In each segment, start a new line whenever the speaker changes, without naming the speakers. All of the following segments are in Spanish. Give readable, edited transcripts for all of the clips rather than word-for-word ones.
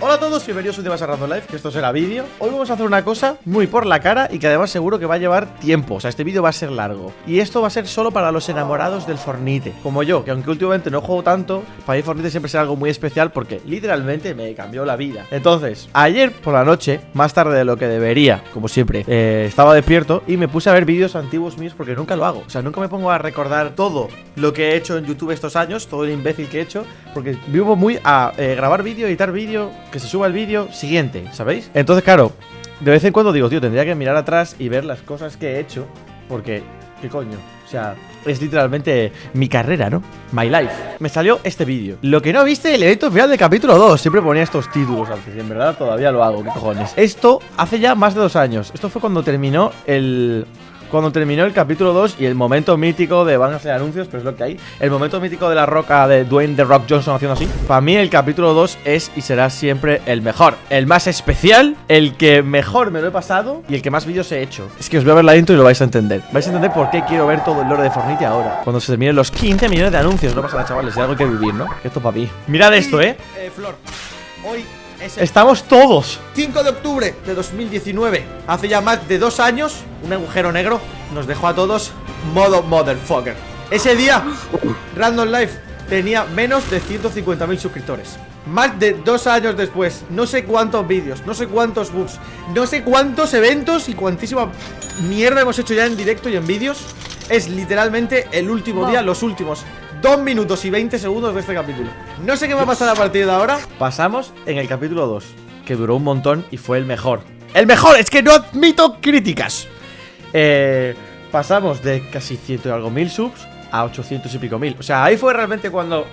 Hola a todos, bienvenidos a un día más a Random Life, que esto será vídeo. Hoy vamos a hacer una cosa muy por la cara y que además seguro que va a llevar tiempo. O sea, este vídeo va a ser largo. Y esto va a ser solo para los enamorados del Fortnite, como yo, que aunque últimamente no juego tanto, para mí Fortnite siempre será algo muy especial porque literalmente me cambió la vida. Entonces, ayer por la noche, más tarde de lo que debería, como siempre, estaba despierto y me puse a ver vídeos antiguos míos porque nunca lo hago. O sea, nunca me pongo a recordar todo lo que he hecho en YouTube estos años, todo el imbécil que he hecho, porque vivo muy a grabar vídeo, editar vídeo, que se suba el vídeo siguiente, ¿sabéis? Entonces, claro, de vez en cuando digo, tío, tendría que mirar atrás y ver las cosas que he hecho, porque, ¿qué coño? O sea, es literalmente mi carrera, ¿no? My life. Me salió este vídeo. Lo que no viste, el evento final del capítulo 2. Siempre ponía estos títulos antes y en verdad todavía lo hago, ¿qué cojones? Esto hace ya más de 2 años. Esto fue cuando terminó el capítulo 2 y el momento mítico de, van a hacer anuncios, pero es lo que hay, el momento mítico de la roca de Dwayne The Rock Johnson haciendo así. Para mí el capítulo 2 es y será siempre el mejor, el más especial, el que mejor me lo he pasado y el que más vídeos he hecho. Es que os voy a ver la intro y lo vais a entender. Vais a entender por qué quiero ver todo el lore de Fortnite ahora, cuando se terminen los 15 millones de anuncios. No pasa nada, chavales, hay algo que vivir, ¿no? Que esto para mí. Mirad esto,
Flor, hoy
estamos todos 5 de octubre de 2019. Hace ya más de 2 años, un agujero negro nos dejó a todos modo motherfucker. Ese día, Random Life tenía menos de 150.000 suscriptores. Más de 2 años después, no sé cuántos vídeos, no sé cuántos bugs, no sé cuántos eventos y cuantísima mierda hemos hecho ya en directo y en vídeos. Es literalmente el último día, los últimos 2 minutos y 20 segundos de este capítulo. No sé qué va a pasar a partir de ahora. Pasamos en el capítulo 2, que duró un montón y fue el mejor. ¡El mejor! Es que no admito críticas. Pasamos de casi 100 y algo mil subs a 800 y pico mil. O sea, ahí fue realmente cuando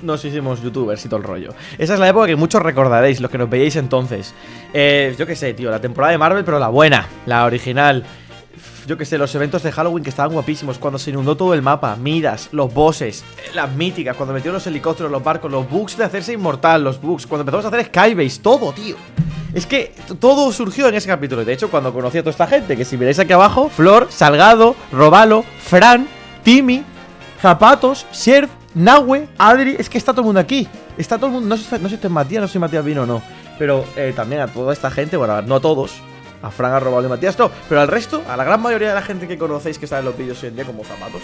nos hicimos youtubers y todo el rollo. Esa es la época que muchos recordaréis, los que nos veíais entonces. Yo qué sé, tío, la temporada de Marvel, pero la buena, la original. Yo que sé, los eventos de Halloween que estaban guapísimos, cuando se inundó todo el mapa, Midas, los bosses, las míticas, cuando metieron los helicópteros, los barcos, los bugs de hacerse inmortal, los bugs, cuando empezamos a hacer skybase, todo, tío. Es que todo surgió en ese capítulo. De hecho, cuando conocí a toda esta gente, que si miráis aquí abajo, Flor, Salgado, Robalo, Fran, Timmy, Zapatos, Sherf, Nahue, Adri, es que está todo el mundo aquí. Está todo el mundo, no sé si este es Matías, no sé si Matías vino o no, pero también a toda esta gente, bueno, no a todos, a Fran, a Robalo y Matías, no, pero al resto, a la gran mayoría de la gente que conocéis que está en los vídeos hoy en día como Zapatos.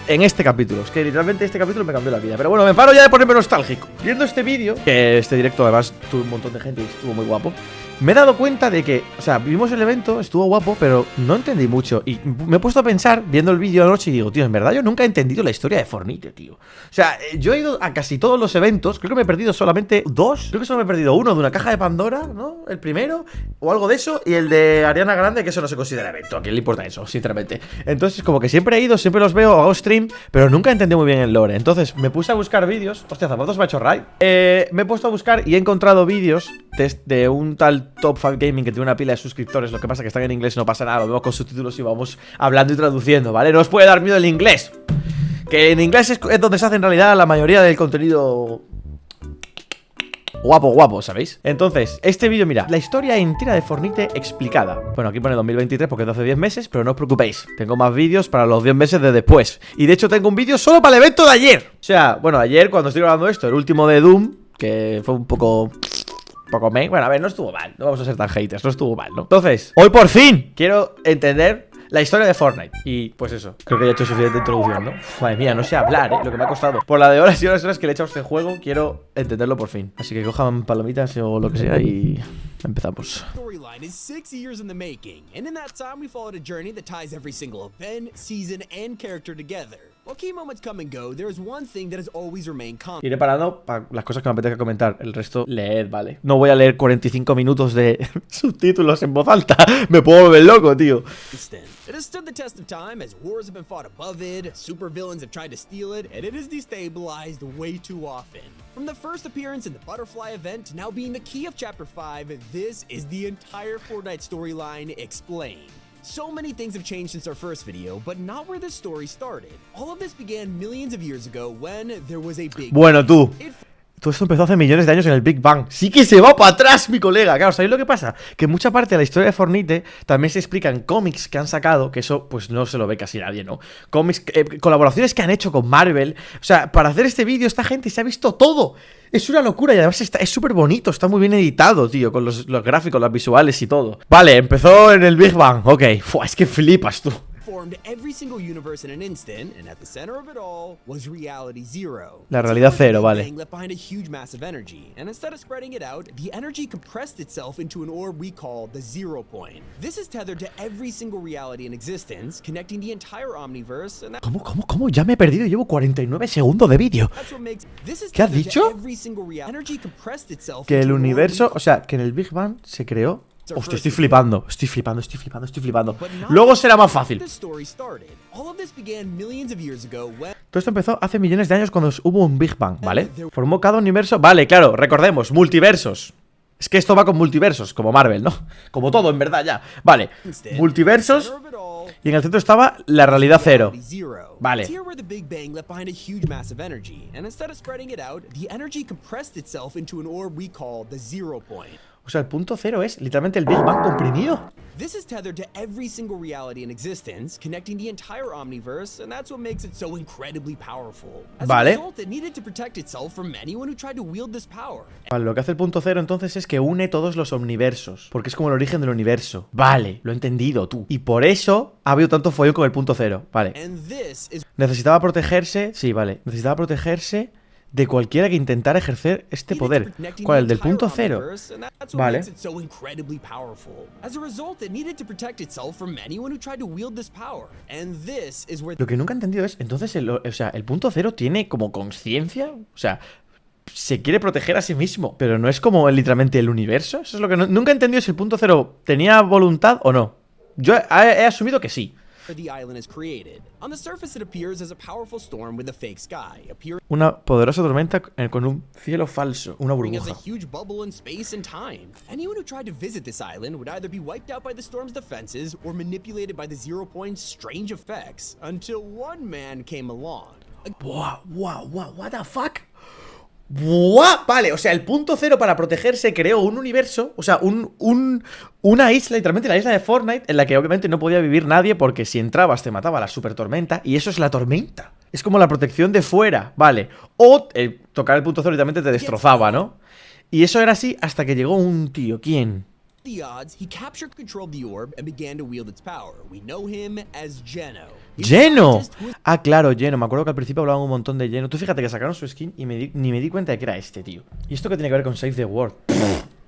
En este capítulo, es que literalmente este capítulo me cambió la vida. Pero bueno, me paro ya de ponerme nostálgico. Viendo este vídeo, que este directo además tuvo un montón de gente y estuvo muy guapo, me he dado cuenta de que, o sea, vimos el evento, estuvo guapo, pero no entendí mucho. Y me he puesto a pensar, viendo el vídeo anoche, y digo, tío, en verdad yo nunca he entendido la historia de Fortnite, tío. O sea, yo he ido a casi todos los eventos, creo que me he perdido solamente 2. Creo que solo me he perdido uno de una caja de Pandora, ¿no? El primero, o algo de eso, y el de Ariana Grande, que eso no se considera evento. ¿A quién le importa eso, sinceramente? Entonces, como que siempre he ido, siempre los veo, hago stream, pero nunca entendí muy bien el lore. Entonces, me puse a buscar vídeos. Hostia, Zapatos me ha hecho raid. Me he puesto a buscar y he encontrado vídeos de un tal Top 5 Gaming que tiene una pila de suscriptores. Lo que pasa es que están en inglés, no pasa nada. Lo vemos con subtítulos y vamos hablando y traduciendo, ¿vale? No os puede dar miedo el inglés. Que en inglés es donde se hace en realidad la mayoría del contenido guapo, ¿sabéis? Entonces, este vídeo, mira, la historia entera de Fortnite explicada. Bueno, aquí pone 2023 porque es de hace 10 meses, pero no os preocupéis, tengo más vídeos para los 10 meses de después. Y de hecho tengo un vídeo solo para el evento de ayer. O sea, bueno, ayer cuando estoy grabando esto, el último de Doom, que fue un poco bueno, a ver, no estuvo mal, no vamos a ser tan haters, no estuvo mal, ¿no? Entonces, hoy por fin quiero entender la historia de Fortnite. Y pues eso, creo que ya he hecho suficiente introducción, ¿no? Madre mía, no sé hablar, lo que me ha costado. Por la de horas y horas y horas que le he echado a este juego, quiero entenderlo por fin. Así que cojan palomitas o lo que sea y empezamos.
Storyline is 6 years in the making, and in that time we followed a journey that ties every single event, season, and character together. While key moments come and go, there is one thing that has always remained constant.
Iré parando para las cosas que me apetezca comentar. El resto, leed, ¿vale? No voy a leer 45 minutos de subtítulos en voz alta. Me puedo volver loco, tío.
It has stood the test of time as wars have been fought above it, supervillains have tried to steal it, and it has destabilized way too often. From the first appearance in the Butterfly event to now being the key of Chapter 5, this is the entire Fortnite storyline explained. So many things have changed since our first video, but not where this story started. All of this began millions of years ago when there was a big...
Bueno, tú. Todo esto empezó hace millones de años en el Big Bang. Sí que se va para atrás, mi colega. Claro, ¿sabéis lo que pasa? Que mucha parte de la historia de Fortnite también se explica en cómics que han sacado, que eso pues no se lo ve casi nadie, ¿no? Cómics, colaboraciones que han hecho con Marvel. O sea, para hacer este vídeo esta gente se ha visto todo. Es una locura y además es súper bonito, está muy bien editado, tío, con los gráficos, las visuales y todo. Vale, empezó en el Big Bang, ok. Fua, es que flipas tú. La realidad cero, vale. ¿Cómo? Ya me he perdido, llevo 49 segundos de vídeo. ¿Qué has dicho? Que el universo, o sea, que en el Big Bang se creó. Hostia, estoy flipando. Luego será más fácil. Todo esto empezó hace millones de años cuando hubo un Big Bang, ¿vale? Formó cada universo. Vale, claro, recordemos, multiversos. Es que esto va con multiversos, como Marvel, ¿no? Como todo, en verdad, ya. Vale, multiversos. Y en el centro estaba la realidad cero. Vale. O sea, el punto cero es literalmente el Big Bang comprimido. This is tethered to every single reality in existence, connecting the entire omniverse, and that's what makes it so incredibly powerful. As a result, it needed to protect itself from anyone who tried to wield this power. Vale, lo que hace el punto cero entonces es que une todos los omniversos, porque es como el origen del universo. Vale, lo he entendido tú. Y por eso ha habido tanto follón con el punto cero. Vale. Necesitaba protegerse, sí, vale. Necesitaba protegerse de cualquiera que intentara ejercer este poder. ¿Cuál? El del punto cero. Vale. Lo que nunca he entendido es, entonces, o sea, el punto cero tiene como conciencia. O sea, se quiere proteger a sí mismo, pero no es como literalmente el universo. Eso es lo que nunca he entendido, si el punto cero tenía voluntad o no. Yo he asumido que sí. Una poderosa tormenta con un cielo falso, una burbuja. Buah, what the fuck? ¡Buah! Vale, o sea, el punto cero para protegerse creó un universo. O sea, una isla, literalmente la isla de Fortnite, en la que obviamente no podía vivir nadie, porque si entrabas te mataba la super tormenta. Y eso es la tormenta. Es como la protección de fuera, vale. O tocar el punto cero literalmente te destrozaba, ¿no? Y eso era así hasta que llegó un tío. ¿Quién? ¡Geno! Ah, claro, Geno. Me acuerdo que al principio hablaban un montón de Geno. Tú fíjate que sacaron su skin y ni me di cuenta de que era este, tío. ¿Y esto qué tiene que ver con Save the World?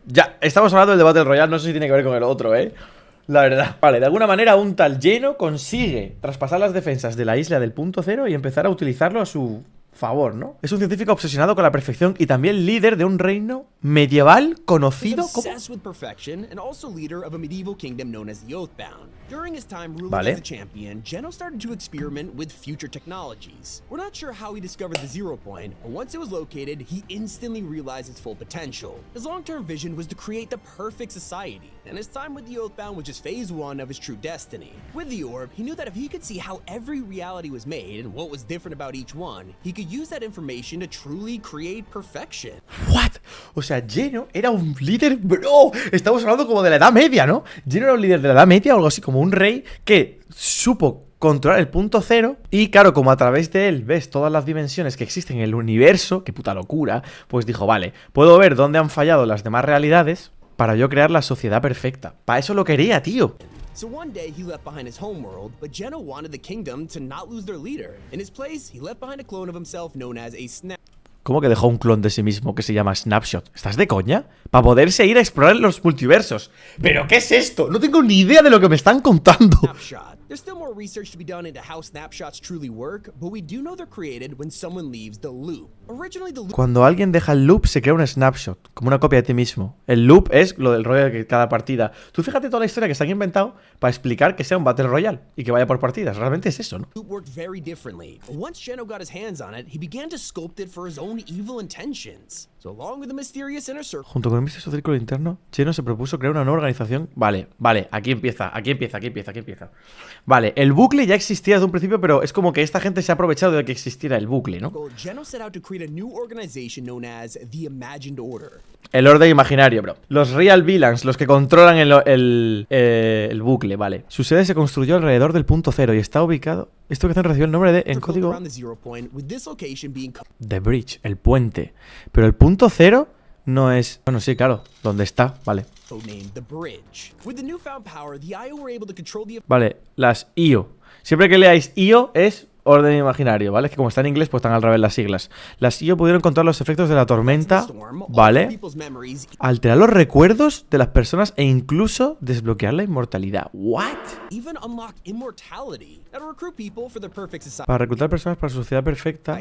Ya, estamos hablando del Battle Royale. No sé si tiene que ver con el otro, la verdad. Vale, de alguna manera un tal Geno consigue traspasar las defensas de la isla del punto cero y empezar a utilizarlo a su favor, ¿no? Es un científico obsesionado con la perfección y también líder de un reino medieval conocido como... During his time ruling as a champion, Geno started to experiment with future technologies. We're not sure how he discovered the 0 point, but once it was located, he instantly realized its full potential. His long-term vision was to create the perfect society, and his time with the Oathbound was just phase 1 of his true destiny. With the orb, he knew that if he could see how every reality was made and what was different about each one, he could use that information to truly create perfection. What? O sea, Geno era un líder, bro. Estamos hablando como de la Edad Media, ¿no? Geno era un líder de la Edad Media o algo así, como un rey que supo controlar el punto cero. Y claro, como a través de él ves todas las dimensiones que existen en el universo, qué puta locura, pues dijo, vale, puedo ver dónde han fallado las demás realidades para yo crear la sociedad perfecta. Para eso lo quería, tío. So one day he left behind his homeworld, but Geno wanted the kingdom to not lose their leader. In his place, he left behind a clone of himself known as a Snap. ¿Cómo que dejó un clon de sí mismo que se llama Snapshot? ¿Estás de coña? Para poderse ir a explorar los multiversos. ¿Pero qué es esto? No tengo ni idea de lo que me están contando. There's still more research to be done into how snapshots truly work, but we do know they're created when someone leaves the loop. Originally the loop... Cuando alguien deja el loop se crea un snapshot, como una copia de ti mismo. El loop es lo del rollo de cada partida. Tú fíjate toda la historia que se han inventado para explicar que sea un Battle Royale y que vaya por partidas. Realmente es eso, ¿no? The loop worked very differently. Once Geno got his hands on it, he began to sculpt it for his own evil intentions.
So along with the mysterious inner circle.
Junto con el misterioso círculo interno, Geno se propuso crear una nueva organización. Vale, aquí empieza. Vale, el bucle ya existía desde un principio, pero es como que esta gente se ha aprovechado de que existiera el bucle, ¿no?
Geno set out to create a new organization known as the Imagined Order.
El orden imaginario, bro. Los real villains, los que controlan el bucle, vale. Su sede se construyó alrededor del punto cero y está ubicado... Esto que recibió el nombre de, en código... The Bridge, el puente. Pero el punto cero no es... Bueno, sí, claro. ¿Dónde está? Vale. Vale, las IO. Siempre que leáis IO es... orden imaginario, ¿vale? Es que como está en inglés, pues están al revés las siglas. Las IO pudieron controlar los efectos de la tormenta, ¿vale? Alterar los recuerdos de las personas e incluso desbloquear la inmortalidad. ¿What? Para reclutar personas para su sociedad perfecta.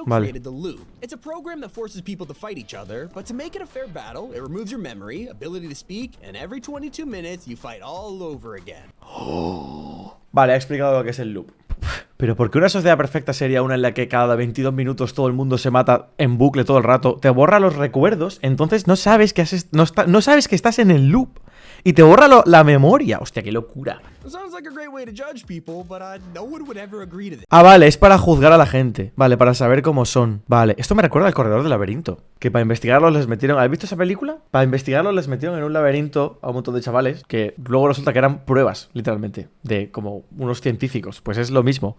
Vale. Vale, ha explicado lo que es el loop. Pero ¿por qué una sociedad perfecta sería una en la que cada 22 minutos todo el mundo se mata en bucle todo el rato? Te borra los recuerdos, entonces no sabes que no sabes que estás en el loop. Y te borra la memoria. Hostia, qué locura. Ah, vale, es para juzgar a la gente. Vale, para saber cómo son. Vale, esto me recuerda al corredor del laberinto. Que para investigarlos les metieron... ¿Has visto esa película? Para investigarlos les metieron en un laberinto a un montón de chavales que luego resulta que eran pruebas, literalmente, de como unos científicos. Pues es lo mismo.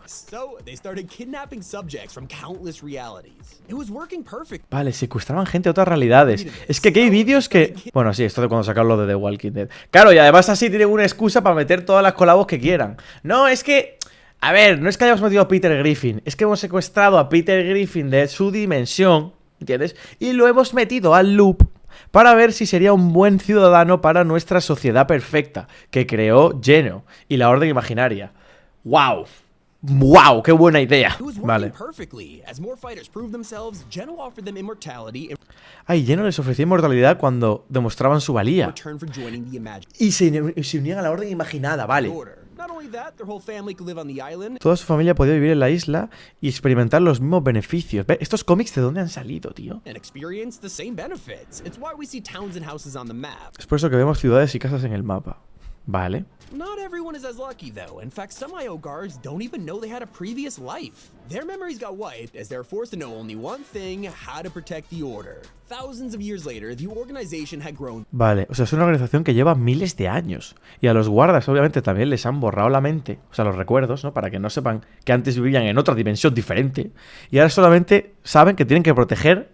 Vale, secuestraban gente de otras realidades. Es que aquí hay vídeos que... Bueno, sí, esto de cuando sacaron lo de The Walking Dead. Claro, y además así tienen una excusa para meter todas las colabos que quieran. No, es que... A ver, no es que hayamos metido a Peter Griffin. Es que hemos secuestrado a Peter Griffin de su dimensión, ¿entiendes? Y lo hemos metido al loop para ver si sería un buen ciudadano para nuestra sociedad perfecta que creó Geno y la orden imaginaria. ¡Wow! ¡Wow! ¡Qué buena idea! Vale. Ay, Geno les ofrecía inmortalidad cuando demostraban su valía. Y se unían a la orden imaginada, vale. Toda su familia podía vivir en la isla y experimentar los mismos beneficios. ¿Ve? ¿Estos cómics de dónde han salido, tío? Es por eso que vemos ciudades y casas en el mapa. Vale.
Not everyone is as lucky, though. In fact, some IO guards don't even know they had a previous life. Their memories got wiped as they're forced to know only one thing: how to protect the order. Thousands of years later, the organization had grown.
Vale, o sea, es una organización que lleva miles de años. Y a los guardas, obviamente, también les han borrado la mente, o sea, los recuerdos, ¿no? Para que no sepan que antes vivían en otra dimensión diferente. Y ahora solamente saben que tienen que proteger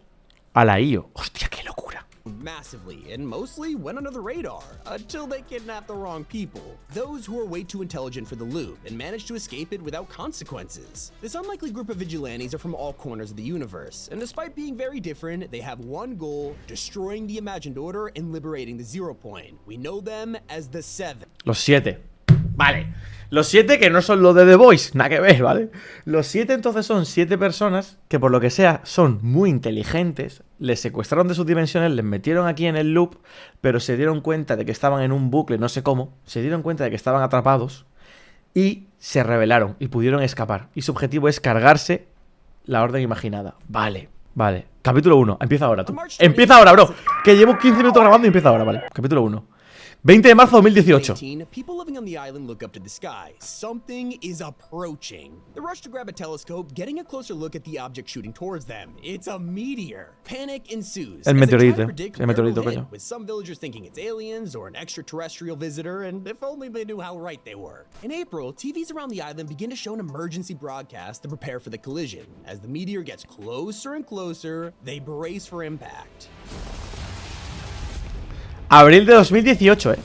a la IO. Hostia, qué locura.
Massively and mostly went under the radar until they kidnapped the wrong people, those who are way too intelligent for the loop and managed to escape it without consequences. This unlikely group of vigilantes are from all corners of the universe, and despite being very different, they have one goal: destroying the Imagined Order and liberating the Zero Point. We know them as the Seven.
Los 7. Vale. Los 7 que no son los de The Voice, nada que ver, ¿vale? Los 7 entonces son 7 personas que por lo que sea son muy inteligentes, les secuestraron de sus dimensiones, les metieron aquí en el loop, pero se dieron cuenta de que estaban en un bucle, no sé cómo, se dieron cuenta de que estaban atrapados y se rebelaron y pudieron escapar. Y su objetivo es cargarse la orden imaginada. Vale, vale. Capítulo 1, empieza ahora, tú. Empieza ahora, bro. Que llevo 15 minutos grabando y empieza ahora, vale. Capítulo 1. 20 de marzo de 2018.
People living on the island look up to the sky. Something is approaching. They rush to grab a telescope, getting a closer look at the object shooting towards them. It's a meteor. Panic ensues.
El meteorito, coño.
With some villagers thinking it's aliens or an extraterrestrial visitor, and if only they knew how right they were. In April, TVs around the island begin to show an emergency broadcast to prepare for the collision. As the meteor gets closer and closer, they brace for impact.
Abril de 2018,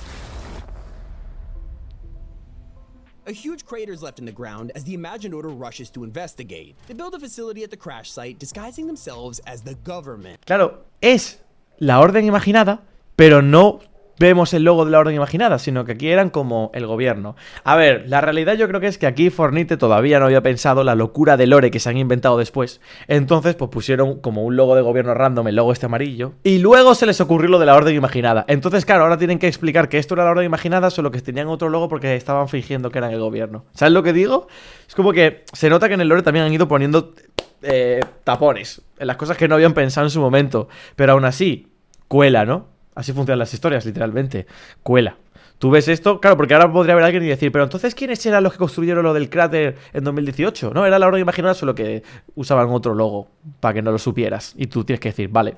A huge crater is left in the ground as the Imagined Order rushes to investigate. They build a facility at the crash site, disguising themselves as the government.
Claro, es la orden imaginada, pero no vemos el logo de la orden imaginada, sino que aquí eran como el gobierno. A ver, la realidad yo creo que es que aquí Fortnite todavía no había pensado la locura de lore que se han inventado después. Entonces, pues pusieron como un logo de gobierno random, el logo este amarillo. Y luego se les ocurrió lo de la orden imaginada. Entonces, claro, ahora tienen que explicar que esto era la orden imaginada, solo que tenían otro logo porque estaban fingiendo que eran el gobierno. ¿Sabes lo que digo? Es como que se nota que en el lore también han ido poniendo tapones, en las cosas que no habían pensado en su momento. Pero aún así, cuela, ¿no? Así funcionan las historias, literalmente. Cuela. Tú ves esto, claro, porque ahora podría haber alguien y decir, pero entonces, ¿quiénes eran los que construyeron lo del cráter en 2018? No, era la hora de imaginar, solo que usaban otro logo para que no lo supieras. Y tú tienes que decir, vale.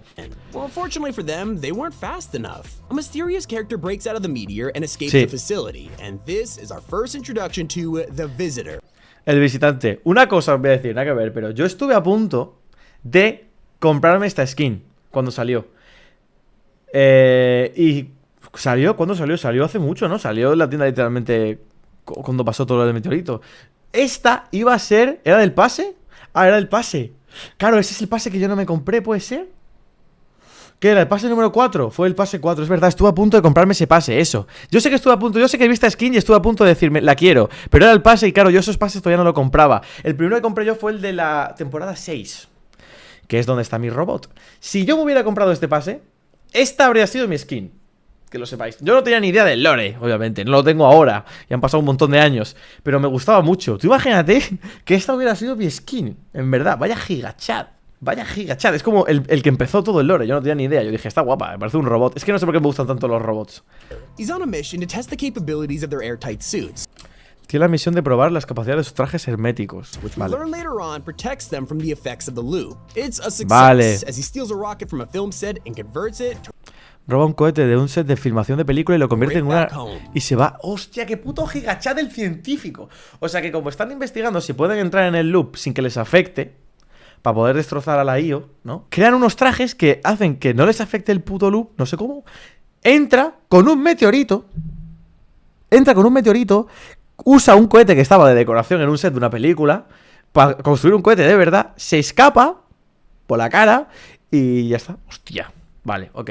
Well, fortunately for them, they weren't fast enough. A mysterious character breaks out of the meteor and escapes the facility. And this is our first introduction to the Visitor.
El visitante. Una cosa os voy a decir, nada que ver, pero yo estuve a punto de comprarme esta skin cuando salió. Y salió, ¿cuándo salió? Salió hace mucho, ¿no? Salió en la tienda literalmente cuando pasó todo lo del meteorito. Esta iba a ser... ¿Era del pase? Ah, era del pase. Claro, ese es el pase que yo no me compré, ¿puede ser? ¿Qué era? ¿El pase número 4? Fue el pase 4, es verdad, estuve a punto de comprarme ese pase, eso. Yo sé que estuve a punto, yo sé que he visto skin y estuve a punto de decirme, la quiero. Pero era el pase y claro, yo esos pases todavía no lo compraba. El primero que compré yo fue el de la temporada 6, que es donde está mi robot. Si yo me hubiera comprado este pase, esta habría sido mi skin. Que lo sepáis. Yo no tenía ni idea del lore, obviamente. No lo tengo ahora. Y han pasado un montón de años. Pero me gustaba mucho. Tú imagínate que esta hubiera sido mi skin. En verdad, vaya gigachat. Vaya gigachat. Es como el que empezó todo el lore. Yo no tenía ni idea. Yo dije, está guapa, me parece un robot. Es que no sé por qué me gustan tanto los robots.
He's on a mission to test the capabilities of their airtight suits.
Tiene la misión de probar las capacidades de sus trajes herméticos. Vale. Vale. Roba un cohete de un set de filmación de película y lo convierte en una... Y se va... ¡Hostia, qué puto gigachat del científico! O sea que como están investigando si pueden entrar en el loop sin que les afecte, para poder destrozar a la IO, ¿no? Crean unos trajes que hacen que no les afecte el puto loop, no sé cómo. Entra con un meteorito. Usa un cohete que estaba de decoración en un set de una película para construir un cohete de verdad. Se escapa por la cara y ya está. Hostia. Vale, ok.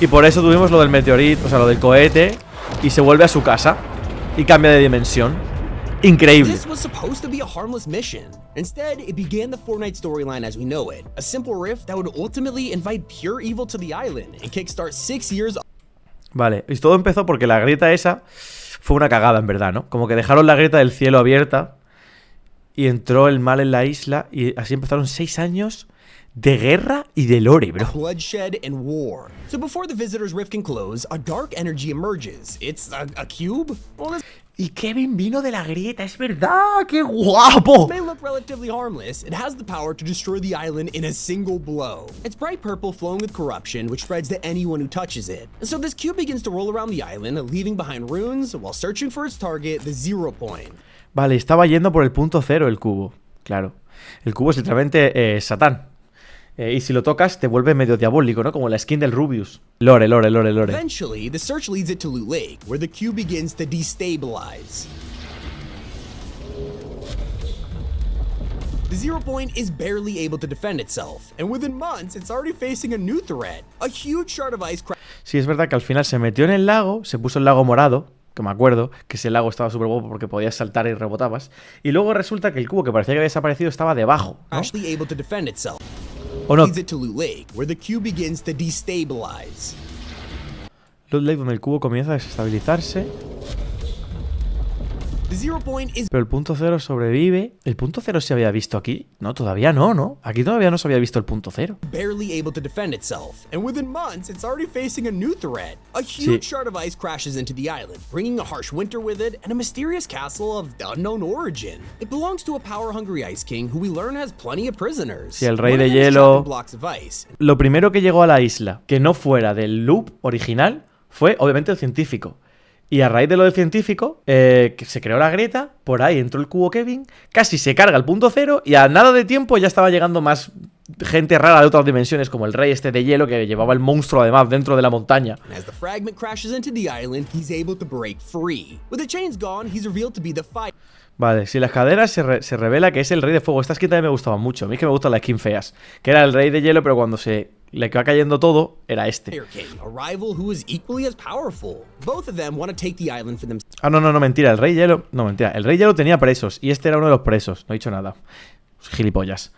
Y por eso tuvimos lo del meteorito, o sea, lo del cohete. Y se vuelve a su casa y cambia de dimensión. Increíble.
This was supposed to be a harmless mission. Instead, it began the Fortnite storyline as we know it. A simple rift that would ultimately invite pure evil to the island and kickstart 6 years.
Vale, y todo empezó porque la grieta esa fue una cagada, en verdad, ¿no? Como que dejaron la grieta del cielo abierta y entró el mal en la isla y así empezaron 6 años de guerra y de lore, bro.
Bloodshed and war. So before the visitor's rift can close, a dark energy emerges. It's a cube? Well,
y Kevin vino de la grieta, es verdad, qué guapo.
It may look relatively harmless. It has the power to destroy the island in a single blow. It's bright purple flowing with corruption, which spreads to anyone who touches it. And so this cube begins to roll around the island, leaving behind runes while searching for its target, the 0 point.
Vale, estaba yendo por el punto 0 el cubo, claro. El cubo es literalmente Satán. Y si lo tocas te vuelve medio diabólico, ¿no? Como la skin del Rubius. Lore.
Eventually, the search leads it to Loot Lake, where the cube begins to destabilize. The 0 point is barely able to defend itself, and within months, it's already facing a new threat. A huge shard of ice.
Sí, es verdad que al final se metió en el lago, se puso el lago morado, que me acuerdo, que ese lago estaba súper guapo porque podías saltar y rebotabas. Y luego resulta que el cubo que parecía que había desaparecido estaba debajo, ¿no? ¿O no?
Loot Lake,
donde el cubo comienza a desestabilizarse. Pero el punto 0 sobrevive. ¿El punto 0 se había visto aquí? No, todavía no, ¿no? Aquí todavía no se había visto el punto 0.
Barely able to defend itself, and within months it's already facing a new threat. A huge shard of ice crashes into the island, bringing a harsh winter with it and a mysterious castle of unknown origin. It belongs to a power-hungry ice king who we learn has plenty of prisoners.
Sí, el rey de hielo. Lo primero que llegó a la isla, que no fuera del loop original, fue obviamente el científico. Y a raíz de lo del científico, que se creó la grieta, por ahí entró el cubo Kevin, casi se carga el punto 0 y a nada de tiempo ya estaba llegando más gente rara de otras dimensiones, como el rey este de hielo que llevaba el monstruo además dentro de la montaña. Vale, si las caderas se revela que es el rey de fuego. Esta skin también me gustaba mucho. A mí es que me gustan las skins feas. Que era el rey de hielo, pero cuando le va cayendo todo, era este. Ah, no, mentira. El rey hielo... No, mentira. El rey hielo tenía presos y este era uno de los presos. No he dicho nada. Gilipollas.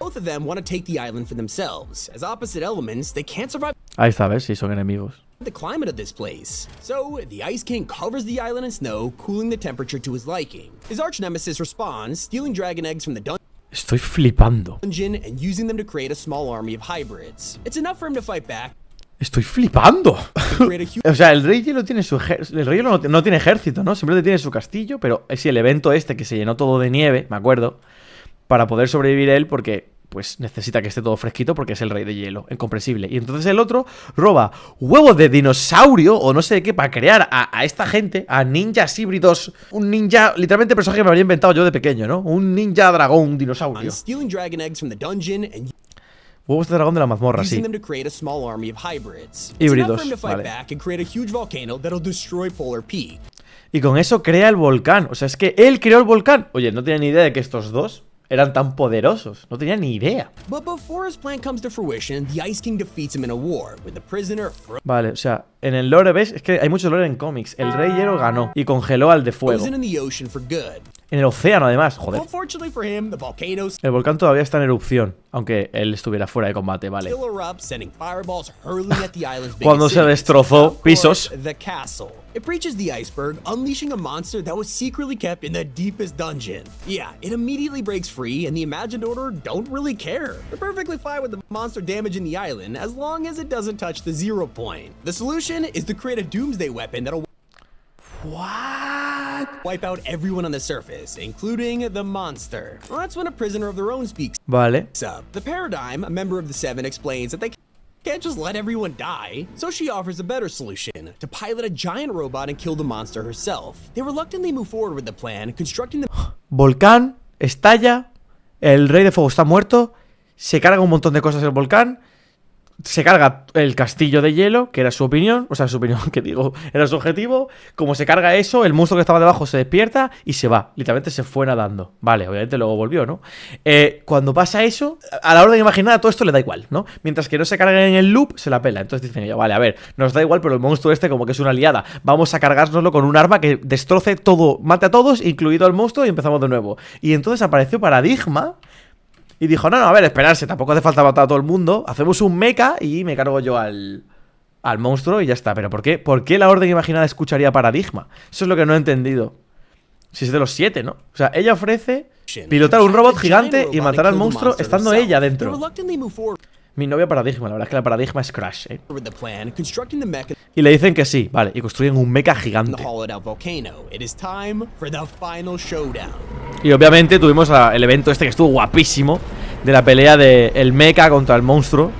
Ahí está, ¿ves? Sí, son enemigos.
The climate of this place. So, the Ice King covers the island in snow, cooling the temperature to his liking. His arch nemesis responds, stealing dragon eggs from the dungeon.
Estoy flipando.
dungeon and using them to create a small army of hybrids. It's enough for him to fight back.
Estoy flipando.
To create a huge
O sea, el rey hielo tiene su el rey hielo no tiene ejército, ¿no? Simplemente tiene su castillo, pero sí, el evento este que se llenó todo de nieve, me acuerdo, para poder sobrevivir él, porque pues necesita que esté todo fresquito porque es el rey de hielo, incomprensible. Y entonces el otro roba huevos de dinosaurio o no sé de qué para crear a esta gente, a ninjas híbridos, un ninja, literalmente personaje que me habría inventado yo de pequeño, ¿no? Un ninja dragón, un dinosaurio.
stealing dragon eggs from the dungeon and
Huevos de dragón de la mazmorra,
using
sí.
them to create a small army of hybrids. It's
Híbridos,
enough for him to fight
vale.
back and create a huge volcano that'll destroy Polar Peak.
Y con eso crea el volcán. O sea, es que él creó el volcán. Oye, no tenía ni idea de que estos dos eran tan poderosos. No tenía ni idea.
But before his plan comes to fruition, the Ice King defeats him in a war with the prisoner
Vale, o sea, en el lore, ¿ves? Es que hay mucho lore en cómics. El rey hielo ganó y congeló al de fuego.
frozen in the ocean for good.
En el océano, además, joder.
Unfortunately for him, the volcanoes
El volcán todavía está en erupción, aunque él estuviera fuera de combate, vale.
still erupt, sending fireballs hurling at the island's biggest
Cuando se
cities.
destrozó
Of course,
pisos.
the castle. It breaches the iceberg, unleashing a monster that was secretly kept in the deepest dungeon. Yeah, it immediately breaks free, and the Imagined Order don't really care. They're perfectly fine with the monster damaging the island as long as it doesn't touch the 0 point. The solution is to create a doomsday weapon that'll wipe out everyone on the surface, including the monster. Well, that's when a prisoner of their own speaks
Vale.
up. The Paradigm, a member of the Seven, explains that they can't just let everyone die, so she offers a better solution, to pilot a giant robot and kill the monster herself. They reluctantly move forward with the plan, constructing the
Volcán, estalla, el rey de fuego está muerto, se carga un montón de cosas el volcán, se carga el castillo de hielo, que era su opinión, o sea, su opinión, que digo, era su objetivo. Como se carga eso, el monstruo que estaba debajo se despierta y se va. Literalmente se fue nadando. Vale, obviamente luego volvió, ¿no? Cuando pasa eso, a la hora de imaginar todo esto le da igual, ¿no? Mientras que no se carga en el loop, se la pela. Entonces dicen ellos, vale, a ver, nos da igual, pero el monstruo este como que es una aliada. Vamos a cargárnoslo con un arma que destroce todo, mate a todos, incluido al monstruo, y empezamos de nuevo. Y entonces apareció Paradigma y dijo, no, a ver, esperarse, tampoco hace falta matar a todo el mundo. Hacemos un mecha y me cargo yo al monstruo y ya está. ¿Pero por qué? ¿Por qué la orden imaginada escucharía Paradigma? Eso es lo que no he entendido. Si es de los 7, ¿no? O sea, ella ofrece pilotar un robot gigante y matar al monstruo estando ella dentro. Mi novia Paradigma, la verdad es que la Paradigma es Crash, ¿eh? Y le dicen que sí, vale, y construyen un mecha gigante. Y obviamente tuvimos el evento este que estuvo guapísimo, de la pelea del mecha contra el monstruo.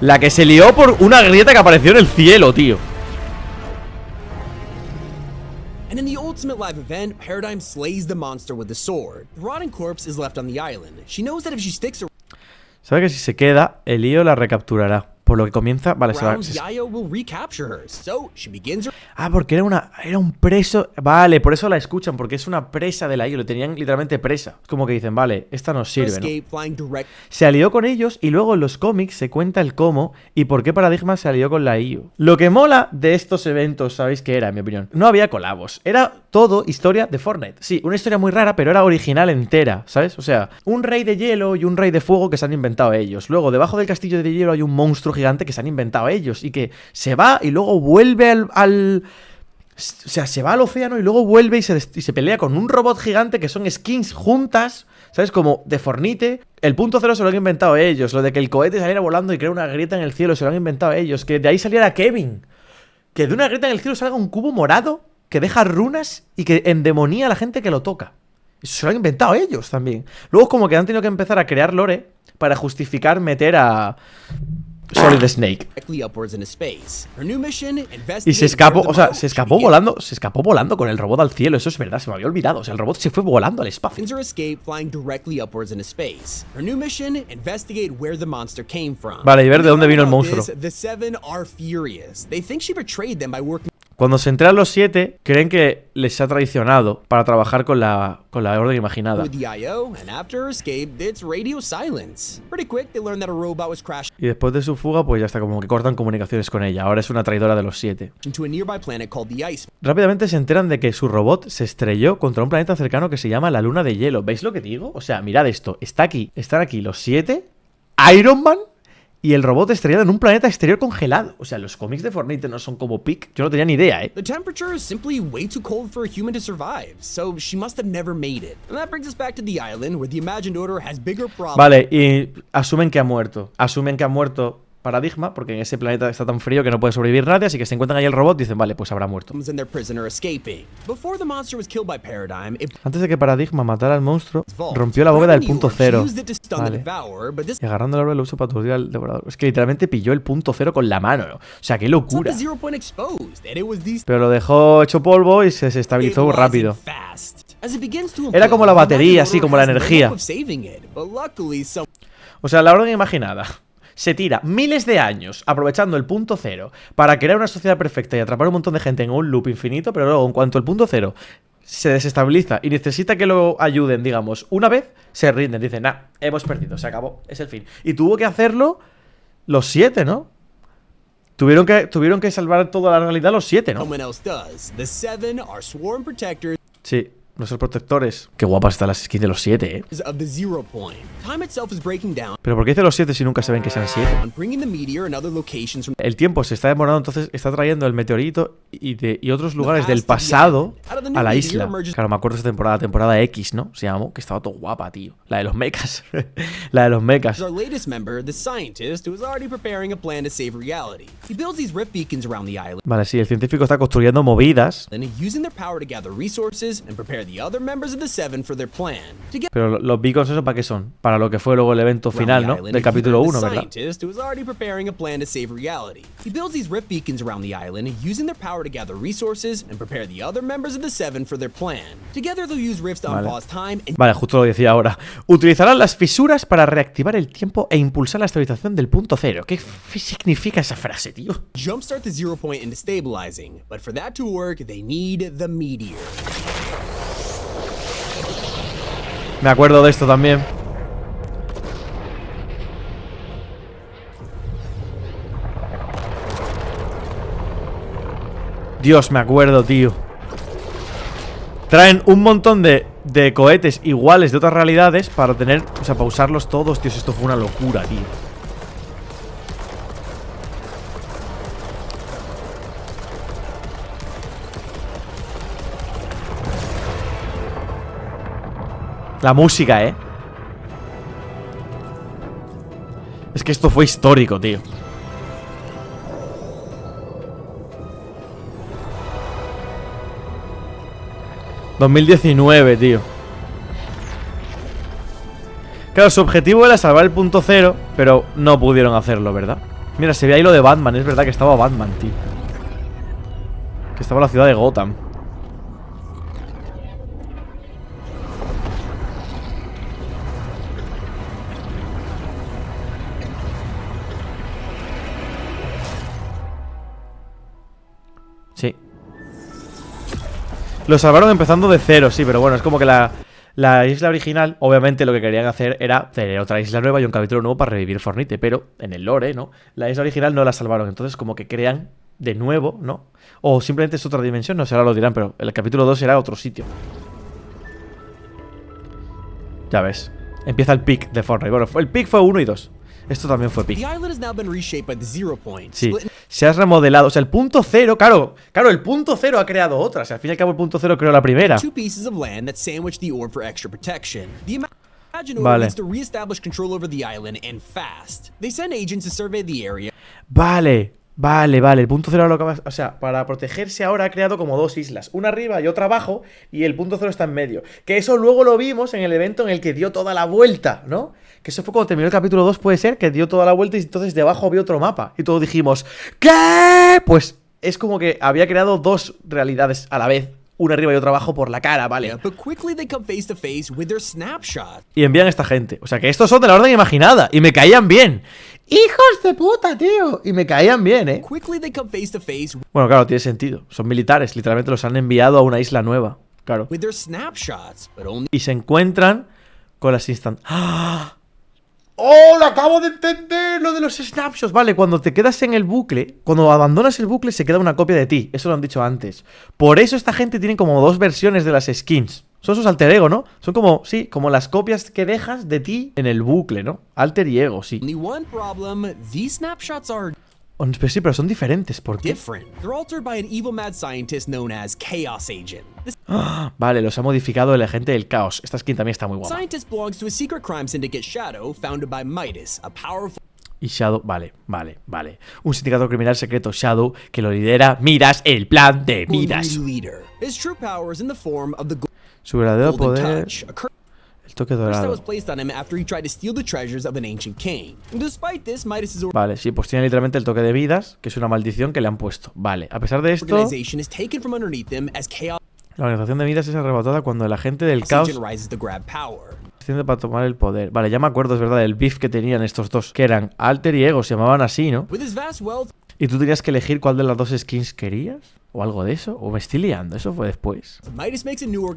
La que se lió por una grieta que apareció en el cielo, tío.
And in the ultimate live event, Paradigm slays the monster with the sword. The rotting corpse is left on the island. She knows that if she sticks
Sabe que si se queda, el IO la recapturará. Por lo que comienza... Vale,
around, Yayo will recapture her. So she begins her
Ah, porque era un preso... Vale, por eso la escuchan, porque es una presa de la IO. Lo tenían literalmente presa. Como que dicen, vale, esta nos sirve,
escape
¿no?
flying direct
Se alió con ellos y luego en los cómics se cuenta el cómo y por qué Paradigma se alió con la IO. Lo que mola de estos eventos, ¿sabéis qué era, en mi opinión? No había colabos. Era todo historia de Fortnite. Sí, una historia muy rara, pero era original entera, ¿sabes? O sea, un rey de hielo y un rey de fuego que se han inventado ellos. Luego, debajo del castillo de hielo hay un monstruo gigante que se han inventado ellos y que se va y luego vuelve o sea, se va al océano y luego vuelve y se pelea con un robot gigante que son skins juntas, ¿sabes? Como de Fortnite. El punto cero se lo han inventado ellos. Lo de que el cohete saliera volando y crea una grieta en el cielo se lo han inventado ellos. Que de ahí saliera Kevin. Que de una grieta en el cielo salga un cubo morado que deja runas y que endemonía a la gente que lo toca. Eso se lo han inventado ellos también. Luego como que han tenido que empezar a crear lore para justificar meter a Solid Snake.
upwards into space. Her new mission,
Y se escapó, o sea, se escapó volando con el robot al cielo. Eso es verdad, se me había olvidado. O sea, el robot se fue volando al espacio.
Her escape flying directly upwards into space. Her new mission, investigate where the monster came from.
Vale, y ver de dónde vino el monstruo.
The Seven are furious. They think she betrayed them by working
Cuando se enteran los 7, creen que les ha traicionado para trabajar con la orden imaginada.
with the IO, and after her escape, it's radio silence. Pretty quick, they learned that a robot was crashing
Y después de su fuga, pues ya está, como que cortan comunicaciones con ella. Ahora es una traidora de los 7.
into a nearby planet called the Ice.
Rápidamente se enteran de que su robot se estrelló contra un planeta cercano que se llama la Luna de Hielo. ¿Veis lo que digo? O sea, mirad esto. Están aquí los 7, Iron Man y el robot estrellado en un planeta exterior congelado. O sea, los cómics de Fortnite no son como Pick. Yo no tenía ni idea,
The temperature is simply way too cold for a human to survive, so she must have never made it. And that brings us back to the island, where the imagined order has bigger problems.
Vale, y asumen que ha muerto. Asumen que ha muerto Paradigma, porque en ese planeta está tan frío que no puede sobrevivir nadie, así que se encuentran ahí el robot y dicen, vale, pues habrá muerto.
And their prisoner escaping. Before the monster was killed by Paradigm, it
Antes de que Paradigma matara al monstruo, rompió la bóveda del punto cero. Vale. Y agarrando el árbol lo uso para aturdir al devorador. Es que literalmente pilló el punto cero con la mano. O sea, qué locura. Pero lo dejó hecho polvo y se estabilizó rápido. Era como la batería, así como la energía. O sea, la orden imaginada. Se tira miles de años aprovechando el punto cero para crear una sociedad perfecta y atrapar a un montón de gente en un loop infinito, pero luego en cuanto el punto cero se desestabiliza y necesita que lo ayuden, digamos, una vez, se rinden, dicen, nah, hemos perdido, se acabó, es el fin. Y tuvo que hacerlo los 7, ¿no? Tuvieron que salvar toda la realidad los 7, ¿no? Sí. Nuestros protectores. Qué guapas están las skins de los 7, Pero ¿por qué dice los 7 si nunca se ven que sean 7? El tiempo se está demorando, entonces está trayendo el meteorito y otros lugares del pasado a la isla. Claro, me acuerdo de esa temporada X, ¿no? Se llamó, que estaba todo guapa, tío. La de los mechas. La de los mechas. Vale, sí, el científico está construyendo movidas. Pero los beacons, ¿eso para qué son? Para lo que fue luego el evento final, ¿no? Del capítulo 1, ¿verdad? Vale, justo lo decía ahora. Utilizarán las fisuras para reactivar el tiempo e impulsar la estabilización del punto cero. ¿Qué significa esa frase, tío?
Jumpstart the 0 point into stabilizing, but for that to work, they need the meteor.
Me acuerdo de esto también. Dios, me acuerdo, tío. Traen un montón de cohetes iguales de otras realidades para tener, o sea, para usarlos todos. Dios, esto fue una locura, tío. La música, Es que esto fue histórico, tío. ...2019, tío. Claro, su objetivo era salvar el punto cero, pero no pudieron hacerlo, ¿verdad? Mira, se ve ahí lo de Batman. Es verdad que estaba Batman, tío. Que estaba en la ciudad de Gotham. Sí. Lo salvaron empezando de cero, sí, pero bueno, es como que la isla original, obviamente lo que querían hacer era tener otra isla nueva y un capítulo nuevo para revivir Fortnite, pero en el lore, ¿no? La isla original no la salvaron, entonces como que crean de nuevo, ¿no? O simplemente es otra dimensión, no sé, ahora lo dirán, pero el capítulo 2 será otro sitio. Ya ves, empieza el pick de Fortnite. Bueno, el pick fue 1 y 2. Esto también fue pick. Sí, se ha remodelado. O sea, el punto cero, claro, el punto cero ha creado otra. O sea, al fin y al cabo el punto cero creó la primera. Vale. Vale, el punto cero lo que va, o sea, para protegerse ahora ha creado como dos islas, una arriba y otra abajo, y el punto cero está en medio. Que eso luego lo vimos en el evento en el que dio toda la vuelta, ¿no? Que eso fue cuando terminó el capítulo 2, puede ser, que dio toda la vuelta y entonces debajo había otro mapa. Y todos dijimos, ¿qué? Pues es como que había creado dos realidades a la vez. Una arriba y otra abajo por la cara, vale. Y envían a esta gente. O sea que estos son de la orden imaginada. Y me caían bien. ¡Hijos de puta, tío! Y me caían bien, Bueno, claro, tiene sentido. Son militares, literalmente los han enviado a una isla nueva. Claro. Y se encuentran con las ¡Ah! ¡Oh! Lo acabo de entender, lo de los snapshots. Vale, cuando te quedas en el bucle, cuando abandonas el bucle se queda una copia de ti. Eso lo han dicho antes. Por eso esta gente tiene como dos versiones de las skins. O Son sus alter ego, ¿no? Son como, sí, como las copias que dejas de ti en el bucle, ¿no? Alter y ego, sí.
Only one problem, these snapshots are
Pero sí, pero son diferentes, ¿por qué?
different. They're altered by an evil mad scientist known as Chaos Agent. This
Vale, los ha modificado el agente del caos. Esta skin también está muy guapa.
scientist belongs to a secret crime syndicate Shadow, founded by Midas, a powerful
Y Shadow, vale. Un sindicato criminal secreto Shadow que lo lidera Midas, el plan de Midas.
leader. His true power is in the form of the
Su verdadero
Golden
poder,
Touch, a curse
el toque
that
dorado.
was placed on him after he tried to steal the treasures of an ancient king. And despite this, Midas'
Vale, sí, pues tiene literalmente el toque de Midas, que es una maldición que le han puesto. Vale, a pesar de esto,
organization is taken from underneath them as Chaos
la organización de Midas es arrebatada cuando el agente del caos
Agent rises to grab power.
asciende para tomar el poder. Vale, ya me acuerdo, es verdad, del beef que tenían estos dos, que eran Alter y Ego, se llamaban así, ¿no?
With his vast wealth,
Y tú tenías que elegir cuál de las dos skins querías, o algo de eso, o me estoy liando, eso fue después.
Midas makes a new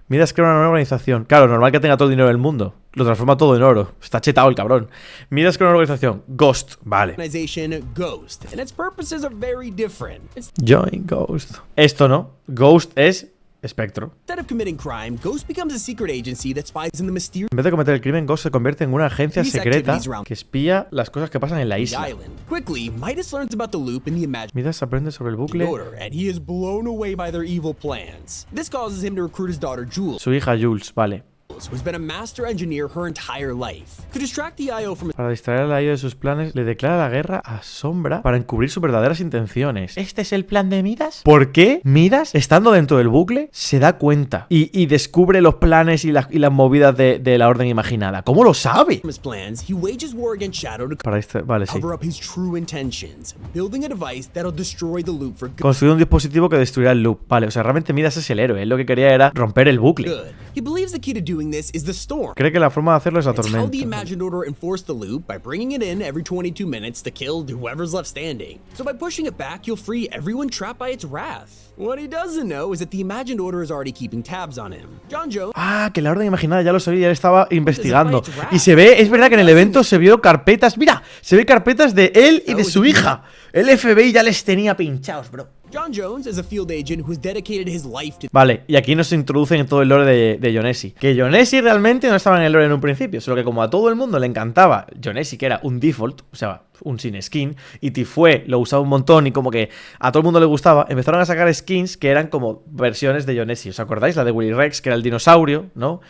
Midas crea una nueva organización. Claro, normal que tenga todo el dinero del mundo. Lo transforma todo en oro. Está chetado el cabrón. Midas crea una organización. Ghost. Vale.
organization, Ghost, and its purposes are very different.
Join Ghost. Esto no. Ghost es espectro.
Instead of committing crime, Ghost becomes a secret agency that spies in the mysterious
En vez de cometer el crimen, Ghost se convierte en una agencia secreta que espía las cosas que pasan en la isla.
island. Quickly, Midas learns about the loop in the imagined
Midas aprende sobre el bucle.
order, and he is blown away by their evil plans. This causes him to recruit his daughter Jules,
Su hija Jules, vale.
who's been a master engineer her entire life. To distract the IO from
Para distraer a la IO de sus planes, le declara la guerra a Sombra para encubrir sus verdaderas intenciones. ¿Este es el plan de Midas? ¿Por qué Midas, estando dentro del bucle, se da cuenta y descubre los planes y las movidas de la orden imaginada? ¿Cómo lo sabe?
his plans, he wages war against Shadow to
Para distraer, vale, sí.
cover up his true intentions, building a device that'll destroy the loop for
Construir un dispositivo que destruirá el loop. Vale, o sea, realmente Midas es el héroe. Él lo que quería era romper el bucle.
good. He believes the key to doing this is the storm.
Cree que la forma de hacerlo es la
It's how the
tormenta.
imagined order enforced the loop by bringing it in every 22 minutes to kill whoever's left standing. So by pushing it back, you'll free everyone trapped by its wrath. What he doesn't know is that the imagined order is already keeping tabs on him. John Jones
Ah, que la orden imaginada ya lo sabía, ya le estaba investigando. Y se ve, es verdad que en el evento se vio carpetas. Mira, se ve carpetas de él y de su hija. El FBI ya les tenía pinchados, bro.
John Jones is a field agent who has dedicated his life to
Vale, y aquí nos introducen en todo el lore de Jonesy. Que Jonesy realmente no estaba en el lore en un principio, solo que como a todo el mundo le encantaba Jonesy, que era un default, o sea, un sin skin, y Tifue lo usaba un montón y como que a todo el mundo le gustaba, empezaron a sacar skins que eran como versiones de Jonesy. ¿Os acordáis? La de Willy Rex, que era el dinosaurio, ¿no?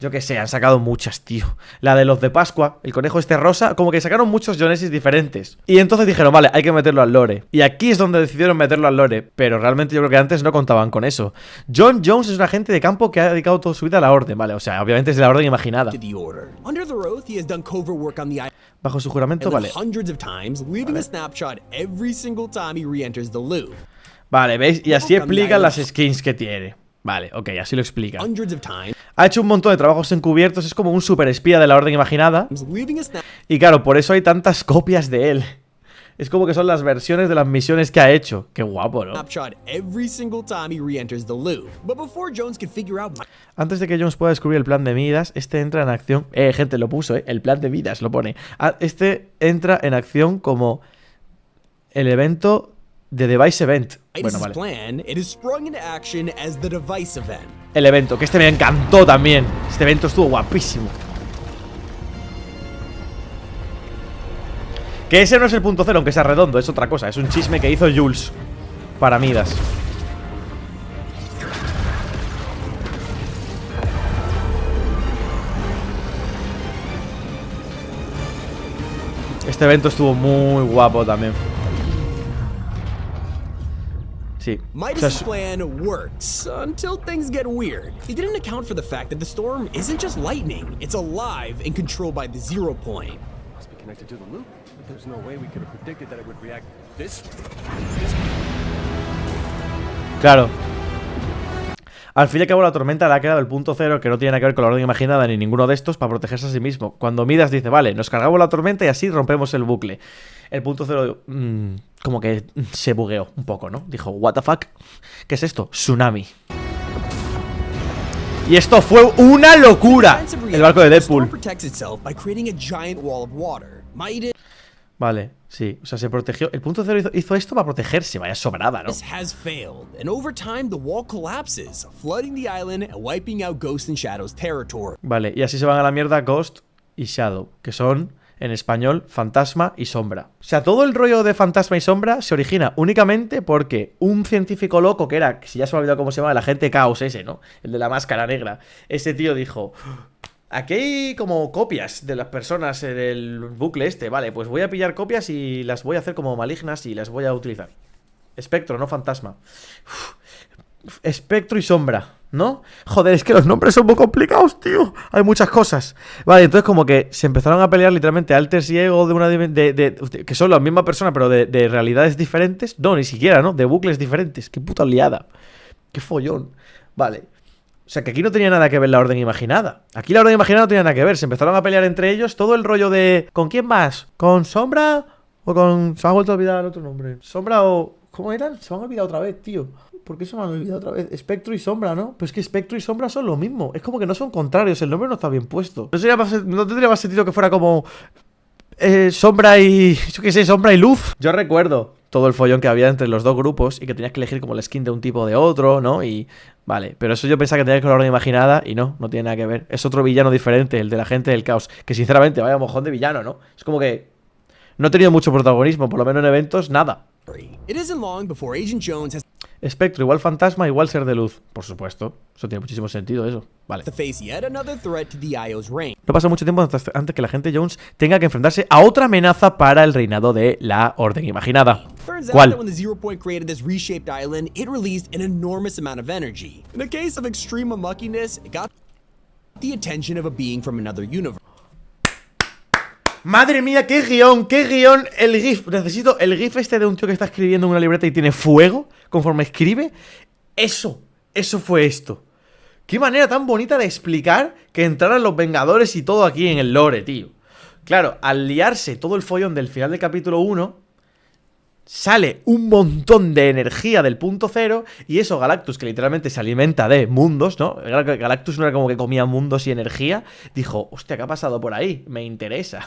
Yo qué sé, han sacado muchas, tío. La de los de Pascua, el conejo este rosa, como que sacaron muchos Jonesis diferentes. Y entonces dijeron, vale, hay que meterlo al lore. Y aquí es donde decidieron meterlo al lore, pero realmente yo creo que antes no contaban con eso. John Jones es un agente de campo que ha dedicado toda su vida a la orden, ¿vale? O sea, obviamente es de la orden imaginada.
the order. Under the oath, he has done covert work on the island
Bajo su juramento, vale.
hundreds of times, leaving a snapshot every single time he re-enters the loop.
Vale, ¿veis? Y así explican las skins que tiene. Vale, ok, así lo explica.
Hundreds of times,
Ha hecho un montón de trabajos encubiertos, es como un super espía de la orden imaginada.
leaving a snapshot
Y claro, por eso hay tantas copias de él. Es como que son las versiones de las misiones que ha hecho. Qué guapo, ¿no?
every single time he re-enters the loop. But before Jones could figure out
Antes de que Jones pueda descubrir el plan de Midas, este entra en acción. Gente, lo puso, el plan de Midas lo pone. Este entra en acción como el evento de Device Event. Bueno, vale.
plan, it is sprung into action as the device event.
El evento, que este me encantó también. Este evento estuvo guapísimo. Que ese no es el punto cero, aunque sea redondo, es otra cosa. Es un chisme que hizo Jules para Midas. Este evento estuvo muy guapo también. Sí.
Midas' plan works until things get weird. He didn't account for the fact that the storm isn't just lightning, it's alive and controlled by the 0 point.
Must be connected to the loop, but there's no way we could have predicted that it would react this way.
Claro. Al fin y al cabo la tormenta le ha creado el punto cero, que no tiene nada que ver con la orden imaginada ni ninguno de estos, para protegerse a sí mismo. Cuando Midas dice, vale, nos cargamos la tormenta y así rompemos el bucle. El punto cero como que se bugueó un poco, ¿no? Dijo, what the fuck, ¿qué es esto? Tsunami. Y esto fue una locura. El barco de Deadpool. Vale, sí, o sea, se protegió. El punto cero hizo esto para protegerse, vaya sobrada, ¿no?
This has failed, and over time the wall collapses, flooding the island and wiping out Ghost and Shadow's territory.
Vale, y así se van a la mierda Ghost y Shadow, que son, en español, fantasma y sombra. O sea, todo el rollo de fantasma y sombra se origina únicamente porque un científico loco, que era, si ya se me ha olvidado cómo se llama, el agente Caos ese, ¿no? El de la máscara negra. Ese tío dijo... Aquí hay como copias de las personas en el bucle este. Vale, pues voy a pillar copias y las voy a hacer como malignas y las voy a utilizar. Espectro, no fantasma. Espectro y sombra, ¿no? Joder, es que los nombres son muy complicados, tío. Hay muchas cosas. Vale, entonces como que se empezaron a pelear literalmente Alters y Ego de una que son la misma persona, pero de realidades diferentes. No, ni siquiera, ¿no? De bucles diferentes. Qué puta liada. Qué follón. Vale. O sea, que aquí no tenía nada que ver la orden imaginada. Aquí la orden imaginada no tenía nada que ver. Se empezaron a pelear entre ellos. Todo el rollo de... ¿Con quién más? ¿Con Sombra? ¿O con... Se me ha vuelto a olvidar el otro nombre? ¿Sombra o...? ¿Cómo eran? Se me han olvidado otra vez, tío. ¿Por qué se me han olvidado otra vez? Espectro y Sombra, ¿no? Pues es que Espectro y Sombra son lo mismo. Es como que no son contrarios. El nombre no está bien puesto. No tendría más sentido que fuera como... Sombra y... Yo qué sé, Sombra y Luz. Yo recuerdo todo el follón que había entre los dos grupos y que tenías que elegir como la skin de un tipo o de otro, ¿no? Y... Vale, pero eso yo pensaba que tenía que ver con la orden imaginada y no tiene nada que ver. Es otro villano diferente, el de la gente del caos. Que sinceramente, vaya mojón de villano, ¿no? Es como que no ha tenido mucho protagonismo, por lo menos en eventos, nada.
It isn't long before Agent Jones has
Espectro igual fantasma, igual ser de luz. Por supuesto, eso tiene muchísimo sentido, eso. Vale.
to face yet another threat to the IO's reign.
No pasa mucho tiempo antes que la gente Jones tenga que enfrentarse a otra amenaza para el reinado de la orden imaginada.
Turns out
¿Cuál?
that when the Zero Point created this reshaped island, it released an enormous amount of energy. In a case of extreme unluckiness, it got the attention of a being from another universe.
Madre mía, qué guión, el GIF. Necesito el GIF este de un tío que está escribiendo en una libreta y tiene fuego conforme escribe. Eso fue esto. Qué manera tan bonita de explicar que entraran los Vengadores y todo aquí en el lore, tío. Claro, al liarse todo el follón del final del capítulo 1, sale un montón de energía del punto cero. Y eso Galactus, que literalmente se alimenta de mundos, ¿no? Galactus no era como que comía mundos y energía. Dijo, hostia, ¿qué ha pasado por ahí? Me interesa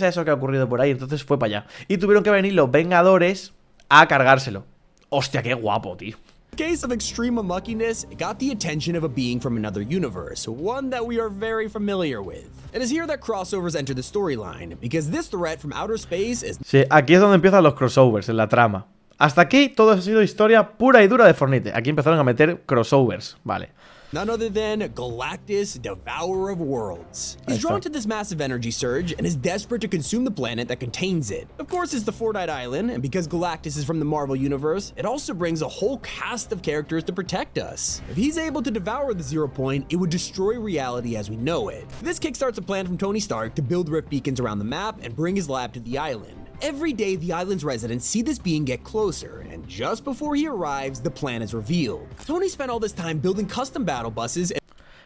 eso que ha ocurrido por ahí. Entonces fue para allá. Y tuvieron que venir los Vengadores a cargárselo. Hostia, qué guapo, tío.
In a case of extreme unluckiness, it got the attention of a being from another universe, one that we are very familiar with. It is here that crossovers enter the storyline, because this threat from outer space is...
Sí, aquí es donde empiezan los crossovers en la trama. Hasta aquí todo ha sido historia pura y dura de Fortnite. Aquí empezaron a meter crossovers, vale.
none other than Galactus Devourer of Worlds. He's drawn to this massive energy surge and is desperate to consume the planet that contains it. Of course, it's the Fortnite Island, and because Galactus is from the Marvel Universe, it also brings a whole cast of characters to protect us. If he's able to devour the Zero Point, it would destroy reality as we know it. This kickstarts a plan from Tony Stark to build rift beacons around the map and bring his lab to the island. Every day, the island's residents see this being get closer, and just before he arrives, the plan is revealed. Tony spent all this time building custom battle buses.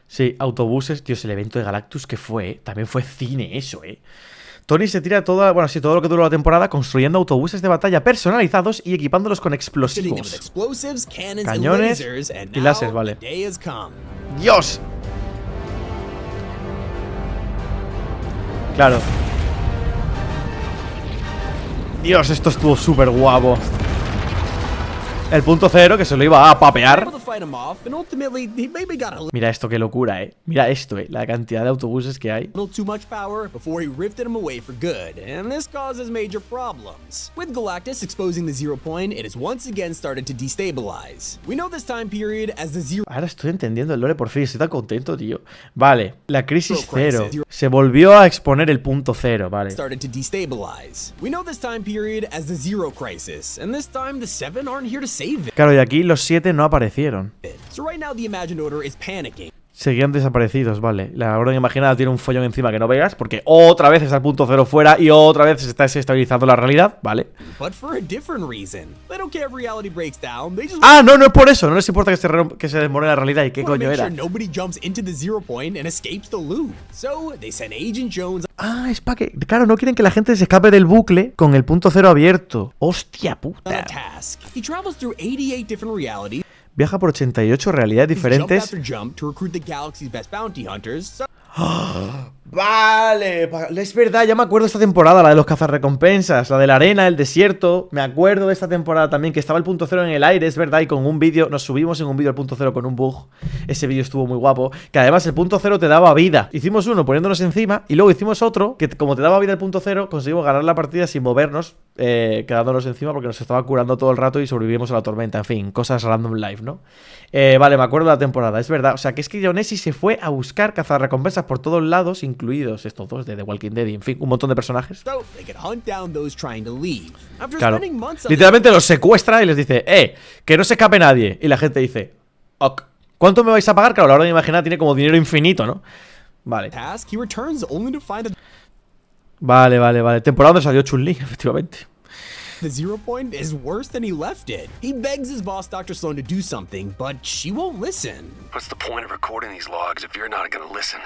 Sí, autobuses, tío, el evento de Galactus que fue, también fue cine eso, Tony se tira todo lo que duró la temporada construyendo autobuses de batalla personalizados y equipándolos con explosivos, cañones y láser, vale. ¡Dios! Claro. Dios, esto estuvo súper guapo. El punto cero que se lo iba a papear. Mira esto, qué locura, Mira esto, la cantidad de autobuses que hay.
Too much power before he rifted him away for good, and this causes major problems. With Galactus exposing the Zero Point, it has once again started to destabilize. We know this time period as the Zero.
Ahora estoy entendiendo el lore por fin, estoy tan contento, tío. Vale, la crisis cero. Se volvió a exponer el punto cero, vale.
Started to destabilize. We know this time period as the Zero Crisis, and this time the Seven aren't here to save it.
Claro, y aquí los 7 no aparecieron.
So right now the Imagined Order is panicking.
Seguían desaparecidos, vale. La orden imaginada tiene un follón encima que no veas, porque otra vez está el punto cero fuera y otra vez se está desestabilizando la realidad, vale. Ah, no es por eso. No les importa que se desmorone la realidad. ¿Y qué coño era? Ah, es para que... Claro, no quieren que la gente se escape del bucle con el punto cero abierto. Hostia puta. Viaja por 88 realidades diferentes. Vale, es verdad, ya me acuerdo de esta temporada, la de los cazarrecompensas, la de la arena, el desierto. Me acuerdo de esta temporada también, que estaba el punto cero en el aire, es verdad, y con un vídeo, nos subimos en un vídeo al punto cero con un bug. Ese vídeo estuvo muy guapo, que además el punto cero te daba vida. Hicimos uno poniéndonos encima, y luego hicimos otro, que como te daba vida el punto cero, conseguimos ganar la partida sin movernos, quedándonos encima porque nos estaba curando todo el rato y sobrevivimos a la tormenta. En fin, cosas random life, ¿no? Vale, me acuerdo de la temporada, es verdad. O sea, que es que Jonesy se fue a buscar cazarrecompensas por todos lados, incluidos estos dos de The Walking Dead y, en fin, un montón de personajes. Claro, literalmente los secuestra y les dice, que no se escape nadie. Y la gente dice, ok, ¿cuánto me vais a pagar? Claro, la orden imaginada tiene como dinero infinito, ¿no? Vale. Vale. Temporada donde salió Chun-Li, efectivamente.
The 0 point is worse than he left it. He begs his boss, Dr. Sloan, to do something, but she won't listen.
What's the point of recording these logs if you're not gonna listen?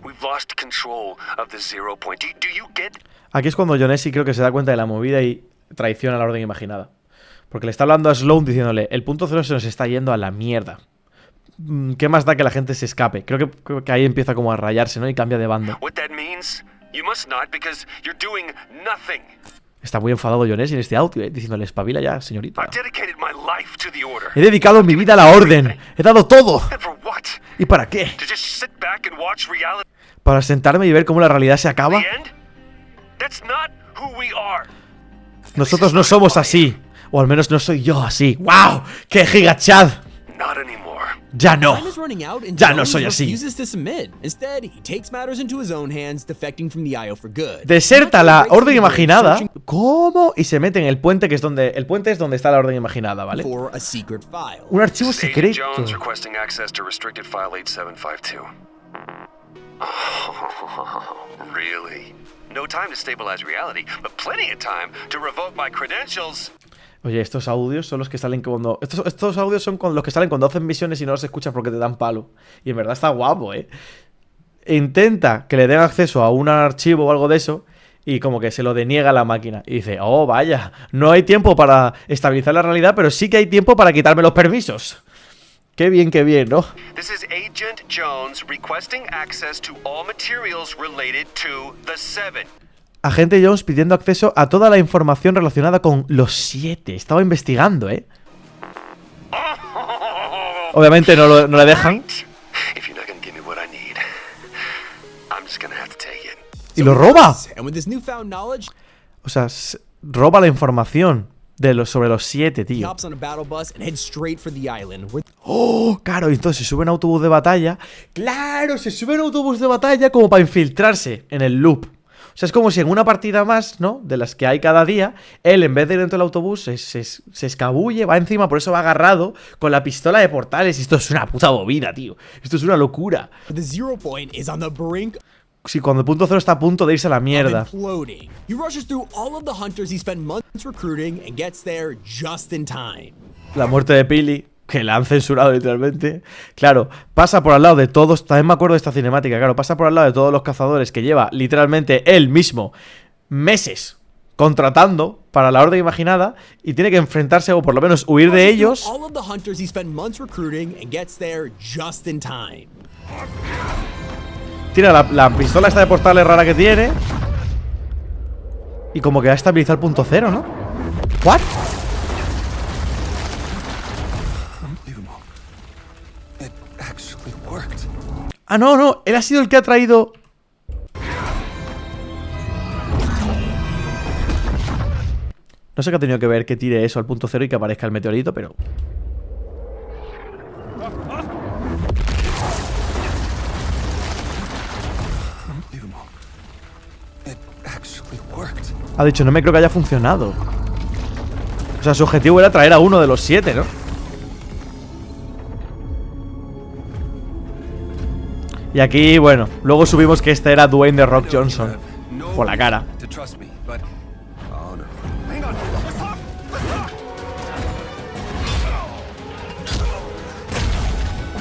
We've lost control of the 0 point. Do you get?
Aquí es cuando Jonesy creo que se da cuenta de la movida y traiciona la orden imaginada. Porque le está hablando a Sloan diciéndole, el punto cero se nos está yendo a la mierda. ¿Qué más da que la gente se escape? Creo que ahí empieza como a rayarse, ¿no? Y cambia de bando.
What that means? You must not because you're doing nothing.
Está muy enfadado Jonesy en este audio, diciéndole, espabila ya, señorita. He dedicado mi vida a la orden. He dado todo. ¿Y para qué? ¿Para sentarme y ver cómo la realidad se acaba? Nosotros no somos así. O al menos no soy yo así. ¡Wow! ¡Qué gigachad! Ya no. Ya no soy así. Deserta la orden imaginada. ¿Cómo? Y se mete en el puente, que es donde... El puente es donde está la orden imaginada, ¿vale? Un archivo secreto.
No time to stabilize reality, but plenty of time to revoke my credentials.
Oye, estos audios son los que salen cuando... Estos audios son los que salen cuando hacen misiones y no los escuchas porque te dan palo. Y en verdad está guapo, ¿eh? Intenta que le den acceso a un archivo o algo de eso y como que se lo deniega a la máquina. Y dice, oh, vaya, no hay tiempo para estabilizar la realidad, pero sí que hay tiempo para quitarme los permisos. Qué bien, ¿no?
This is Agent Jones requesting access to all materials related to the Seven.
Agente Jones pidiendo acceso a toda la información relacionada con los 7. Estaba investigando, ¿eh? Obviamente no le dejan. Y lo roba. O sea, roba la información sobre los 7, tío. Oh, claro, y entonces se sube en autobús de batalla. Claro, se sube en autobús de batalla como para infiltrarse en el loop. O sea, es como si en una partida más, ¿no? De las que hay cada día, él en vez de ir dentro del autobús se escabulle, va encima, por eso va agarrado con la pistola de portales. Y esto es una puta bobina, tío. Esto es una locura. Sí, cuando el punto cero está a punto de irse a la mierda. La muerte de Pili, que la han censurado literalmente. Claro, pasa por al lado de todos. También me acuerdo de esta cinemática. Claro, pasa por al lado de todos los cazadores que lleva literalmente él mismo meses contratando para la orden imaginada. Y tiene que enfrentarse o por lo menos huir de ellos. Tira la pistola esta de portales rara que tiene. Y como que ha estabilizado el punto cero, ¿no? ¿What? Ah, no, él ha sido el que ha traído... No sé qué ha tenido que ver que tire eso al punto cero y que aparezca el meteorito, pero... Ha dicho, no me creo que haya funcionado. O sea, su objetivo era traer a uno de los 7, ¿no? Y aquí, bueno, luego subimos que este era Dwayne The Rock Johnson. Por la cara.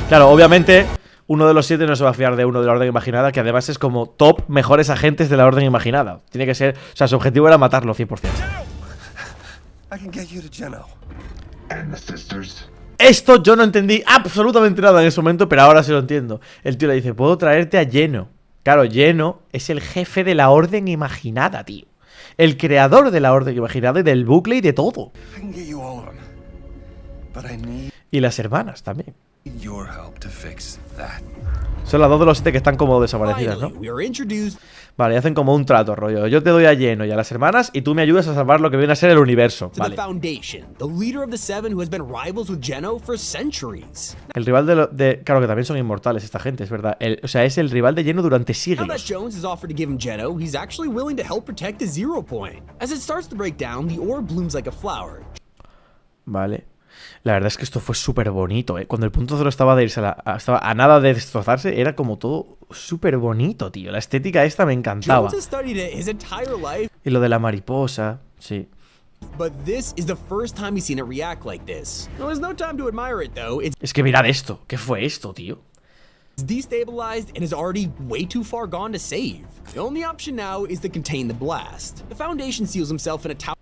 Claro, obviamente uno de los 7 no se va a fiar de uno de la Orden Imaginada, que además es como top mejores agentes de la Orden Imaginada. Tiene que ser, o sea, su objetivo era matarlo 100%. Esto yo no entendí absolutamente nada en ese momento, pero ahora sí lo entiendo. El tío le dice, puedo traerte a Geno. Claro, Geno es el jefe de la Orden Imaginada, tío. El creador de la Orden Imaginada y del bucle y de todo.
I can get you all of them, but I need
Y las hermanas también.
your help to fix that.
Son las dos de los 7 que están como desaparecidas, ¿no?
Finally, we are introduced
Vale, hacen como un trato, rollo. Yo te doy a Geno y a las hermanas y tú me ayudas a salvar lo que viene a ser el universo.
to
Vale.
the Foundation, the leader of the Seven who has been rivals with Geno for centuries.
El rival claro que también son inmortales esta gente, es verdad. O sea, es el rival de Geno durante
Now that
siglos.
Jones has offered to give him Geno, he's actually willing to help protect the 0 point. As it starts to break down, the orb blooms like a flower.
Vale. La verdad es que esto fue súper bonito, ¿eh? Cuando el punto cero estaba de irse estaba a nada de destrozarse, era como todo súper bonito, tío. La estética esta me encantaba.
Jones has studied it his entire life,
Y lo de la mariposa, sí.
but this is the first time he's seen it react like this. Now, there's no time to admire it though. It's
Es que mirad esto. ¿Qué fue esto, tío?
destabilized and is already way too far gone to save. The only option now is to contain the blast. The Foundation seals himself in a tower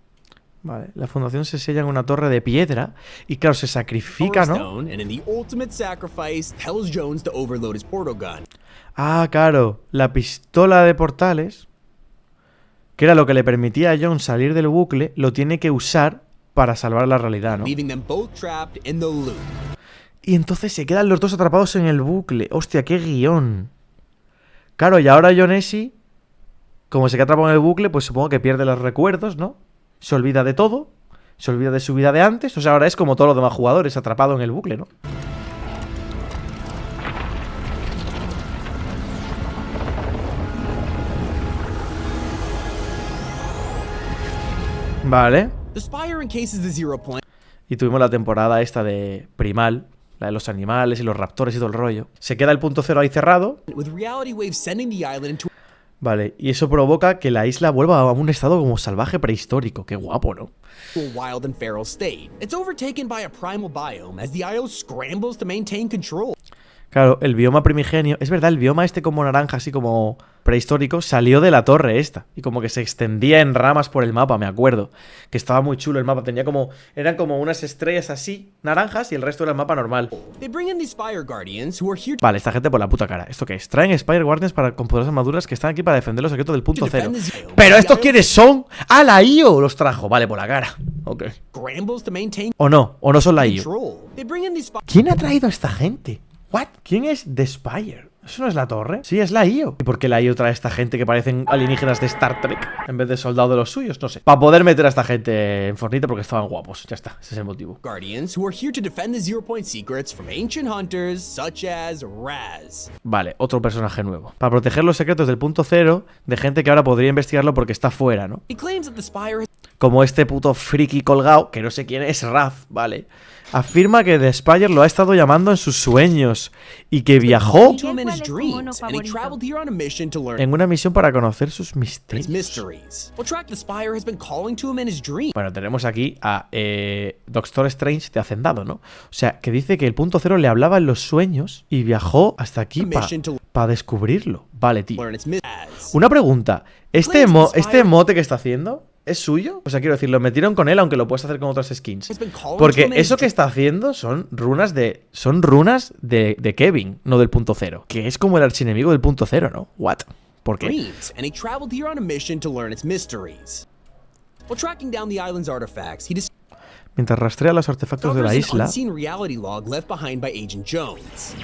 Vale, la fundación se sella en una torre de piedra y claro, se sacrifica, ¿no?
stone, and in the ultimate sacrifice, tells Jones to overload his portal gun.
Ah, claro, la pistola de portales, que era lo que le permitía a John salir del bucle, lo tiene que usar para salvar la realidad, ¿no?
Leaving them both trapped in the loop.
Y entonces se quedan los dos atrapados en el bucle. Hostia, qué guión. Claro, y ahora John Essie, como se queda atrapado en el bucle, pues supongo que pierde los recuerdos, ¿no? Se olvida de todo, se olvida de su vida de antes. O sea, ahora es como todos los demás jugadores, atrapado en el bucle, ¿no? Vale.
The Spire encases the 0 point.
Y tuvimos la temporada esta de Primal, la de los animales y los raptores y todo el rollo. Se queda el punto cero ahí cerrado.
With reality waves sending the island into
Vale, y eso provoca que la isla vuelva a un estado como salvaje prehistórico. Qué guapo, ¿no?
a wild and feral state. It's overtaken by a primal biome as the IO scrambles to maintain control.
Claro, el bioma primigenio... Es verdad, el bioma este como naranja, así como prehistórico, salió de la torre esta. Y como que se extendía en ramas por el mapa, me acuerdo. Que estaba muy chulo el mapa. Tenía como... Eran como unas estrellas así, naranjas, y el resto era el mapa normal.
They bring in the Spire Guardians who are here
Vale, esta gente por la puta cara. ¿Esto qué es? Traen Spire Guardians con poderosas armaduras que están aquí para defender los secretos del punto cero. ¿Pero estos quiénes son? ¡Ah, la IO! Los trajo. Vale, por la cara. Ok.
scrambles to maintain
O no son la IO.
control. They bring in the Spire
¿Quién ha traído a esta gente? ¿What? ¿Quién es The Spire? ¿Eso no es la torre? Sí, es la IO. ¿Y por qué la IO trae a esta gente que parecen alienígenas de Star Trek en vez de soldados de los suyos? No sé. Para poder meter a esta gente en Fortnite porque estaban guapos. Ya está, ese es el motivo.
Guardians who are here to defend the 0 point secrets from ancient hunters such as Raz.
Vale, otro personaje nuevo. Para proteger los secretos del punto cero de gente que ahora podría investigarlo porque está fuera, ¿no?
He claims that the Spire has
Como este puto friki colgado, que no sé quién es, Raz, ¿vale? Afirma que The Spire lo ha estado llamando en sus sueños y que viajó
to him in his dreams, and he traveled here on a mission to learn
en una misión para conocer sus
his
misterios.
mysteries. Well, track the Spire has been calling to him in his dreams.
Bueno, tenemos aquí a Doctor Strange de Hacendado, ¿no? O sea, que dice que el punto cero le hablaba en los sueños y viajó hasta aquí para descubrirlo. Vale, tío.
Learn its mysteries.
Una pregunta. ¿Este emote que está haciendo es suyo? O sea, quiero decir, lo metieron con él, aunque lo puedes hacer con otras skins. Porque eso que está haciendo son runas de Kevin, no del punto cero. Que es como el archienemigo del punto cero, ¿no? What? ¿Por qué?
Dreams, and he traveled here on a mission to learn its mysteries. While tracking down the island's artifacts, he
Mientras rastrea los artefactos de la
discovers an
isla,
unseen reality log left behind by Agent Jones.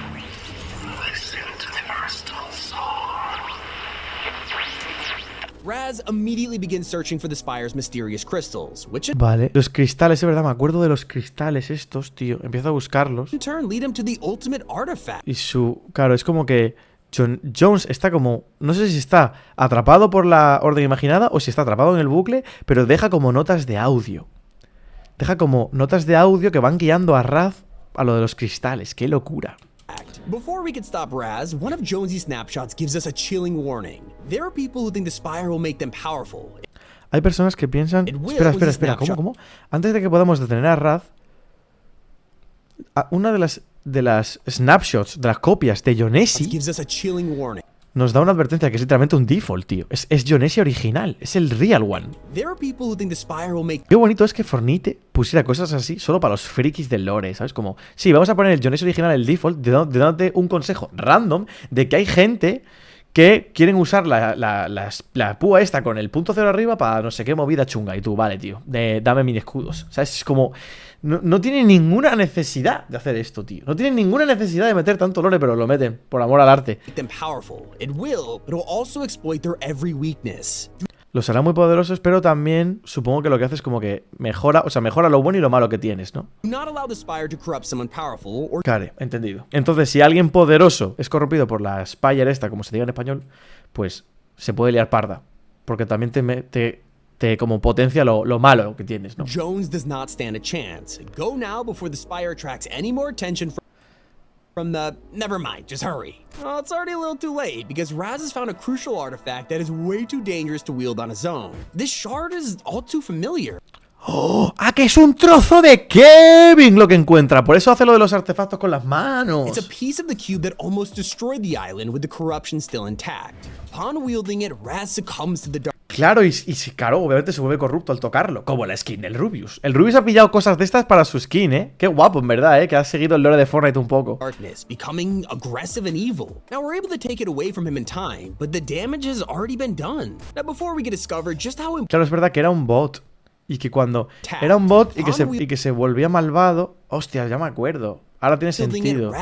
Raz immediately begins searching for the Spire's mysterious crystals, which in
vale, los cristales, es verdad, me acuerdo de los cristales estos, tío. Empiezo a buscarlos.
turn lead him to the ultimate artifact.
Y claro, es como que Jones está como, no sé si está atrapado por la orden imaginada o si está atrapado en el bucle, pero deja como notas de audio. Deja como notas de audio que van guiando a Raz a lo de los cristales. ¡Qué locura!
Before we can stop Raz, one of Jonesy's snapshots gives us a chilling warning. There are people who think the Spire will make them powerful.
Hay personas que piensan... Espera, ¿cómo? Antes de que podamos detener a Raz, una de las snapshots, de las copias de John Essie,
Gives us a chilling warning.
nos da una advertencia que es literalmente un default, tío. Es John Essie original, es el real one.
There are people who think the Spire will make
Qué bonito es que Fortnite pusiera cosas así solo para los frikis del lore, ¿sabes? Como, sí, vamos a poner el John Essie original, el default, dándote un consejo random de que hay gente que quieren usar la púa esta con el punto cero arriba para no sé qué movida chunga. Y tú, vale, tío, dame mini escudos. O sea, es como... No tiene ninguna necesidad de hacer esto, tío. No tiene ninguna necesidad de meter tanto lore, pero lo meten, por amor al arte. Los hará muy poderosos, pero también supongo que lo que hace es como que mejora, o sea, mejora lo bueno y lo malo que tienes, ¿no? Claro, entendido. Entonces, si alguien poderoso es corrompido por la Spire esta, como se diga en español, pues se puede liar parda. Porque también te como potencia lo malo que tienes, ¿no?
Jones does not stand a chance. Go now before the Spire attracts any more attention from the... Never mind, just hurry. Well, it's already a little too late, because Raz has found a crucial artifact that is way too dangerous to wield on his own. This shard is all too familiar.
¡Oh! ¡Ah, que es un trozo de Kevin lo que encuentra! Por eso hace lo de los artefactos con las manos.
It's a piece of the cube that almost destroyed the island with the corruption still intact. Upon wielding it, Raz succumbs to the dark.
Claro, y claro, obviamente se vuelve corrupto al tocarlo. Como la skin del Rubius. El Rubius ha pillado cosas de estas para su skin, ¿eh? Qué guapo, en verdad, ¿eh? Que ha seguido el lore de Fortnite un poco.
Darkness, becoming aggressive and evil. Now we're able to take it away from him in time, but the damage has already been done. Now before we get discovered just how...
Claro, es verdad que era un bot. Y que cuando era un bot y que se volvía malvado... Hostia, ya me acuerdo. Ahora tiene sentido.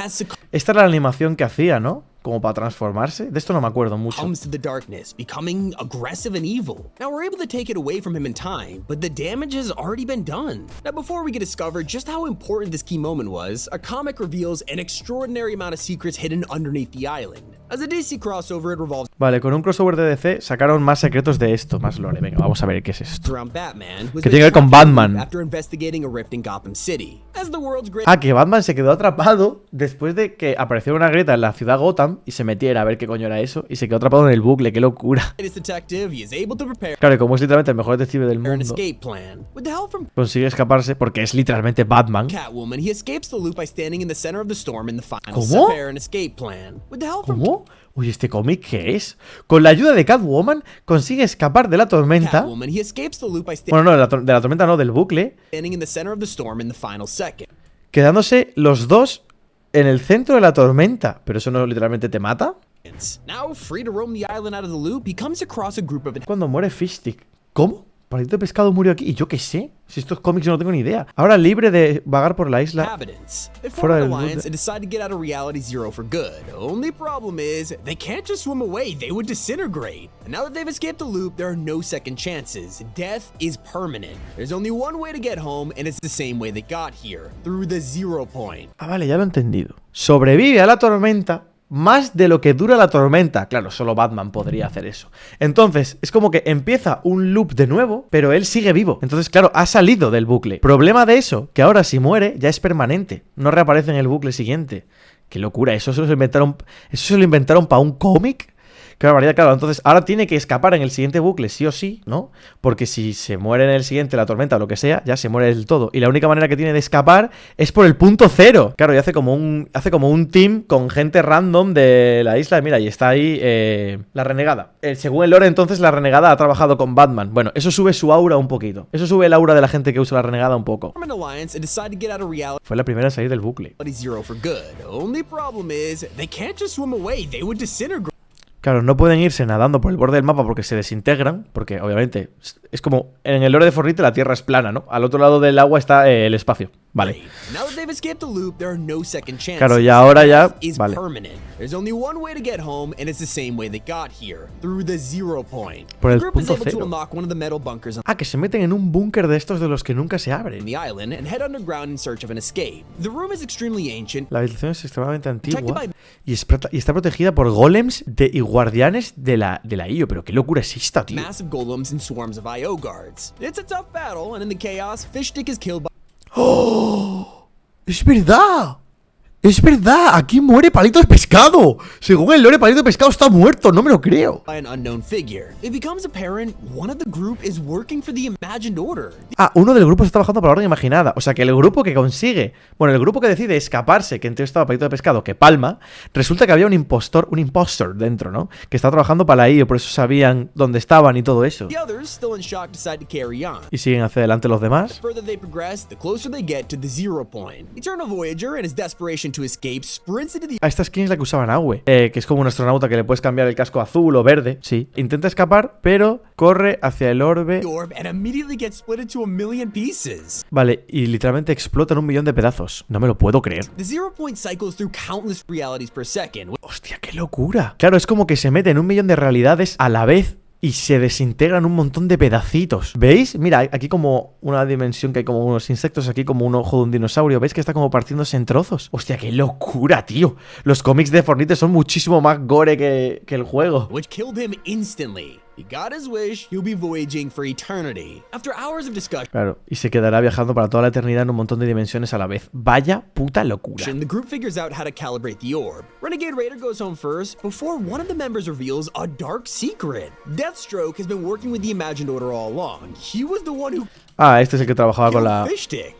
Esta era la animación que hacía, ¿no? Como para transformarse. De esto no me acuerdo mucho.
Comes to the darkness, becoming aggressive and evil. Now we're able to take it away from him in time, but the damage has already been done. Now before we get discovered just how important this key moment was, a comic reveals an extraordinary amount of secrets hidden underneath the island. As a DC crossover, it revolves...
Vale, con un crossover de DC sacaron más secretos de esto, más lore. Venga, vamos a ver qué es esto.
Batman,
que tiene que ver con Batman.
After investigating a rift in Gotham City. As the world's great...
Ah, que Batman se quedó atrapado después de que apareció una grieta en la ciudad Gotham y se metiera a ver qué coño era eso y se quedó atrapado en el bucle. ¡Qué locura! Claro, y como es literalmente el mejor detective del mundo, consigue escaparse porque es literalmente Batman. ¿Cómo? ¿Cómo? Uy, ¿este cómic qué es? Con la ayuda de Catwoman consigue escapar de la tormenta. Bueno, no, de la tormenta no, del bucle. Quedándose los dos en el centro de la tormenta. ¿Pero eso no literalmente te mata? Cuando muere Fishstick. ¿Cómo? Palito de pescado murió aquí. ¿Y yo qué sé? Si estos cómics yo no tengo ni idea. Ahora libre de vagar por la isla. Fuera del mundo. Ah, vale, ya lo he entendido. Sobrevive a la tormenta más de lo que dura la tormenta. Claro, solo Batman podría hacer eso. Entonces, es como que empieza un loop de nuevo, pero él sigue vivo. Entonces, claro, ha salido del bucle. Problema de eso, que ahora si muere, ya es permanente. No reaparece en el bucle siguiente. Qué locura, eso se lo inventaron para un cómic. Qué barbaridad, claro, entonces ahora tiene que escapar en el siguiente bucle, sí o sí, ¿no? Porque si se muere en el siguiente, la tormenta o lo que sea, ya se muere del todo. Y la única manera que tiene de escapar es por el punto cero. Claro, y hace como un team con gente random de la isla. Mira, y está ahí la renegada. Según el lore, entonces, la renegada ha trabajado con Batman. Bueno, eso sube su aura un poquito. Eso sube el aura de la gente que usa la renegada un poco. Fue la primera en salir del bucle. Claro, no pueden irse nadando por el borde del mapa porque se desintegran, porque obviamente es como en el lore de Fortnite la tierra es plana, ¿no? Al otro lado del agua está el espacio. Vale. Claro, y ahora ya... Vale. Por el punto cero. Ah, que se meten en un búnker de estos de los que nunca se abren. La habitación es extremadamente antigua y está protegida por golems y guardianes de la IO. Pero qué locura es esta, tío. ¡Oh! ¡Es verdad! ¡Es verdad! ¡Aquí muere Palito de Pescado! Según el lore, Palito de Pescado está muerto. No me lo creo. Ah, uno del grupo está trabajando para la orden imaginada. O sea, que el grupo que consigue... Bueno, el grupo que decide escaparse, que entonces estaba Palito de Pescado, que palma, resulta que había un impostor dentro, ¿no? Que estaba trabajando para la IO, por eso sabían dónde estaban y todo eso. Y siguen hacia adelante los demás.
to escape, sprints into the
Esta skin es la que usaban Aue, que es como un astronauta que le puedes cambiar el casco azul o verde. Sí. Intenta escapar, pero corre hacia el orbe.
orb and immediately gets split into a million pieces.
Vale, y literalmente explota en 1.000.000 de pedazos. No me lo puedo creer.
The 0 point cycles through countless realities per second.
Hostia, qué locura. Claro, es como que se mete en 1.000.000 de realidades a la vez y se desintegran un montón de pedacitos. ¿Veis? Mira, aquí como una dimensión que hay como unos insectos, aquí como un ojo de un dinosaurio. ¿Veis que está como partiéndose en trozos? Hostia, qué locura, tío. Los cómics de Fortnite son muchísimo más gore que el juego.
Which killed him instantly. He got his wish, he'll be voyaging for eternity. After hours of discussion,
Claro, y se quedará viajando para toda la eternidad en un montón de dimensiones a la vez. Vaya puta locura.
the group figures out how to calibrate the orb. Renegade Raider goes home first before one of the members reveals a dark secret. Deathstroke has been working with the Imagined Order all along. He was the one who
Ah, este es el que trabajaba con la...
fish stick.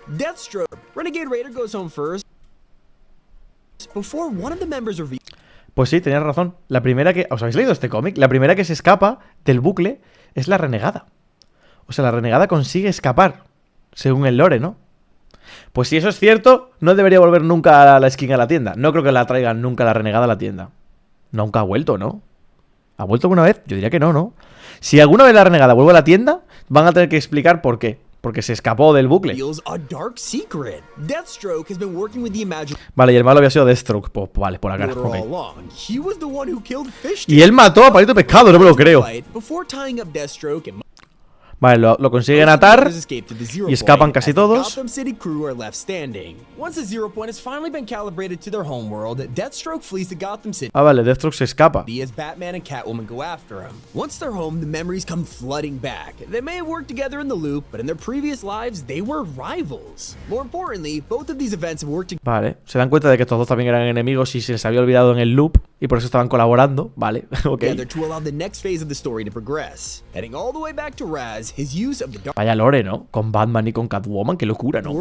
Deathstroke. Renegade Raider goes home first before one of the members reveals.
Pues sí, tenías razón. La primera que... ¿Os habéis leído este cómic? La primera que se escapa del bucle es la renegada. O sea, la renegada consigue escapar, según el lore, ¿no? Pues si eso es cierto, no debería volver nunca a la skin a la tienda. No creo que la traigan nunca la renegada a la tienda. Nunca ha vuelto, ¿no? ¿Ha vuelto alguna vez? Yo diría que no, ¿no? Si alguna vez la renegada vuelve a la tienda, van a tener que explicar por qué. Porque se escapó del bucle. Vale, y el malo había sido Deathstroke. Pues vale, por acá. Okay. Y él mató a Palito Pescado, no me lo creo. Vale, lo consiguen atar y escapan casi todos. Ah, vale, Deathstroke se escapa. Vale, se dan cuenta de que estos dos también eran enemigos y se les había olvidado en el loop y por eso estaban colaborando. Vale, ok. Vaya lore, ¿no? Con Batman y con Catwoman, qué locura, ¿no?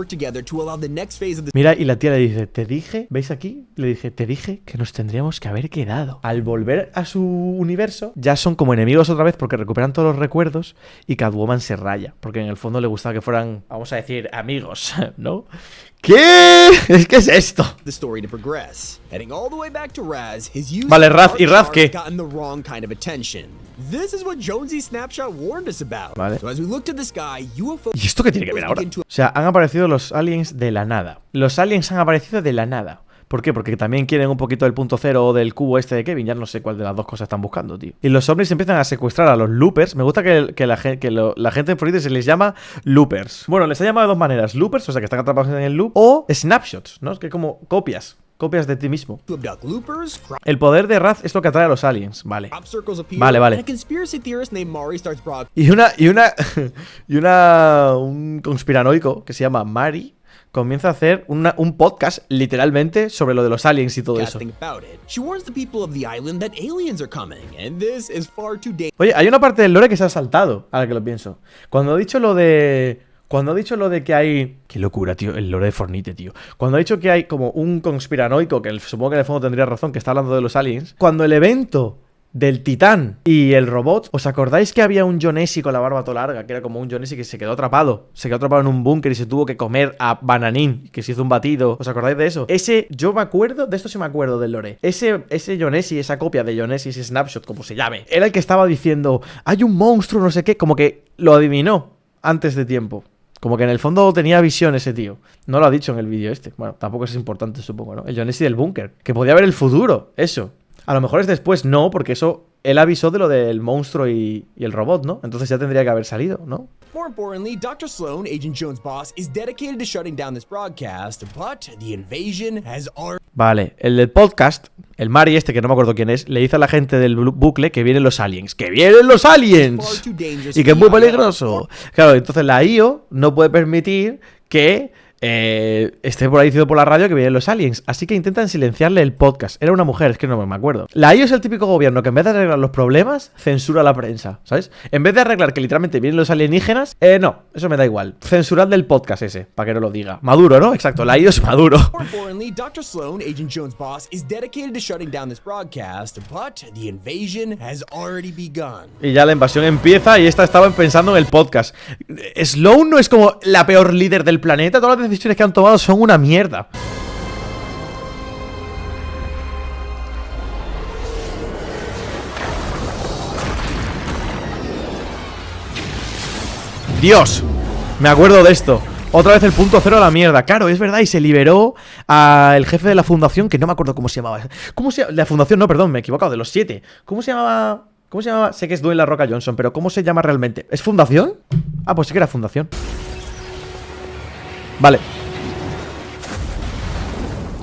Mira, y la tía le dice, te dije, ¿veis aquí? Le dije, te dije que nos tendríamos que haber quedado. Al volver a su universo, ya son como enemigos otra vez porque recuperan todos los recuerdos y Catwoman se raya, porque en el fondo le gustaba que fueran, vamos a decir, amigos, ¿no? ¿Qué? ¿Qué es esto? Vale, Raz, ¿y Raz qué? Vale. ¿Y esto qué tiene que ver ahora? O sea, han aparecido los aliens de la nada. Los aliens han aparecido de la nada. ¿Por qué? Porque también quieren un poquito del punto cero o del cubo este de Kevin. Ya no sé cuál de las dos cosas están buscando, tío. Y los ovnis empiezan a secuestrar a los loopers. Me gusta que la gente en Fortnite se les llama loopers. Bueno, les ha llamado de dos maneras. Loopers, o sea que están atrapados en el loop. O snapshots, ¿no? Es que como copias de ti mismo. El poder de Raz es lo que atrae a los aliens. Vale. Vale. Un conspiranoico que se llama Mari comienza a hacer un podcast, literalmente, sobre lo de los aliens y todo eso. Oye, hay una parte del lore que se ha saltado, ahora que lo pienso. Cuando ha dicho lo de que hay... Qué locura, tío, el lore de Fortnite, tío. Cuando ha dicho que hay como un conspiranoico, que supongo que en el fondo tendría razón, que está hablando de los aliens. Cuando el evento del titán y el robot, ¿os acordáis que había un Jonesy con la barba toda larga? Que era como un Jonesy que se quedó atrapado en un búnker y se tuvo que comer a Bananín, que se hizo un batido. ¿Os acordáis de eso? Yo me acuerdo, de esto sí me acuerdo del lore. Ese Jonesy, esa copia de Jonesy, ese snapshot, como se llame, era el que estaba diciendo, hay un monstruo, no sé qué, como que lo adivinó antes de tiempo. Como que en el fondo tenía visión ese tío. No lo ha dicho en el vídeo este. Bueno, tampoco es importante, supongo, ¿no? El Jonesy del búnker. Que podía ver el futuro, eso. A lo mejor es después, no, porque eso él avisó de lo del monstruo y el robot, ¿no? Entonces ya tendría que haber salido, ¿no?
More importantly, Dr. Sloan, Agent Jones' boss, is dedicated to shutting down this broadcast, but the invasion has already...
Vale, el del podcast, el Mari este, que no me acuerdo quién es, le dice a la gente del bucle que vienen los aliens. ¡Que vienen los aliens! Y que es muy peligroso. Claro, entonces la IO no puede permitir que esté por ahí diciendo por la radio que vienen los aliens. Así que intentan silenciarle el podcast. Era una mujer, es que no me acuerdo. La IO es el típico gobierno que en vez de arreglar los problemas, censura a la prensa, ¿sabes? En vez de arreglar que literalmente vienen los alienígenas, no, eso me da igual. Censuradle el podcast ese, para que no lo diga. Maduro, ¿no? Exacto, la IO es Maduro.
Dr. Sloan, Agent Jones' boss, is dedicated to shutting down this broadcast, but the invasion has already begun.
Y ya la invasión empieza y esta estaba pensando en el podcast. Sloan no es como la peor líder del planeta. Todas las decisiones que han tomado son una mierda. Dios, me acuerdo de esto. Otra vez el punto cero a la mierda. Claro, es verdad, y se liberó al jefe de la fundación, que no me acuerdo cómo se llamaba. ¿Cómo se llama? La fundación, no, perdón, me he equivocado, de los 7. ¿Cómo se llamaba? ¿Cómo se llamaba? Sé que es Dwayne La Roca Johnson, pero ¿cómo se llama realmente? ¿Es fundación? Ah, pues sí que era fundación. Vale.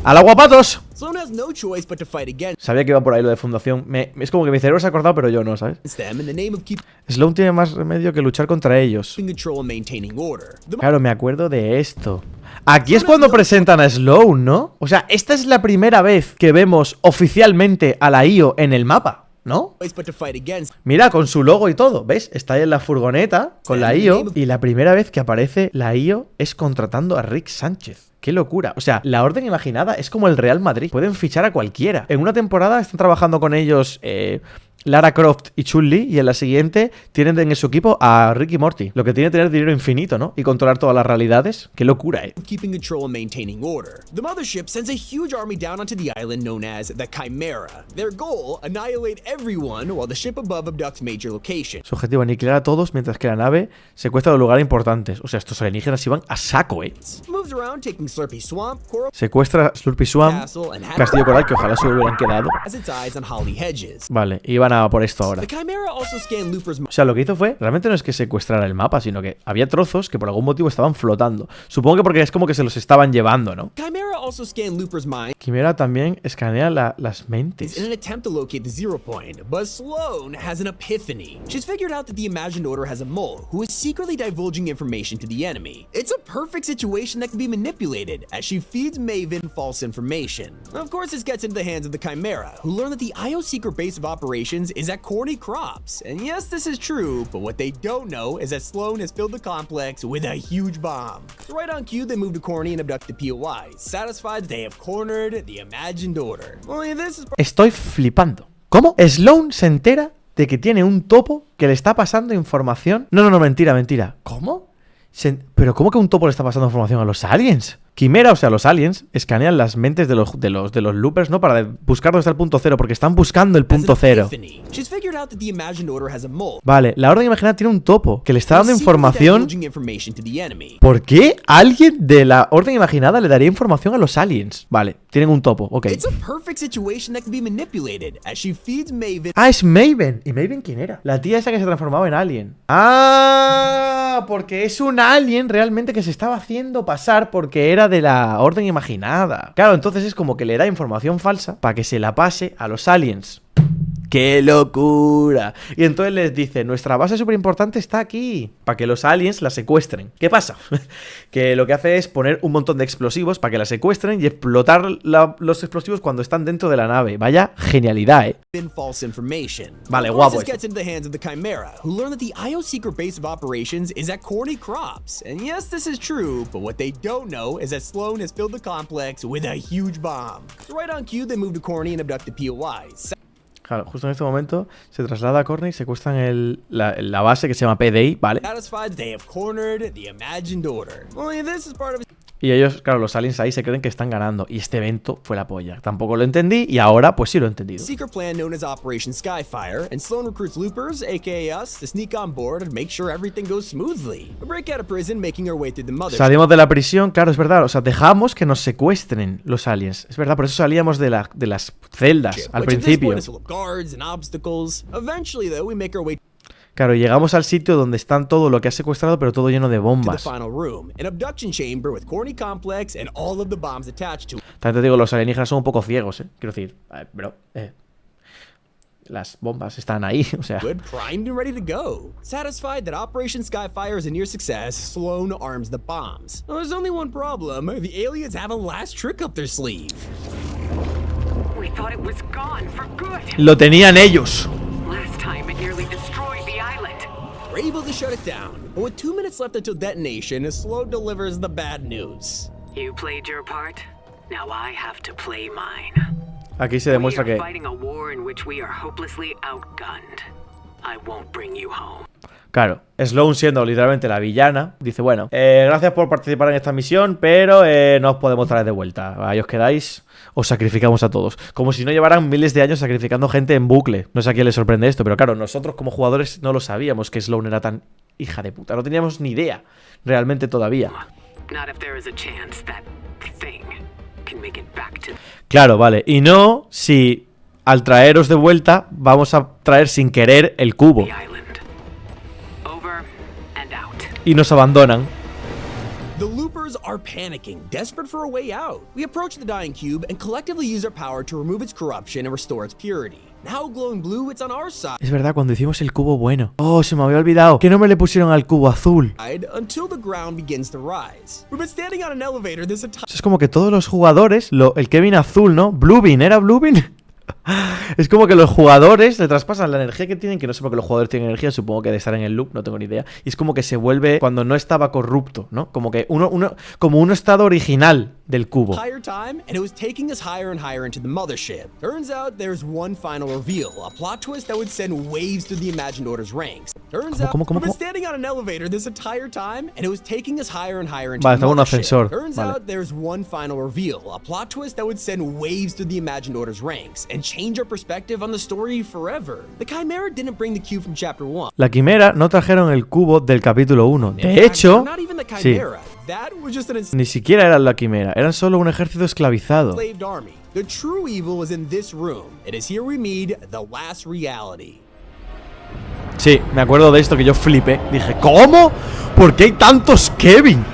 ¡Al agua, patos!
Sloan has no choice but to fight against
Sabía que iba por ahí lo de fundación. Es como que mi cerebro se ha acordado, pero yo no, ¿sabes?
them in the name of keeping
Sloan tiene más remedio que luchar contra ellos.
control and maintaining order. The
Claro, me acuerdo de esto. Aquí es cuando presentan a Sloan, ¿no? O sea, esta es la primera vez que vemos oficialmente a la IO en el mapa, ¿no?
choice but to fight against
Mira, con su logo y todo, ¿ves? Está ahí en la furgoneta con la IO. Y la primera vez que aparece la IO es contratando a Rick Sánchez. ¡Qué locura! O sea, la Orden Imaginada es como el Real Madrid. Pueden fichar a cualquiera. En una temporada están trabajando con ellos Lara Croft y Chun-Li, y en la siguiente tienen en su equipo a Rick y Morty. Lo que tiene que tener dinero infinito, ¿no? Y controlar todas las realidades. ¡Qué locura,
keeping control and maintaining order. The mothership sends a huge army down onto the island known as the Chimera. Their goal, annihilate everyone while the ship above abducts major locations.
Su objetivo, aniquilar a todos mientras que la nave secuestra los lugares importantes. O sea, estos alienígenas iban a saco,
Moves around taking Slurpy Swamp, Coral
Secuestra Slurpy Swamp,
Castle, and
Castillo Coral, que ojalá se hubieran quedado.
has its eyes on Holly Hedges.
Vale, iban a por esto ahora.
The Chimera also scanned Looper's
O sea, lo que hizo fue, realmente no es que secuestrara el mapa, sino que había trozos que por algún motivo estaban flotando. Supongo que porque es como que se los estaban llevando, ¿no?
Chimera also scanned Looper's mind
Quimera también escanea las
in
mentes.
an attempt to locate the zero point, but Sloan has an epiphany. She's figured out that the Imagined Order has a mole who is secretly divulging information to the enemy. It's a perfect situation that can be manipulated as she feeds Maven false information. Of course, this gets into the hands of the Chimera, who learn that the IO secret base of operations is at Corny Crops. And yes, this is true, but what they don't know is that Sloan has filled the complex with a huge bomb. Right on cue, they move to Corny and abduct the POIs, satisfied that they have cornered the Imagined Order. Only this is
Estoy flipando. ¿Cómo? Sloan se entera de que tiene un topo que le está pasando información. No, mentira. ¿Cómo? ¿Pero cómo que un topo le está pasando información a los aliens? Quimera, o sea, los aliens escanean las mentes de los loopers, ¿no? Para buscar dónde está el punto cero, porque están buscando el punto cero. Vale, la Orden Imaginada tiene un topo que le está dando información. ¿Por qué alguien de la Orden Imaginada le daría información a los aliens? Vale, tienen un topo, ok. Ah, es Maven. ¿Y Maven quién era? La tía esa que se transformaba en alien. Ah, porque es un alien realmente que se estaba haciendo pasar porque era de la Orden Imaginada. Claro, entonces es como que le da información falsa para que se la pase a los aliens. ¡Qué locura! Y entonces les dice, nuestra base súper importante está aquí, para que los aliens la secuestren. ¿Qué pasa? Que lo que hace es poner un montón de explosivos para que la secuestren y explotar los explosivos cuando están dentro de la nave. Vaya genialidad, Vale, guapo. Claro, justo en este momento se traslada a Corny y secuestran la base que se llama PDI, ¿vale? Y ellos, claro, los aliens ahí se creen que están ganando. Y este evento fue la polla. Tampoco lo entendí y ahora pues sí lo he entendido.
Secret plan known as Operation Skyfire, and Sloan recruits loopers, aka us, to sneak on board and make sure everything goes smoothly. We break out of prison, making our way through the mothership.
Salimos de la prisión, claro, es verdad. O sea, dejamos que nos secuestren los aliens. Es verdad, por eso salíamos de las celdas al principio. Claro, llegamos al sitio donde están todo lo que ha secuestrado, pero todo lleno de bombas. También te digo, los alienígenas son un poco ciegos, Quiero decir, bro, las bombas están ahí, o sea.
Primed and ready to go. Satisfied that Operation Skyfire is a near success, Sloan arms the bombs. Well, there's only one problem. The aliens have a last trick up their sleeve.
We thought it was gone for good.
Lo tenían ellos.
Last time it nearly destroyed the island.
We're able to shut it down, but with 2 minutes left until detonation, Sloan delivers the bad news.
You played your part. Now I have to play mine.
Aquí se demuestra
We are
que
fighting a war in which we are hopelessly outgunned. I won't bring you home.
claro, Sloan siendo literalmente la villana, dice, bueno, gracias por participar en esta misión, pero no os podemos traer de vuelta. Ahí os quedáis, os sacrificamos a todos. Como si no llevaran miles de años sacrificando gente en bucle. No sé a quién le sorprende esto, pero claro, nosotros como jugadores no lo sabíamos que Sloan era tan hija de puta. No teníamos ni idea realmente todavía. Claro, vale. Y no si al traeros de vuelta vamos a traer sin querer el cubo. Y nos abandonan.
The loopers are panicking, desperate for a way out. We approach the dying cube and collectively use our power to remove its corruption and restore its purity. Now glowing blue, it's on our side.
Es verdad, cuando hicimos el cubo bueno. Oh, se me había olvidado que no me le pusieron al cubo azul.
Until the ground begins to rise. We've been standing on an elevator this entire...
Es como que todos los jugadores, el Kevin azul, ¿no? Bluebeam, ¿era Bluebeam? Es como que los jugadores le traspasan la energía que tienen, que no sé por qué los jugadores tienen energía, supongo que de estar en el loop, no tengo ni idea. Y es como que se vuelve cuando no estaba corrupto, ¿no? Como que como un estado original del cubo. ¿Cómo? Vale, estaba en un ascensor.
Change our perspective on the story forever. The Chimera didn't bring the cube from chapter 1.
La Quimera no trajeron el cubo del capítulo 1. De hecho, sí. Ni siquiera eran la Quimera, eran solo un ejército esclavizado.
The true evil is in this room. It is here we meet the last reality.
Sí, me acuerdo de esto que yo flipé. Dije, ¿cómo? ¿Por qué hay tantos Kevin?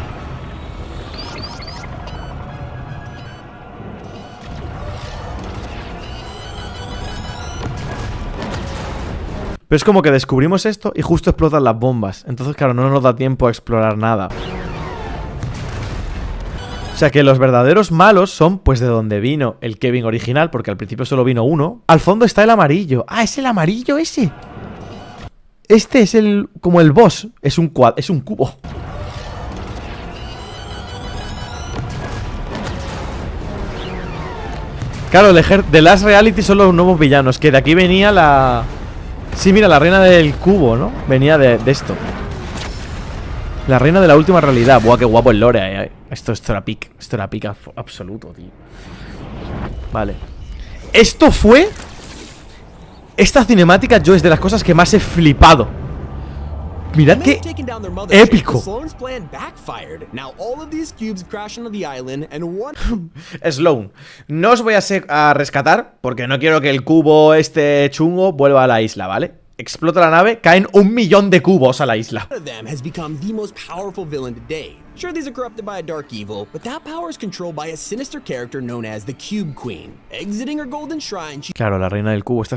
Pero es como que descubrimos esto y justo explotan las bombas. Entonces, claro, no nos da tiempo a explorar nada. O sea que los verdaderos malos son pues de donde vino el Kevin original, porque al principio solo vino uno. Al fondo está el amarillo. Ah, es el amarillo ese. Este es como el boss. Es un cubo. Claro, The Last Reality son los nuevos villanos. Que de aquí venía la... Sí, mira, la reina del cubo, ¿no? Venía de esto. La reina de la última realidad. Buah, qué guapo el lore. Esto era pic. Esto era pic absoluto, tío. Vale. Esto fue... Esta cinemática yo es de las cosas que más he flipado. Mirad qué épico. Sloan, no os voy a rescatar porque no quiero que el cubo este chungo vuelva a la isla, ¿vale? Explota la nave, caen 1 millón de cubos a la isla.
Sure, these are corrupted by a dark evil, but that power is controlled by a sinister character known as the Cube Queen. Exiting her golden shrine,
claro, la reina del cubo. Esta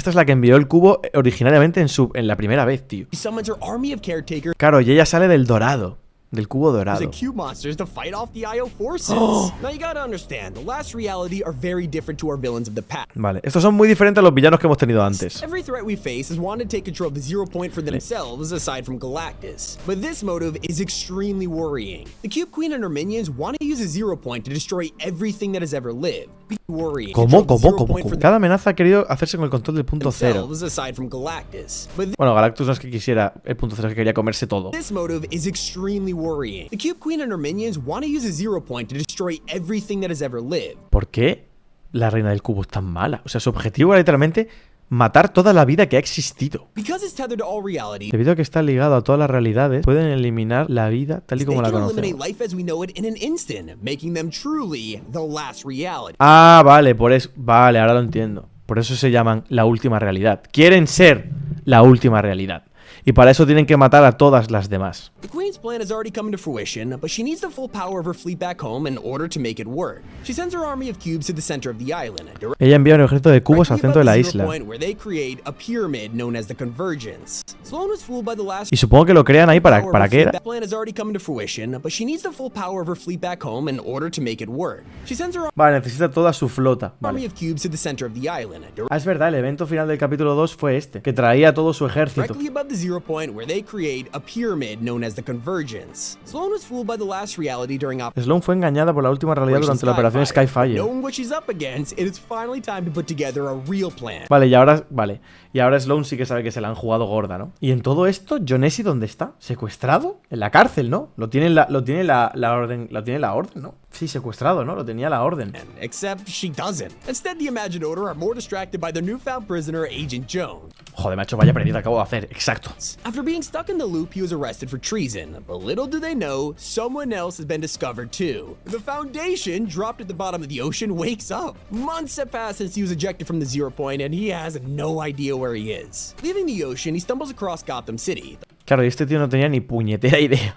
es la que envió el cubo originariamente en la primera vez, tío.
She summons her army of caretakers.
Claro, y ella sale del dorado. Del cubo dorado.
Cube monsters to fight off the IO forces. Now you gotta understand, the last reality are very different to our villains of the past.
Vale, estos son muy diferentes a los villanos que hemos tenido antes.
Every threat we face is wanting to take control of the 0 point for themselves, aside from Galactus. But this motive is extremely worrying. The Cube Queen and her minions want to use a 0 point to destroy everything that has ever lived.
¿Cómo? Cada amenaza ha querido hacerse con el control del punto cero. Bueno, Galactus no es que quisiera el punto cero, es que quería comerse todo.
This motive is extremely worrying. The Cube Queen and her minions want to use a 0 point to destroy everything that has ever lived.
¿Por qué la reina del cubo es tan mala? O sea, su objetivo era literalmente matar toda la vida que ha existido. Debido a que está ligado a todas las realidades, pueden eliminar la vida tal y como la conocemos. Ah, vale, por eso. Vale, ahora lo entiendo. Por eso se llaman la última realidad. Quieren ser la última realidad. Y para eso tienen que matar a todas las demás.
The Queen's plan has already come into fruition, but she needs the full power of her fleet back home in order to make it work. She sends her army of cubes to the center of the island.
Ella envía un ejército de cubos al centro de la isla. Y supongo que lo crean ahí para qué era. Vale, necesita toda su flota. Vale. Ah, es verdad, el evento final del capítulo 2 fue este, que traía todo su ejército. Sloan fue engañada por la última realidad durante la operación Skyfire. Vale, y ahora Sloan sí que sabe que se la han jugado gorda, ¿no? Y en todo esto, John Essie, ¿dónde está? ¿Secuestrado? En la cárcel, ¿no? Lo tiene la orden, ¿no? Sí, secuestrado, ¿no? Lo tenía a la orden.
Except she doesn't. Instead, the Imaginator are more distracted by their newfound prisoner, Agent Jones.
Joder, macho, vaya perdida acabo de hacer. Exacto.
After being stuck in the loop, he was arrested for treason. But little do they know, someone else has been discovered too. The Foundation, dropped at the bottom of the ocean, wakes up. Months have passed since he was ejected from the Zero Point, and he has no idea where he is. Leaving the ocean, he stumbles across Gotham City.
Claro, y este tío no tenía ni puñetera idea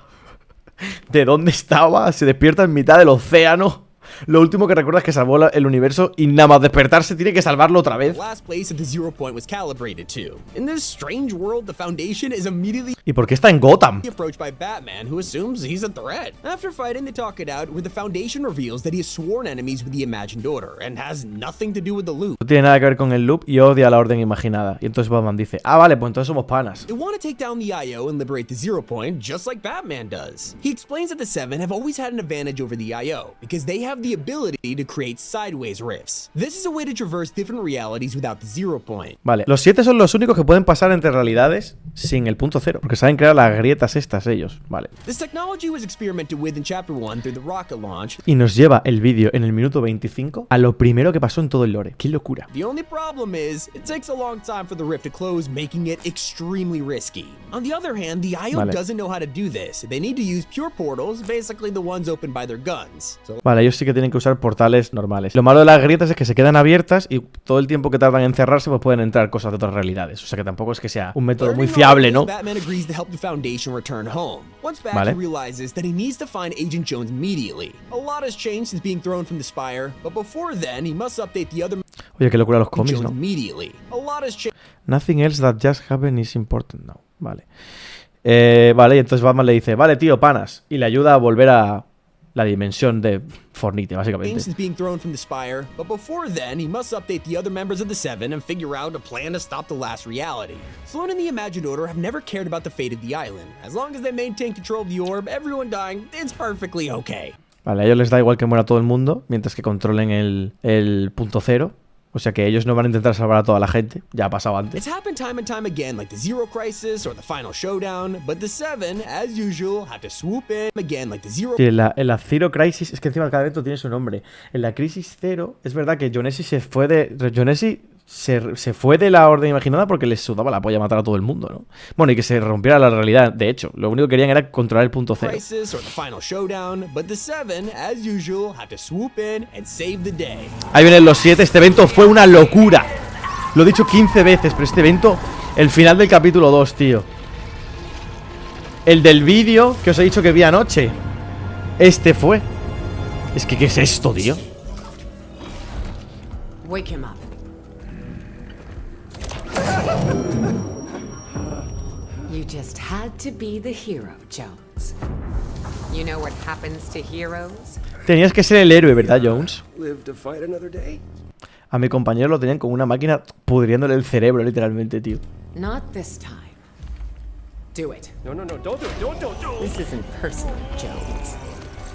de dónde estaba. Se despierta en mitad del océano. Lo último que recuerda es que salvó el universo y nada más despertarse tiene que salvarlo otra vez.
The last place that the Zero Point was calibrated to. In this strange world, the Foundation is immediately
¿Y por qué está en Gotham?
approached by Batman, who assumes he's a threat. After fighting, they talk it out, where the Foundation reveals that he has sworn enemies with the Imagined Order and has nothing to do with the loop.
No tiene nada que ver con el loop y odia a la orden imaginada. Y entonces Batman dice, ah, vale, pues entonces somos panas.
They want to take down the IO and liberate the Zero Point, just like Batman does. He explains that the Seven have always had an advantage over the IO, because they have the ability to create sideways rifts. This is a way to traverse different realities without the Zero Point.
Vale, los 7 son los únicos que pueden pasar entre realidades sin el punto cero, porque saben crear las grietas estas ellos. Vale.
This technology was experimented with in Chapter 1 through the rocket launch.
Y nos lleva el vídeo en el minuto 25 a lo primero que pasó en todo el lore. ¡Qué locura!
The only problem is, it takes a long time for the rift to close, making it extremely risky. On the other hand, the IO
Vale.
doesn't know how to do this. They need to use pure portals, basically the ones opened by their guns. So
Vale, ellos sí que tienen que usar portales normales. Lo malo de las grietas es que se quedan abiertas y todo el tiempo que tardan en cerrarse pues pueden entrar cosas de otras realidades. O sea que tampoco es que sea un método muy
learning all
fiable,
this,
¿no?
Batman agrees to help the Foundation return home. Once back,
Vale.
he realizes that he needs to find Agent Jones immediately. A lot has changed since being thrown from the Spire, but before then, he must update the other
Oye, qué locura los cómics,
Jones
¿no?
immediately. A lot has changed.
Nothing else that just happened is important now. Vale. Vale, y entonces Batman le dice, vale, tío, panas. Y le ayuda a volver a la dimensión de Fortnite, básicamente.
Since being thrown from the Spire, but before then, he must update the other members of the Seven and figure out a plan to stop the last reality. Sloan and the Imagined Order have never cared about the fate of the island. As long as they maintain control of the orb, everyone dying, it's perfectly okay.
Vale, a ellos les da igual que muera todo el mundo mientras que controlen el punto cero. O sea que ellos no van a intentar salvar a toda la gente. Ya ha pasado antes.
It's happened time and time again, like the Zero Crisis or the Final Showdown, but the Seven, as usual, have to swoop in again, like the Zero
Sí, en la Zero Crisis, es que encima cada evento tiene su nombre. En la Crisis Zero, es verdad que Jonesy se fue de la orden imaginada porque les sudaba la polla matar a todo el mundo, ¿no? Bueno, y que se rompiera la realidad, de hecho. Lo único que querían era controlar el punto cero.
Crisis or the Final Showdown, but the Seven, as usual, have to swoop in and save the day.
Ahí vienen los 7, este evento fue una locura. Lo he dicho 15 veces, pero este evento, el final del capítulo 2, tío. El del vídeo que os he dicho que vi anoche. Este fue. Es que, ¿qué es esto, tío?
Wake him up. You just had to be the hero, Jones. You know what happens to heroes?
Tenías que ser el héroe, ¿verdad, Jones?
Live to fight another day?
A mi compañero lo tenían con una máquina pudriéndole el cerebro, literalmente, tío.
Not this time. Do it.
No, don't do it, don't do it.
This isn't personal, Jones.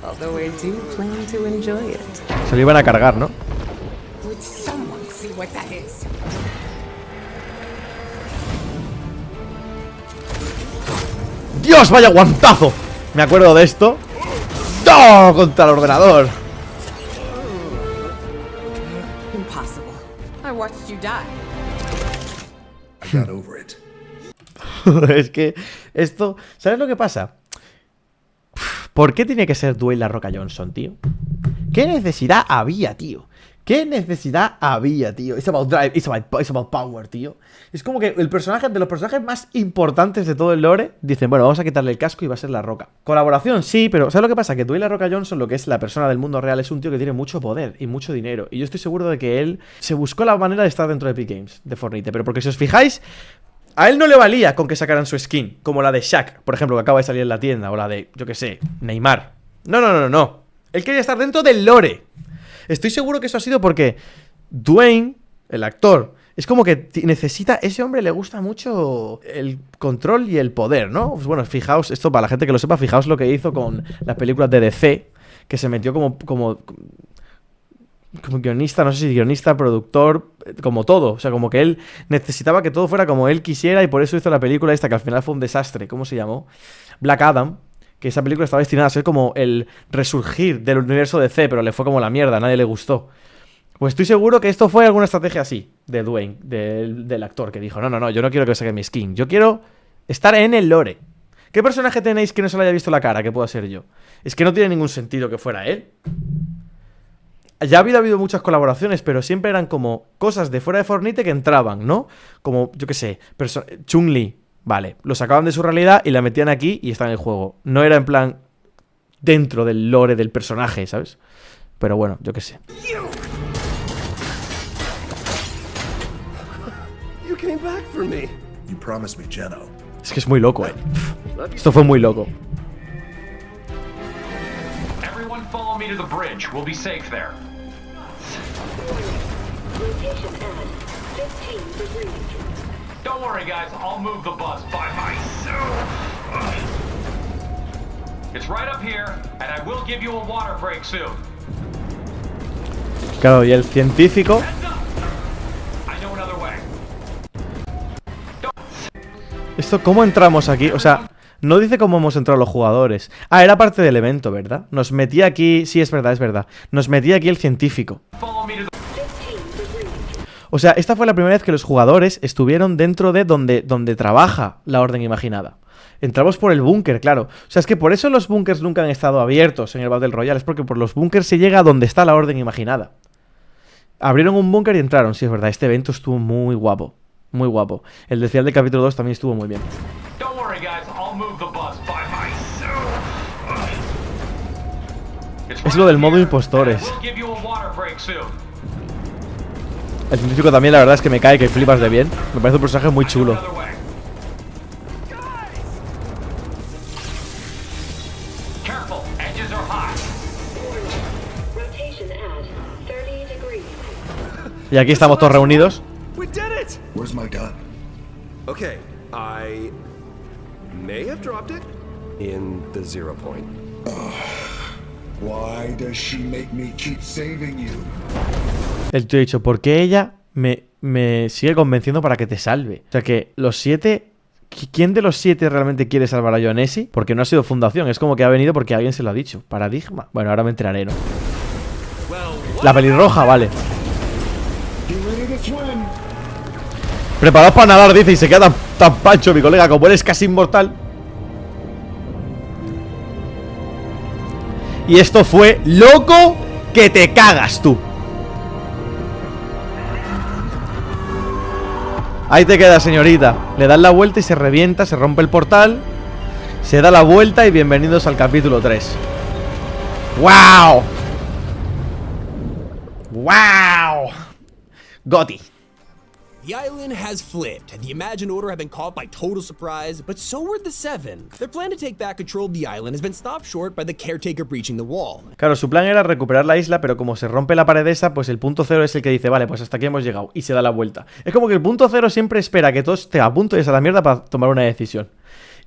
Although I do plan to enjoy it.
Se lo iban a cargar, ¿no?
Would someone see what that is?
¡Dios, vaya guantazo! Me acuerdo de esto. ¡No! Contra el ordenador.
Impossible. I watched you die.
I got over it.
Es que esto... ¿Sabes lo que pasa? ¿Por qué tiene que ser Dwayne La Roca Johnson, tío? ¿Qué necesidad había, tío? ¿Qué necesidad había, tío? It's about drive, it's about power, tío. Es como que el personaje, de los personajes más importantes de todo el lore, dicen, bueno, vamos a quitarle el casco y va a ser La Roca. Colaboración, sí, pero ¿sabes lo que pasa? Que Dwayne La Roca Johnson, lo que es la persona del mundo real, es un tío que tiene mucho poder y mucho dinero. Y yo estoy seguro de que él se buscó la manera de estar dentro de Epic Games, de Fortnite. Pero porque si os fijáis, a él no le valía con que sacaran su skin, como la de Shaq, por ejemplo, que acaba de salir en la tienda, o la de, yo que sé, Neymar. No. Él quería estar dentro del lore. Estoy seguro que eso ha sido porque Dwayne, el actor, es como que necesita... Ese hombre le gusta mucho el control y el poder, ¿no? Pues bueno, fijaos, esto para la gente que lo sepa, fijaos lo que hizo con las películas de DC, que se metió como guionista, no sé si guionista, productor, como todo. O sea, como que él necesitaba que todo fuera como él quisiera y por eso hizo la película esta, que al final fue un desastre. ¿Cómo se llamó? Black Adam. que esa película estaba destinada a ser como el resurgir del universo DC, pero le fue como la mierda, a nadie le gustó. Pues estoy seguro que esto fue alguna estrategia así, de Dwayne, del actor, que dijo, no, yo no quiero que saque mi skin, yo quiero estar en el lore. ¿Qué personaje tenéis que no se le haya visto la cara, que pueda ser yo? Es que no tiene ningún sentido que fuera él. Ya ha habido muchas colaboraciones, pero siempre eran como cosas de fuera de Fortnite que entraban, ¿no? Como, yo qué sé, Chun-Li, vale, lo sacaban de su realidad y la metían aquí y está en el juego. No era en plan dentro del lore del personaje, ¿sabes? Pero bueno, yo qué sé.
You came back for me.
You promised me Geno.
Es que es muy loco, Esto fue muy loco.
Everyone follow me to the bridge. We'll be safe there.
Rotation at 15 degrees.
Don't worry, guys. I'll move the bus by myself. It's right up here, and I will give you a water break soon.
Claro, y el científico...
Heads up! I know another way.
¿Esto cómo entramos aquí? O sea, no dice cómo hemos entrado los jugadores. Ah, era parte del evento, ¿verdad? Nos metía aquí... Sí, es verdad. Nos metía aquí el científico.
Follow me to the...
O sea, esta fue la primera vez que los jugadores estuvieron dentro de donde trabaja la Orden Imaginada. Entramos por el búnker, claro. O sea, es que por eso los búnkers nunca han estado abiertos en el Battle Royale. Es porque por los búnkers se llega a donde está la Orden Imaginada. Abrieron un búnker y entraron, sí, es verdad. Este evento estuvo muy guapo. Muy guapo. El del final del capítulo 2 también estuvo muy bien.
Don't worry, guys. I'll move the bus by myself.
Es lo del modo impostores.
We'll give you a water break soon.
El científico también, la verdad es que me cae que flipas de bien. Me parece un personaje muy chulo.
Another way. Careful, edges are hot.
Rotation at 30 degrees.
Y aquí estamos todos reunidos.
We did it!
Where's my gun?
Okay, I may have dropped it in the 0 point.
Why does she make me keep saving you?
El tío ha dicho, ¿por qué ella me sigue convenciendo para que te salve? O sea que los 7... ¿Quién de los 7 realmente quiere salvar a Jonesy? Porque no ha sido Fundación, es como que ha venido porque alguien se lo ha dicho. Paradigma. Bueno, ahora me enteraré, ¿no? La pelirroja, vale. Preparados para nadar, dice, y se queda tan pancho mi colega. Como eres casi inmortal. Y esto fue loco que te cagas tú. Ahí te queda, señorita. Le das la vuelta y se revienta, se rompe el portal. Se da la vuelta y bienvenidos al capítulo 3. ¡Wow! ¡Wow! Gotti.
The island has flipped, and the Imagined Order have been caught by total surprise, but so were the Seven. Their plan to take back control of the island has been stopped short by the caretaker breaching the wall.
Claro, su plan era recuperar la isla, pero como se rompe la pared esa, pues el punto cero es el que dice, vale, pues hasta aquí hemos llegado, y se da la vuelta. Es como que el punto cero siempre espera que todo esté a punto y se a la mierda para tomar una decisión.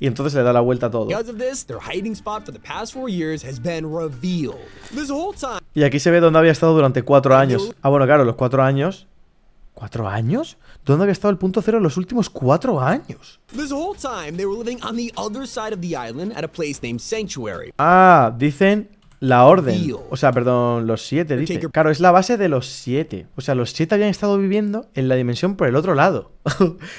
Y entonces le da la vuelta a todo.
Because of this, their hiding spot for the past 4 years has been revealed. This whole time...
Y aquí se ve dónde había estado durante 4 años. Ah, bueno, claro, los 4 años... ¿4 años? ¿Dónde había estado el punto cero en los últimos 4 años?
This whole time they were living on the other side of the island at a place named Sanctuary.
Ah, dicen la orden. O sea, perdón, los 7, dice. Claro, es la base de los 7. O sea, los 7 habían estado viviendo en la dimensión por el otro lado.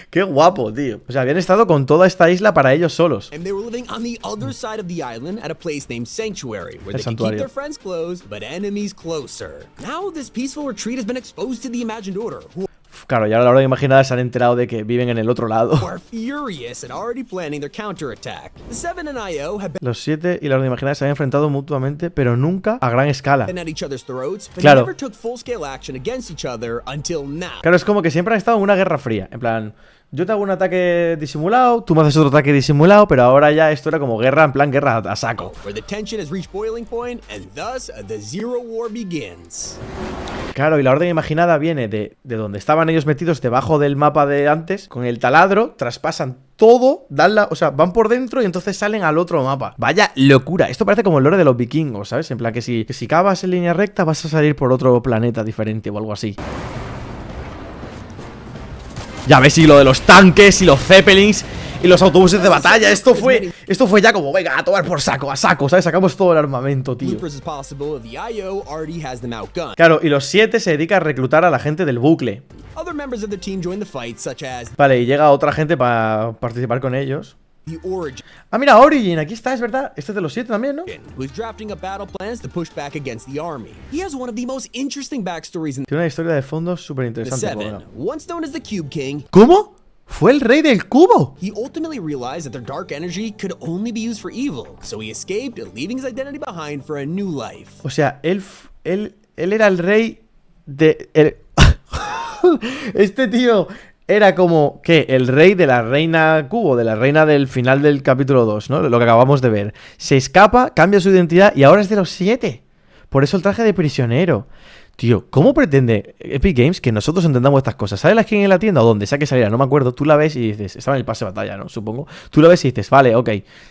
Qué guapo, tío. O sea, habían estado con toda esta isla para ellos solos.
And they were living on the other side of the island at a place named Sanctuary, where they could keep their friends close, but enemies closer. Now this peaceful retreat has been exposed to the Imagined Order, who
Claro, y ahora a la hora de imaginada se han enterado de que viven en el otro lado.
are furious and already planning their counterattack. The Seven and IO have
Los 7 y la hora de imaginada se habían enfrentado mutuamente, pero nunca a gran escala.
been at each other's throats, but
Claro.
never took full-scale action against each other until now.
Claro, es como que siempre han estado en una guerra fría. En plan, yo te hago un ataque disimulado, tú me haces otro ataque disimulado, pero ahora ya esto era como guerra, en plan guerra a saco.
Where the tension has reached boiling point, and thus the Zero War begins.
Claro, y la orden imaginada viene de donde estaban ellos metidos debajo del mapa de antes, con el taladro, traspasan todo, o sea, van por dentro y entonces salen al otro mapa. Vaya locura, esto parece como el lore de los vikingos, ¿sabes? En plan que si cavas en línea recta vas a salir por otro planeta diferente o algo así. Ya ves, y lo de los tanques y los zeppelins y los autobuses de batalla. Esto fue ya como, venga, a tomar por saco, a saco, ¿sabes? Sacamos todo el armamento, tío. Claro, y los 7 se dedica a reclutar a la gente del bucle. Vale, y llega otra gente para participar con ellos. Ah, mira, Origin, aquí está, es verdad. Este es de los 7 también, ¿no? Tiene una historia de fondo súper interesante. ¿Cómo? Fue el rey del cubo.
He ultimately realized that their dark energy could only be used for evil, so he escaped, leaving his identity behind for a new life.
O sea, él era el rey de... Este tío era como, ¿qué? El rey de la reina cubo, de la reina del final del capítulo 2, ¿no? Lo que acabamos de ver. Se escapa, cambia su identidad y ahora es de los 7. Por eso el traje de prisionero. Tío, ¿cómo pretende Epic Games que nosotros entendamos estas cosas? ¿Sabes la skin en la tienda o donde sea que saliera? No me acuerdo. Tú la ves y dices, estaba en el pase de batalla, ¿no? Supongo. Tú la ves y dices, vale, ok.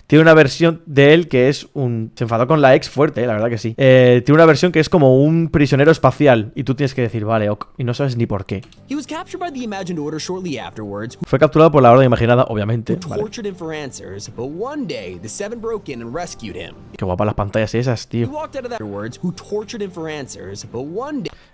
Tiene una versión de él que es un... Se enfadó con la ex fuerte, la verdad que sí. Tiene una versión que es como un prisionero espacial. Y tú tienes que decir, vale, ok. Y no sabes ni por qué. Fue capturado por la Orden Imaginada, obviamente. Vale. Qué guapas las pantallas esas, tío.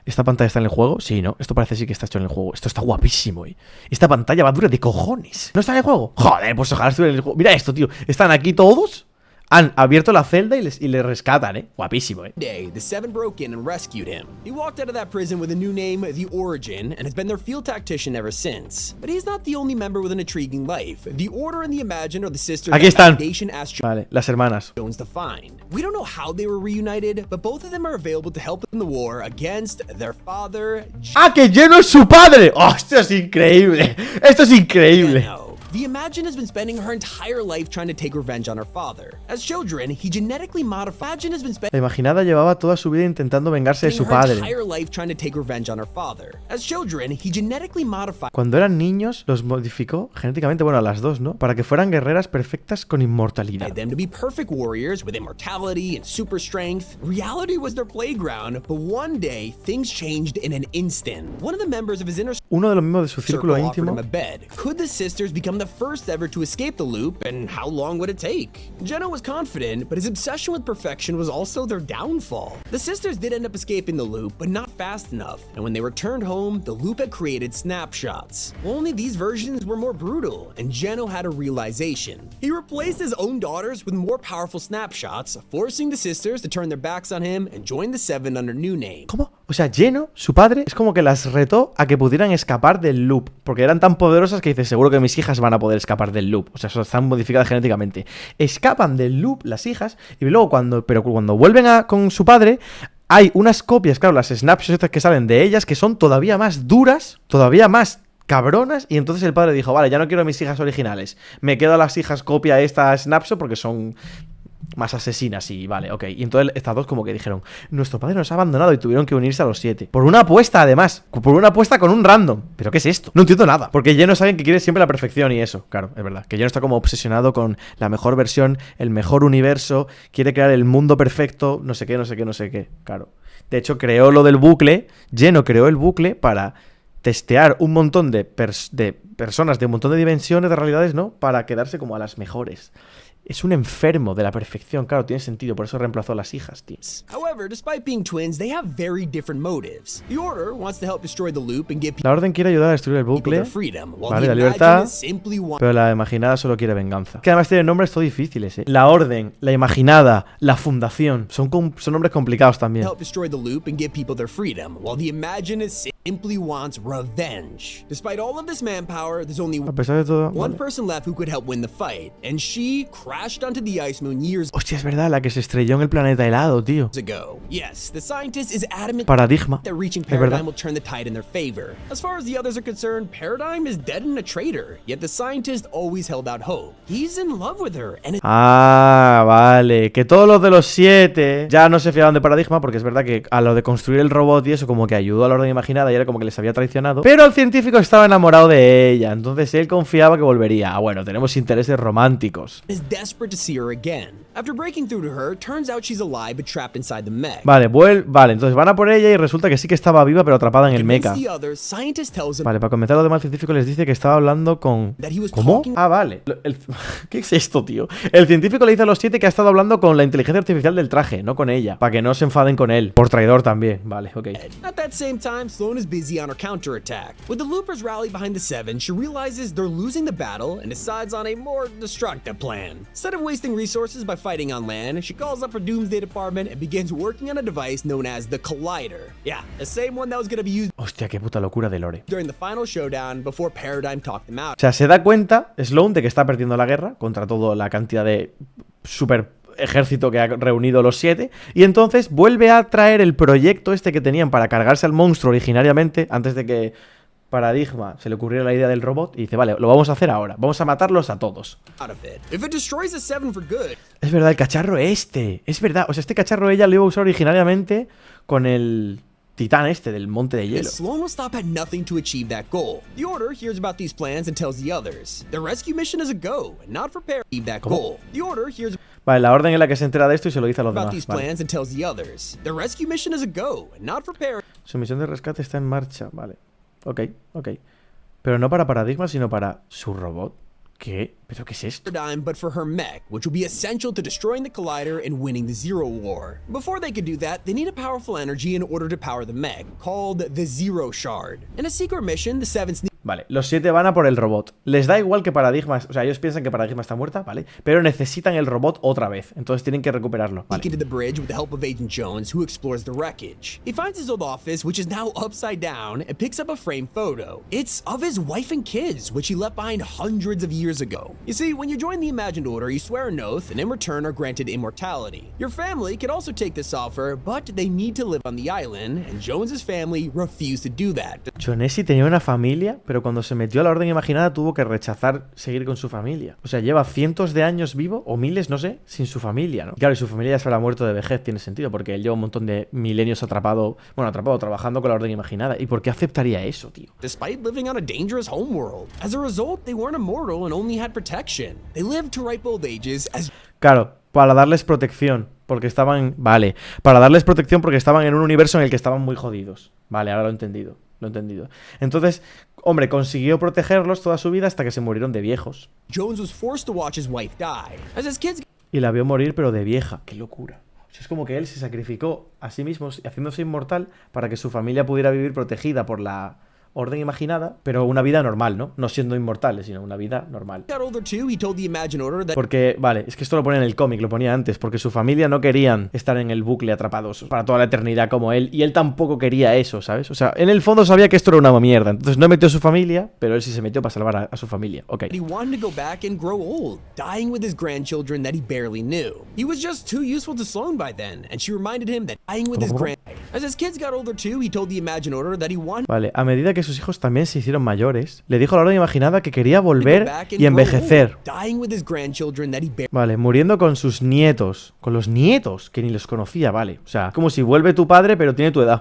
¿Esta pantalla está en el juego? Sí, ¿no? Esto parece sí que está hecho en el juego. Esto está guapísimo, ¿eh? Esta pantalla va dura de cojones. ¿No está en el juego? Joder, pues ojalá estuviera en el juego. Mira esto, tío. Están aquí todos. Han abierto la celda y le rescatan, ¿eh? Guapísimo, ¿eh?
The Seven broke in and rescued him. He walked out of that prison with a new name, The Origin, and has been their field tactician ever since. But he's not the only member with an intriguing life. The Order and the Imagine are the sisters
aquí están.
Vale,
las hermanas.
To find. We don't know how they were reunited, but both of them are available to help in the war against their father.
¡Ah, que Geno es su padre! ¡Oh, esto es increíble! ¡Esto es increíble!
The Imagine has been spending her entire life trying to take revenge on her father. As children, he genetically modified.
La Imaginada llevaba toda su vida intentando vengarse de su padre. Cuando eran niños, los modificó genéticamente, bueno, a las dos, ¿no? Para que fueran guerreras perfectas con inmortalidad.
Them to be perfect warriors with immortality and super strength. Reality was their playground, but one day things changed in an instant. One of the members of his inner
Uno de los miembros de su círculo íntimo.
Could the sisters become the first ever to escape the loop, and how long would it take? Geno was confident, but his obsession with perfection was also their downfall. The sisters did end up escaping the loop, but not fast enough, and when they returned home, the loop had created snapshots. Only these versions were more brutal, and Geno had a realization. He replaced his own daughters with more powerful snapshots, forcing the sisters to turn their backs on him and join the Seven under new name.
¿Cómo? O sea, Geno, su padre, es como que las retó a que pudieran escapar del loop, porque eran tan poderosas que dice, seguro que mis hijas van a poder escapar del loop. O sea, están modificadas genéticamente. Escapan del loop las hijas y luego cuando vuelven con su padre, hay unas copias, claro, las snapshots estas que salen de ellas que son todavía más duras, todavía más cabronas, y entonces el padre dijo, vale, ya no quiero a mis hijas originales, me quedo a las hijas copia esta snapshot porque son más asesinas y vale, ok. Y entonces estas dos como que dijeron, nuestro padre nos ha abandonado y tuvieron que unirse a los 7. Por una apuesta además, por una apuesta con un random. ¿Pero qué es esto? No entiendo nada. Porque Geno es alguien que quiere siempre la perfección y eso, claro, es verdad. Que Geno está como obsesionado con la mejor versión, el mejor universo, quiere crear el mundo perfecto, no sé qué, no sé qué, no sé qué, claro. De hecho creó lo del bucle, Geno creó el bucle para testear un montón de personas de un montón de dimensiones, de realidades, ¿no? Para quedarse como a las mejores. Es un enfermo de la perfección, claro, tiene sentido, por eso reemplazó a las hijas, tío. La Orden quiere ayudar a destruir el bucle, vale, la libertad, pero la Imaginada solo quiere venganza. Que además tienen nombres todo difíciles, ¿eh? La Orden, la Imaginada, la Fundación, son nombres complicados también. A pesar de todo, hostia, es verdad, la que se estrelló en el planeta helado, tío. Paradigma. Es verdad. Ah, vale. Que todos los de los 7 ya no se fiaban de Paradigma, porque es verdad que a lo de construir el robot y eso como que ayudó a la Orden Imaginada y era como que les había traicionado. Pero el científico estaba enamorado de ella, entonces él confiaba que volvería. Ah, bueno, tenemos intereses románticos.
After breaking through to her, turns out she's alive but trapped inside the mech.
Vale, vale, entonces van a por ella y resulta que sí que estaba viva pero atrapada en el mecha. Vale, para comentar a los demás científicos les dice que estaba hablando con... ¿Cómo? Ah, vale. ¿Qué es esto, tío? El científico le dice a los 7 que ha estado hablando con la inteligencia artificial del traje, no con ella, para que no se enfaden con él. Por traidor también. Vale, ok.
At that same time, Sloane is busy on her counterattack. With the loopers rally behind the 7, she realizes they're losing the battle and decides on a more destructive plan. Instead of wasting resources by fighting on land, she calls up her Doomsday department and begins working on a device known as the Collider. Yeah, the same one that was going to be used
Hostia, qué puta locura de lore.
during the final showdown before Paradigm talked them out.
O sea, se da cuenta Sloane de que está perdiendo la guerra contra toda la cantidad de super ejército que ha reunido los 7, y entonces vuelve a traer el proyecto este que tenían para cargarse al monstruo originariamente, antes de que Paradigma se le ocurriera la idea del robot, y dice, vale, lo vamos a hacer ahora, vamos a matarlos a todos. Es verdad, el cacharro este, es verdad, o sea, este cacharro ella lo iba a usar originariamente con el titán este del monte de hielo.
Sloane will stop at nothing to achieve that goal. The Order hears about these plans and tells the others. The rescue mission is a go, and not prepared to achieve that goal. The Order hears
Vale, la orden en la que se entera de esto y se lo dice a los
about
demás.
these
Vale.
plans and tells the others. The rescue mission is a go, and not prepared.
Su misión de rescate está en marcha, vale. Ok, ok. Pero no para Paradigma, sino para su robot. ¿Qué? ¿Pero qué es esto?
But for her mech, which will be essential to destroying the Collider and winning the Zero War. Before they could do that, they need a powerful energy in order to power the mech, called the Zero Shard. In a secret mission, the Sevens need...
Vale, los 7 van a por el robot. Les da igual que Paradigma, o sea, ellos piensan que Paradigma está muerta, ¿vale? Pero necesitan el robot otra vez, entonces tienen que recuperarlo. Vale.
Into the bridge with the help of Agent Jones, who explores the wreckage. He finds his old office, which is now upside down, and picks up a framed photo. It's of his wife and kids, which he left behind hundreds of years ago. You see, when you join the Imagined Order, you swear an oath, and in return are granted immortality. Your family can also take this offer, but they need to live on the island, and Jones's family refused to do that.
Jonesy tenía una familia, pero cuando se metió a la Orden Imaginada tuvo que rechazar seguir con su familia. O sea, lleva cientos de años vivo, o miles, no sé, sin su familia, ¿no? Claro, y su familia ya se habrá muerto de vejez, tiene sentido, porque él lleva un montón de milenios atrapado, trabajando con la Orden Imaginada. ¿Y por qué aceptaría eso, tío?
Despite living on a dangerous homeworld. As a result, they weren't immortal and only had protection. They lived to ripe old ages as...
Claro, para darles protección, porque estaban... Vale, para darles protección porque estaban en un universo en el que estaban muy jodidos. Vale, ahora lo he entendido. Lo he entendido. Entonces, hombre, consiguió protegerlos toda su vida hasta que se murieron de viejos.
Jones was forced to watch his wife die. As his kids...
Y la vio morir, pero de vieja. ¡Qué locura! O sea, es como que él se sacrificó a sí mismo, haciéndose inmortal, para que su familia pudiera vivir protegida por la Orden Imaginada, pero una vida normal, ¿no? No siendo inmortales, sino una vida normal. Porque, vale, es que esto lo pone en el cómic, lo ponía antes, porque su familia no querían estar en el bucle atrapados para toda la eternidad como él, y él tampoco quería eso, ¿sabes? O sea, en el fondo sabía que esto era una mierda, entonces no metió a su familia, pero él sí se metió para salvar a su familia. Ok.
He wanted to go back and grow old, dying with his grandchildren that he barely knew. He was just too useful to Sloane by then, and she reminded him that dying with his As his kids got older too, he told the Imagined Order that he wanted...
Vale, a medida que sus hijos también se hicieron mayores, le dijo a la Orden Imaginada que quería volver y envejecer. Vale, muriendo con sus nietos. Con los nietos, que ni los conocía, vale. O sea, como si vuelve tu padre, pero tiene tu edad.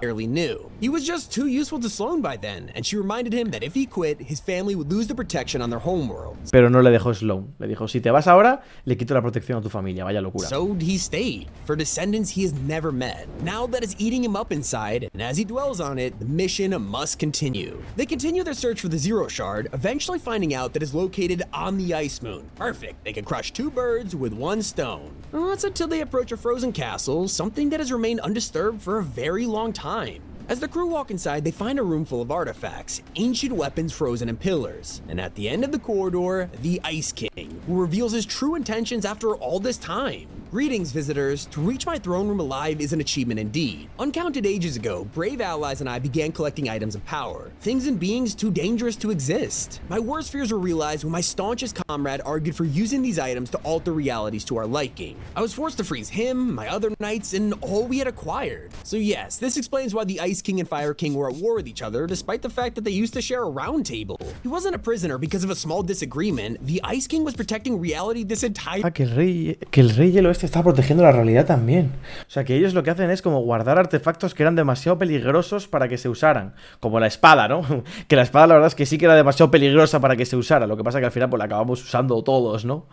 Pero no le dejó Sloane. Le dijo, si te vas ahora, le quito la protección a tu familia. Vaya locura.
So he stayed, for descendants he has never met. Now that is eating him up inside, and as he dwells on it, the mission must continue. They continue their search for the Zero Shard, eventually finding out that it's located on the Ice Moon. Perfect, they can crush two birds with one stone. Well, that's until they approach a frozen castle, something that has remained undisturbed for a very long time. As the crew walk inside, they find a room full of artifacts, ancient weapons frozen in pillars. And at the end of the corridor, the Ice King, who reveals his true intentions after all this time. Greetings, visitors. To reach my throne room alive is an achievement indeed. Uncounted ages ago, brave allies and I began collecting items of power, things and beings too dangerous to exist. My worst fears were realized when my staunchest comrade argued for using these items to alter realities to our liking. I was forced to freeze him, my other knights, and all we had acquired. So yes, this explains why the Ice King and Fire King were at war with each other, despite the fact that they used to share a round table. He wasn't a prisoner because of a small disagreement. The Ice King was protecting reality this entire...
Ah, que el rey hielo este está protegiendo la realidad también. O sea, que ellos lo que hacen es como guardar artefactos que eran demasiado peligrosos para que se usaran. Como la espada, ¿no? Que la espada la verdad es que sí que era demasiado peligrosa para que se usara. Lo que pasa que al final pues la acabamos usando todos, ¿no?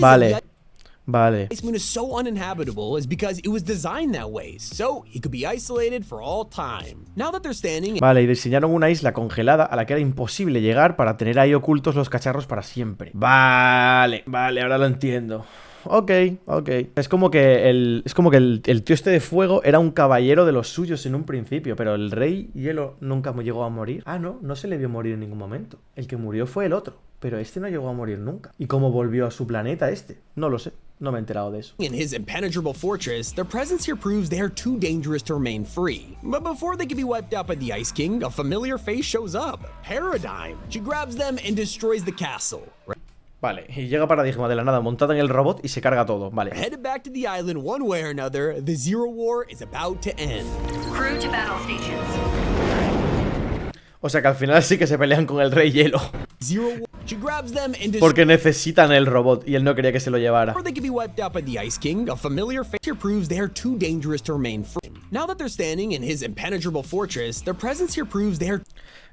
Vale. Vale.
Ice Moon is so uninhabitable is because it was designed that way, so he could be isolated for all time. Now that they're standing...
Vale, y diseñaron una isla congelada a la que era imposible llegar para tener ahí ocultos los cacharros para siempre. Vale, ahora lo entiendo. Ok. Es como que el tío este de fuego era un caballero de los suyos en un principio, pero el rey hielo nunca llegó a morir. Ah, no se le vio morir en ningún momento. El que murió fue el otro, pero este no llegó a morir nunca. ¿Y cómo volvió a su planeta este? No lo sé. No me he enterado de eso.
In his impenetrable fortress, their presence here proves they are too dangerous to remain free. But before they can be wiped out by the Ice King, a familiar face shows up. Paradigm. She grabs them and destroys the castle.
Vale, y llega Paradigma de la nada montada en el robot y se carga todo, vale.
Headed back to the island one way or another, the Zero War is about to end.
Crew to battle stations.
O sea que al final sí que se pelean con el Rey Hielo.
Zero War. She grabs them and
porque necesitan el robot y él no quería que se lo llevara.
Before they can be wiped out by the Ice King, a familiar face here proves they are too dangerous to remain free. Now that they're standing in his impenetrable fortress, their presence here proves they are...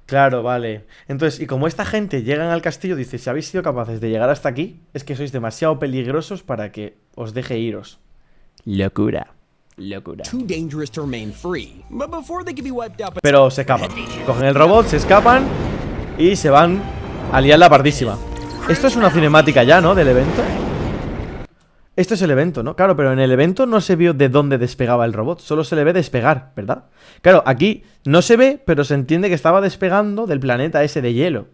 Claro, vale. Entonces, y como esta gente llegan al castillo, dice, si habéis sido capaces de llegar hasta aquí, es que sois demasiado peligrosos para que os deje iros. Locura.
Too dangerous to remain free. But before they can be wiped out by...
Pero se escapan. Cogen el robot, se escapan y se van a liar la pardísima. Esto es una cinemática ya, ¿no? Del evento. Esto es el evento, ¿no? Claro, pero en el evento no se vio de dónde despegaba el robot. Solo se le ve despegar, ¿verdad? Claro, aquí no se ve, pero se entiende que estaba despegando del planeta ese de hielo.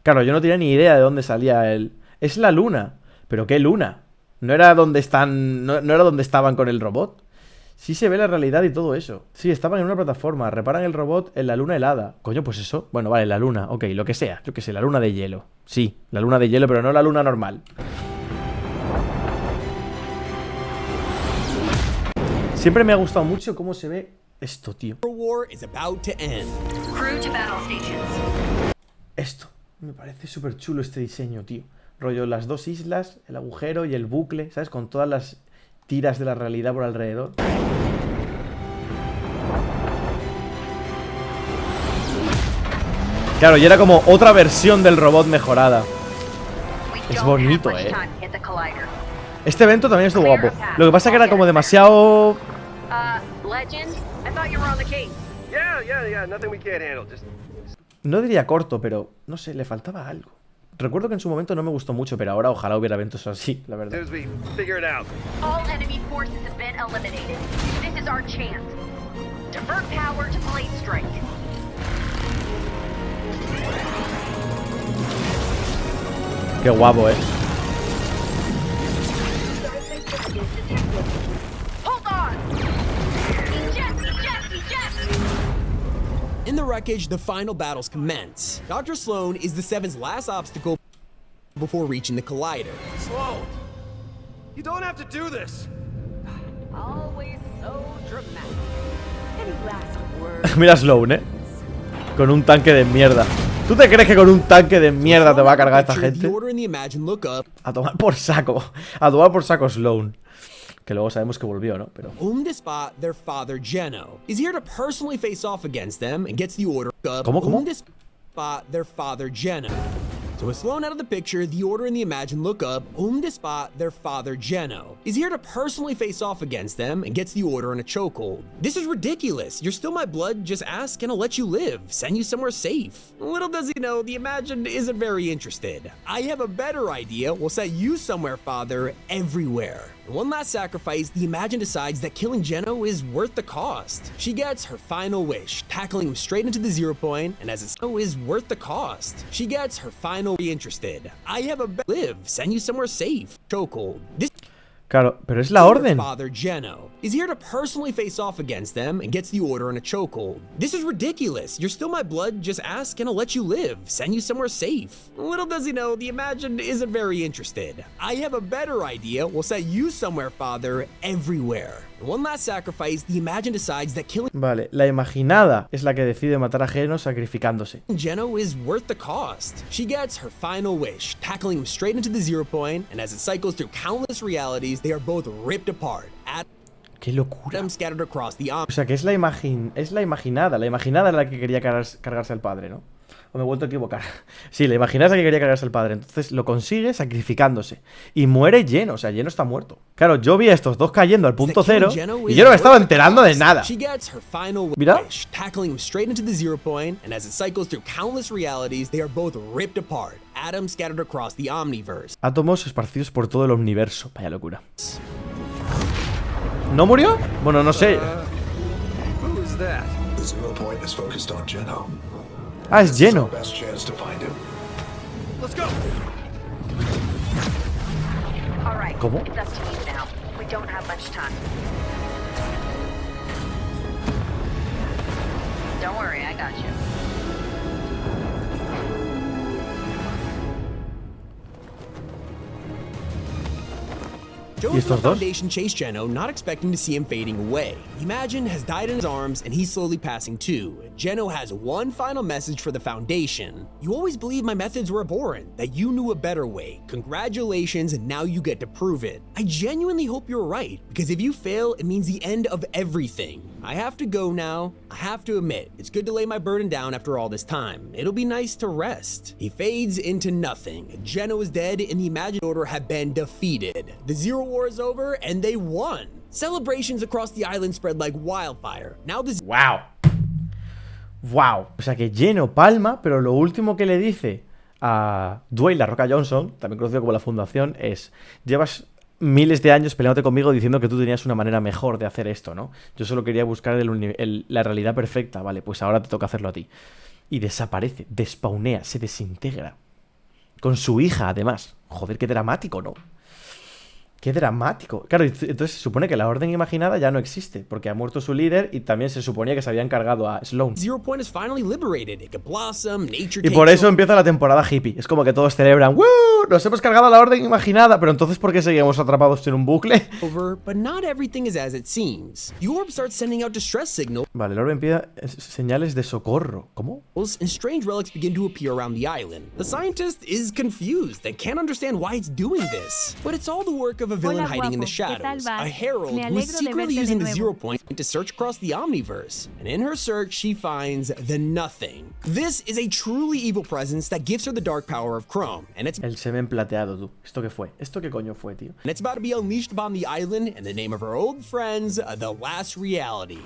Claro, yo no tenía ni idea de dónde salía él. Es la luna. ¿Pero qué luna? No era donde están... No era donde estaban con el robot. Sí se ve la realidad y todo eso. Sí, estaban en una plataforma. Reparan el robot en la luna helada. Coño, pues eso. Bueno, vale, la luna. Ok, lo que sea. Yo que sé, la luna de hielo. Sí, la luna de hielo, pero no la luna normal. Siempre me ha gustado mucho cómo se ve esto, tío. Esto. Me parece súper chulo este diseño, tío. Rollo, las dos islas, el agujero y el bucle, ¿sabes? Con todas las tiras de la realidad por alrededor. Claro, y era como otra versión del robot mejorada. Es bonito, Este evento también estuvo guapo. Lo que pasa que era como demasiado... No diría corto, pero no sé, le faltaba algo. Recuerdo que en su momento no me gustó mucho, pero ahora ojalá hubiera eventos así, la verdad. Qué guapo,
In the wreckage, the final battles commence. Dr. Sloan is the Seven's last obstacle before reaching the collider.
Sloan, you don't have to do this.
Always so dramatic. Any last words?
Mira Sloan, con un tanque de mierda. ¿Tú te crees que con un tanque de mierda te va a cargar esta gente? A tomar por saco. A tomar por saco Sloan. Que luego sabemos que volvió, ¿no? Pero...
Despot, their father, Geno, is here to personally face off against them and gets the order up.
¿Cómo?
Despot, their father, Geno. So with Sloan out of the picture, the Order and the Imagine look up. Despot, their father, Geno, is here to personally face off against them and gets the Order in a chokehold. This is ridiculous. You're still my blood. Just ask and I'll let you live. Send you somewhere safe. Little does he know, the Imagine isn't very interested. I have a better idea. We'll set you somewhere, father, everywhere. One last sacrifice, the Imagine decides that killing Geno is worth the cost. She gets her final wish, tackling him straight into the 0 point, and as it's is worth the cost. She gets her final interested. I have a live, send you somewhere safe. Chokehold. This
Claro, pero es la orden.
Father Geno is here to personally face off against them and gets the Order in a chokehold. This is ridiculous. You're still my blood. Just ask and I'll let you live. Send you somewhere safe. Little does he know, the Imagine isn't very interested. I have a better idea. We'll set you somewhere, father, everywhere. One last sacrifice, the Imagine decides that killing...
Vale, la imaginada es la que decide matar a Geno sacrificándose.
Geno is worth the cost. She gets her final wish, tackling him straight into the 0 point, and as it cycles through countless realities, they are both ripped apart.
¡Qué locura!
Scattered across the
o sea, que es la imaginada. La imaginada es la que quería cargarse al padre, ¿no? me he vuelto a equivocar. Sí, le imaginas a que quería cargarse al padre. Entonces lo consigue sacrificándose. Y muere Geno, o sea, Geno está muerto. Claro, yo vi a estos dos cayendo al punto cero y yo no me estaba enterando de nada. Mira.
Tackling him straight into the 0 point, and as it cycles through countless realities, they are both ripped apart, atoms scattered across the omniverse.
Átomos esparcidos por todo el universo. Vaya locura. ¿No murió? Bueno, no sé.
Who is that?
The 0 point is focused on Geno.
Ah, es Geno.
Best chance to find him.
Let's go.
All right.
¿Cómo?
It's up to you now. We don't have much time. Don't worry, I got you.
Joe
¿Y
from the
estos dos?
Foundation chased Geno, not expecting to see him fading away. Imagine has died in his arms, and he's slowly passing too. Geno has one final message for the Foundation. You always believed my methods were abhorrent, that you knew a better way. Congratulations, and now you get to prove it. I genuinely hope you're right, because if you fail, it means the end of everything. I have to go now. I have to admit, it's good to lay my burden down after all this time. It'll be nice to rest. He fades into nothing. Geno is dead, and the Imagined Order have been defeated. The Zero War is over, and they won. Celebrations across the island spread like wildfire. Now this.
¡Wow! ¡Wow! O sea que Geno palma, pero lo último que le dice a Dwayne La Roca Johnson, también conocido como la Fundación, es: llevas miles de años peleándote conmigo diciendo que tú tenías una manera mejor de hacer esto, ¿no? Yo solo quería buscar la realidad perfecta. Vale, pues ahora te toca hacerlo a ti. Y desaparece, despawnea, se desintegra. Con su hija, además. Joder, qué dramático, ¿no? ¡Qué dramático! Claro, entonces se supone que la orden imaginada ya no existe, porque ha muerto su líder y también se suponía que se habían cargado a Sloan. Y por eso empieza la temporada hippie. Es como que todos celebran: ¡Woo! ¡Nos hemos cargado a la orden imaginada! Pero entonces, ¿por qué seguimos atrapados en un bucle? Vale, el orbe envía señales de socorro. ¿Cómo?
And strange relics begin to appear around the island. The scientist is confused and can't understand why it's doing this. But it's all the work of a villain hiding in the shadows, a herald who is secretly using the 0 point to search across the omniverse. And in her search, she finds the Nothing. This is a truly evil presence that gives her the dark power of Chrome. And it's
el semen plateado, tú. ¿Esto qué fue? ¿Esto qué coño fue, tío?
And it's about to be unleashed upon the island in the name of her old friends, the Last Reality.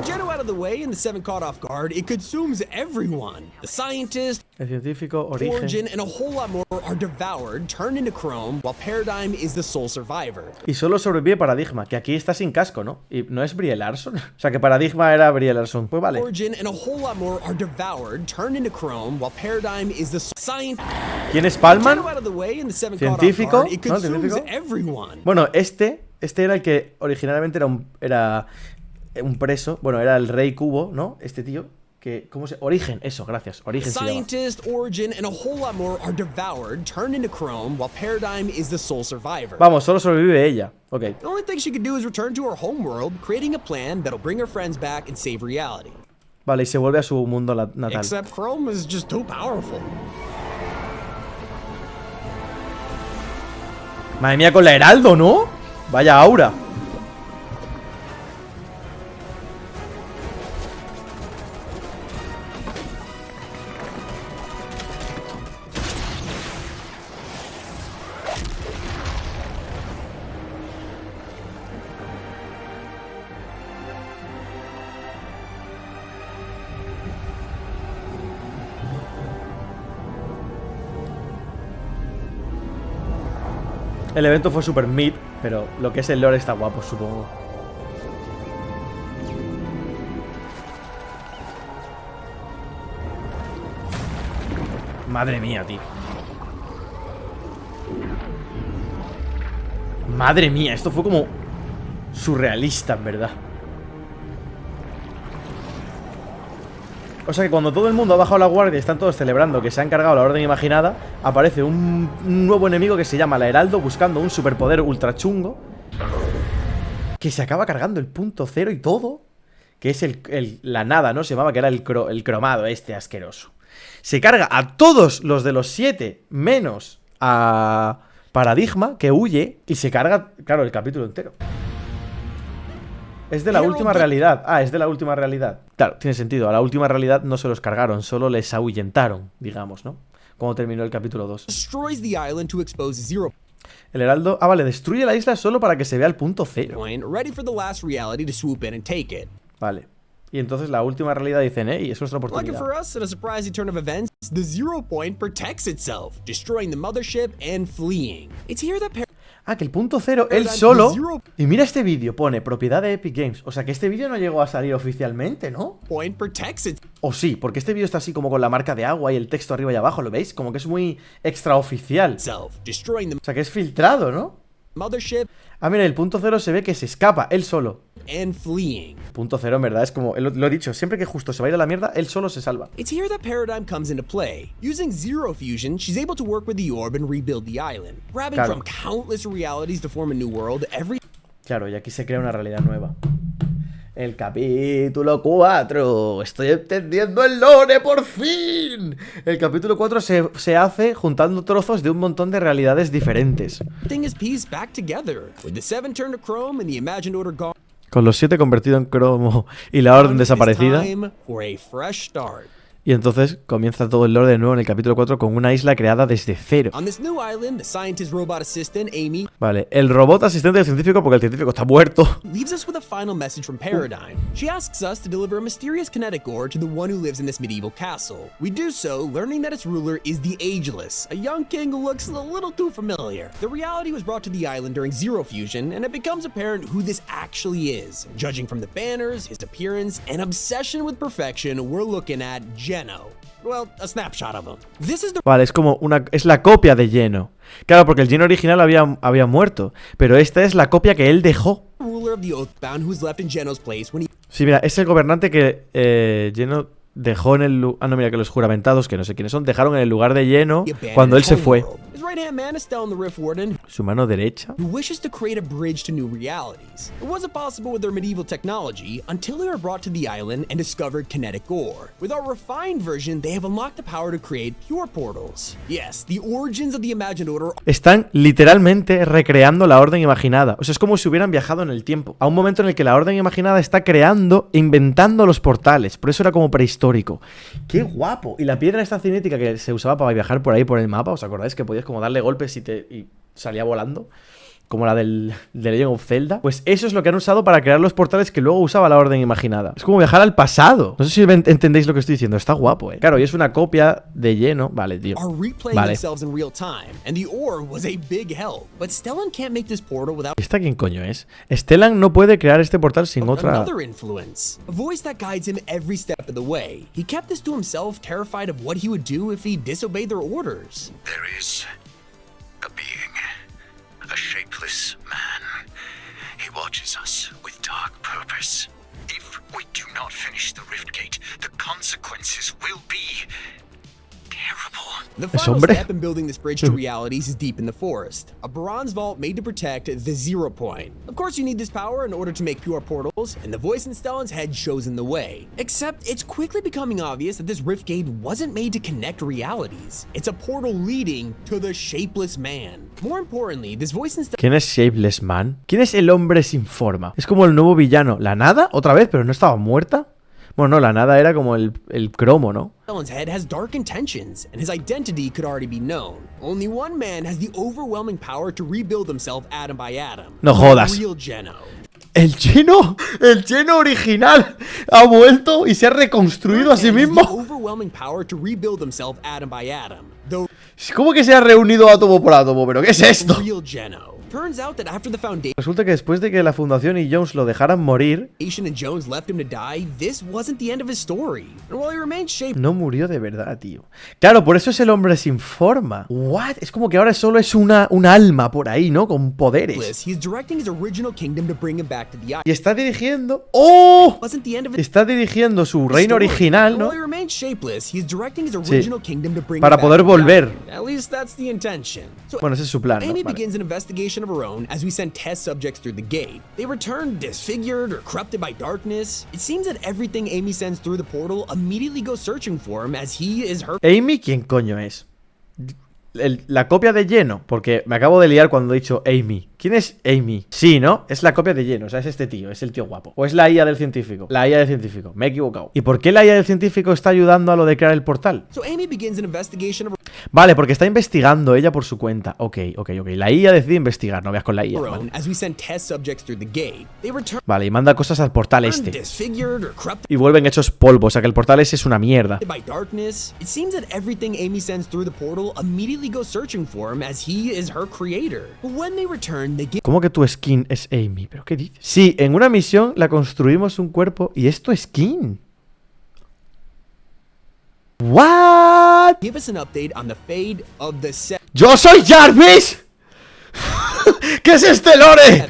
Geno out of the way and the 7 caught off guard, it consumes everyone. The scientist,
el científico,
Origin, and a whole lot more are devoured, turned into Chrome, while Paradigm is the sole survivor.
Y solo sobrevive Paradigma, que aquí está sin casco, ¿no? ¿Y no es Brie Larson? O sea, que Paradigma era Brie Larson. Pues vale.
Origin and a whole lot more are devoured, turned into Chrome, while Paradigm is the scientist.
¿Quién es Palman?
Científico,
¿no? ¿Científico? Bueno, este era el que originalmente era un preso. Bueno, era el Rey Cubo, ¿no? Este tío. Que, ¿cómo se...? Origen, eso, gracias. Origen se llama. Vamos, solo sobrevive ella. Ok. Vale, y se vuelve a su mundo natal. Madre mía, con la Heraldo, ¿no? Vaya aura. El evento fue super mid, pero lo que es el lore está guapo, supongo. Madre mía, tío. Madre mía, esto fue como surrealista, en verdad. O sea que cuando todo el mundo ha bajado la guardia y están todos celebrando que se han cargado la orden imaginada, aparece un nuevo enemigo que se llama la Heraldo, buscando un superpoder ultra chungo, que se acaba cargando el punto cero y todo, que es la nada, ¿no? Se llamaba, que era el cromado este asqueroso. Se carga a todos los de los 7, menos a Paradigma, que huye, y se carga, claro, el capítulo entero. Es de la última realidad. Ah, es de la última realidad. Claro, tiene sentido. A la última realidad no se los cargaron, solo les ahuyentaron, digamos, ¿no? Cuando terminó el capítulo 2.
Destroys the island to expose Zero
El heraldo... Ah, vale, destruye la isla solo para que se vea el punto cero.
Point, ready for the last reality to swoop in and take it.
Vale. Y entonces la última realidad dicen, es nuestra
Lucky
oportunidad.
for us, in a surprising turn of events, the 0 Point protects itself, destroying the mothership and fleeing. It's here that
Ah, que el punto cero, él solo... Y mira este vídeo, pone propiedad de Epic Games. O sea que este vídeo no llegó a salir oficialmente, ¿no?
Point protects it.
O sí, porque este vídeo está así como con la marca de agua y el texto arriba y abajo, ¿lo veis? Como que es muy extraoficial. O sea que es filtrado, ¿no?
Mothership.
Ah, mira, el punto cero se ve que se escapa, él solo.
And fleeing.
Punto cero, en verdad, es como, lo he dicho, siempre que justo se va a ir a la mierda, él solo se salva.
It's here that Paradigm comes into play. Using Zero Fusion, she's able to work with the orb and rebuild the island. Grabbing from countless realities to form a new world,
Claro, y aquí se crea una realidad nueva. El capítulo 4. Estoy entendiendo el lore, por fin. El capítulo 4 se hace juntando trozos de un montón de realidades diferentes. Con los 7 convertidos en cromo y la orden desaparecida. Y entonces comienza todo el lore de nuevo en el capítulo 4 con una isla creada desde cero. Vale, el robot asistente del científico, porque el científico está muerto.
Leaves us with a final message from Paradigm. She asks us to deliver a mysterious kinetic ore to the one who lives in this medieval castle. We do so, learning that its ruler is the Ageless, a young king who looks a little too familiar. The reality was brought to the island during Zero Fusion, and it becomes apparent who this actually is. Judging from the banners, his appearance, and obsession with perfection, we're looking at Geno. Well, a snapshot of him. This is the...
Vale, es como es la copia de Geno. Claro, porque el Geno original había muerto, pero esta es la copia que él dejó. Sí, mira, es el gobernante que Geno dejó en el... Ah, no, mira, que los juramentados, que no sé quiénes son, dejaron en el lugar de Geno cuando él se fue. Su mano derecha.
Who wishes to create a bridge to new realities. It wasn't possible with their medieval technology until they were brought to the island and discovered kinetic ore. With our refined version, they have unlocked the power to create pure portals. Yes, the origins of the imagined order.
Están literalmente recreando la orden imaginada. O sea, es como si hubieran viajado en el tiempo. A un momento en el que la orden imaginada está creando, inventando los portales. Por eso era como prehistórico. ¡Qué guapo! Y la piedra esta cinética que se usaba para viajar por ahí por el mapa, ¿os acordáis? Que podías como darle golpes y salía volando, como la de Legend of Zelda. Pues eso es lo que han usado para crear los portales que luego usaba la orden imaginada. Es como viajar al pasado. No sé si entendéis lo que estoy diciendo. Está guapo, Claro, y es una copia de Geno. Vale, tío. Vale. ¿Esta quién coño es? Stellan no puede crear este portal sin otra...
A being, a shapeless man. He watches us with dark purpose. If we do not finish the rift gate, the consequences will be terrible.
The final step in building this bridge to realities is deep in the forest. A bronze vault made to protect the 0 Point. Of course, you need this power in order to make pure portals, and the voice in Stellan's head shows in the way. Except, it's quickly becoming obvious that this rift gate wasn't made to connect realities. It's a portal leading to the Shapeless Man. More importantly, this voice in Stellan's...
¿Quién es Shapeless Man? ¿Quién es el hombre sin forma? Es como el nuevo villano. ¿La nada? ¿Otra vez? ¿Pero no estaba muerta? Bueno, no, la nada era como el cromo, ¿no?
Stellan's head has dark intentions, and his identity could already be known. Only one man has the overwhelming power to rebuild himself atom by atom.
No jodas.
Real Geno.
El Geno original ha vuelto y se ha reconstruido a sí mismo. ¿Cómo que se ha reunido átomo por átomo? ¿Pero qué es esto? Resulta que después de que la Fundación y Jones lo dejaran morir, no murió de verdad, tío. Claro, por eso es el hombre sin forma. What? Es como que ahora solo es un alma por ahí, ¿no? Con poderes. Y está dirigiendo... ¡Oh! Está dirigiendo su reino original, ¿no? Sí. Para poder volver. Bueno, ese es su plan, ¿no?
Vale. Of her own as we send test subjects through the gate. They return disfigured or corrupted by darkness. It seems that everything Amy sends through the portal immediately goes searching for him as he is her...
¿Amy quién coño es? la copia de Geno, porque me acabo de liar cuando he dicho Amy. ¿Quién es Amy? Sí, ¿no? Es la copia de Geno, o sea, es este tío, es el tío guapo. O es la IA del científico. La IA del científico, me he equivocado. ¿Y por qué la IA del científico está ayudando a lo de crear el portal? Vale, porque está investigando ella por su cuenta. Ok. La IA decide investigar, no veas con la IA. Vale, y manda cosas al portal este. Y vuelven hechos polvo, o sea que el portal ese es una mierda. ¿Cómo que tu skin es Amy? ¿Pero qué dices? Sí, en una misión la construimos un cuerpo y es tu skin. What? ¡Yo soy Jarvis! ¿Qué es este lore?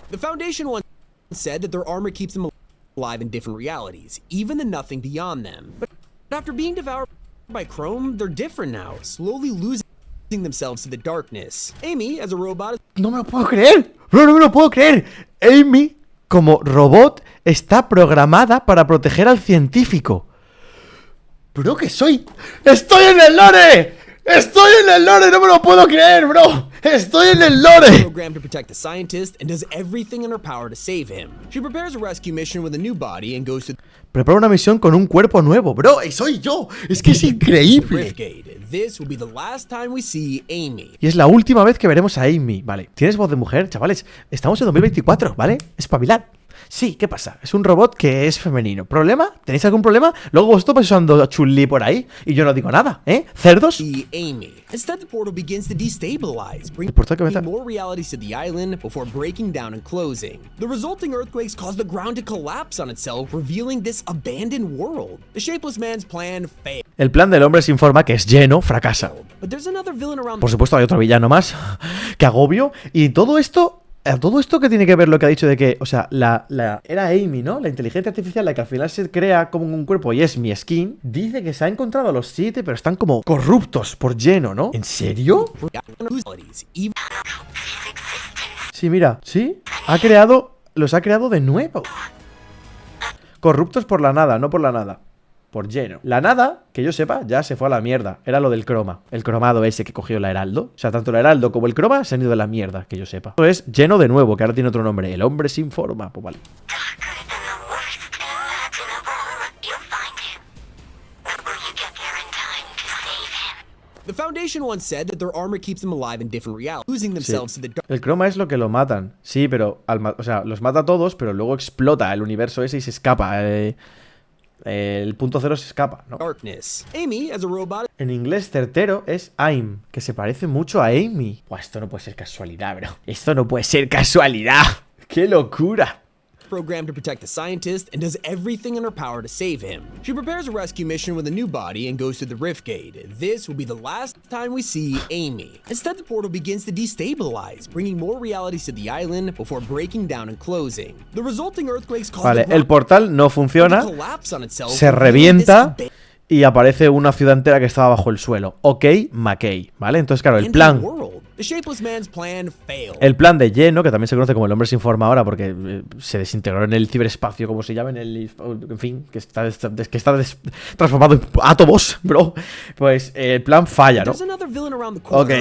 The Foundation once said that their armor keeps them alive in different realities, even the nothing beyond them. But after being devoured by Chrome, they're different now, slowly losing themselves to the darkness. Amy, as a robot...
No me lo puedo creer. No me lo puedo creer. Amy, como robot, está programada para proteger al científico. ¿Pero qué soy? ¡Estoy en el lore! ¡Estoy en el lore! ¡No me lo puedo creer, bro! ¡Estoy en el lore!
Programmed to protect the scientist and does everything in her power to save him. She prepares a rescue mission with a new body and goes to...
Prepara una misión con un cuerpo nuevo, bro. ¡Y soy yo! ¡Es que es increíble!
This will be the last time we see Amy.
Y es la última vez que veremos a Amy. Vale, ¿tienes voz de mujer, chavales? Estamos en 2024, ¿vale? Espabilad. Sí, ¿qué pasa? Es un robot que es femenino. ¿Problema? ¿Tenéis algún problema? Luego vosotros vais usando Chun-Li por ahí y yo no digo nada, ¿eh? ¿Cerdos?
Amy. Instead, the portal begins to destabilize, bringing more realities to the island before breaking down and closing. The resulting earthquakes cause the ground to collapse on itself, revealing this abandoned world. The shapeless man's plan fails.
El plan del hombre sin forma, que es Geno, fracasa. Por supuesto, hay otro villano más. ¡Qué agobio! Y todo esto... ¿A todo esto qué tiene que ver lo que ha dicho de que, o sea, era Amy, ¿no? La inteligencia artificial, la que al final se crea como un cuerpo y es mi skin. Dice que se ha encontrado a los 7, pero están como corruptos por Geno, ¿no? ¿En serio? Sí, mira, sí. Los ha creado de nuevo. Corruptos por la nada, no por la nada. Por Geno. La nada, que yo sepa, ya se fue a la mierda. Era lo del croma. El cromado ese que cogió la Heraldo. O sea, tanto la Heraldo como el croma se han ido a la mierda, que yo sepa. Esto es Geno de nuevo, que ahora tiene otro nombre. El hombre sin forma. Pues vale.
The Foundation once said that their armor keeps them alive in different realities, losing themselves to the dark.
El croma es lo que lo matan. Sí, pero o sea, los mata a todos, pero luego explota el universo ese y se escapa. El punto cero se escapa, ¿no?
Amy, as a robot...
En inglés certero es I'm, que se parece mucho a Amy. Buah, esto no puede ser casualidad, bro. Esto no puede ser casualidad. ¡Qué locura!
Programmed to protect the scientist and does everything in her power to save him. She prepares a rescue mission with a new body and goes to the rift gate. This will be the last time we see Amy. Instead, the portal begins to destabilize, bringing more realities to the island before breaking down and closing. The resulting earthquakes cause
Vale, el portal no funciona, se revienta y aparece una ciudad entera que estaba bajo el suelo. Ok, McKay, ¿vale? Entonces, claro, el plan de Geno, que también se conoce como el hombre sin forma ahora porque se desintegró en el ciberespacio, como se llama, en fin, que está transformado en átomos, bro. Pues el plan falla, ¿no? Ok.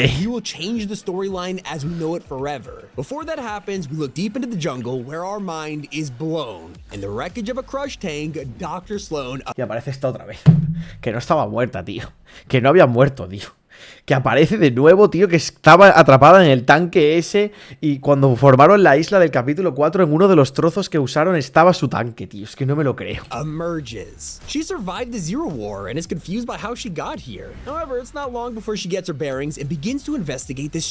Y aparece esta otra vez. Que no estaba muerta, tío. Que no había muerto, tío. Que aparece de nuevo, tío, que estaba atrapada en el tanque ese. Y cuando formaron la isla del capítulo 4, en uno de los trozos que usaron estaba su tanque, tío. Es que no me lo creo.
Emerges. She survived the Zero War and is confused by how she got here. However, it's not long before she gets her bearings and begins to investigate this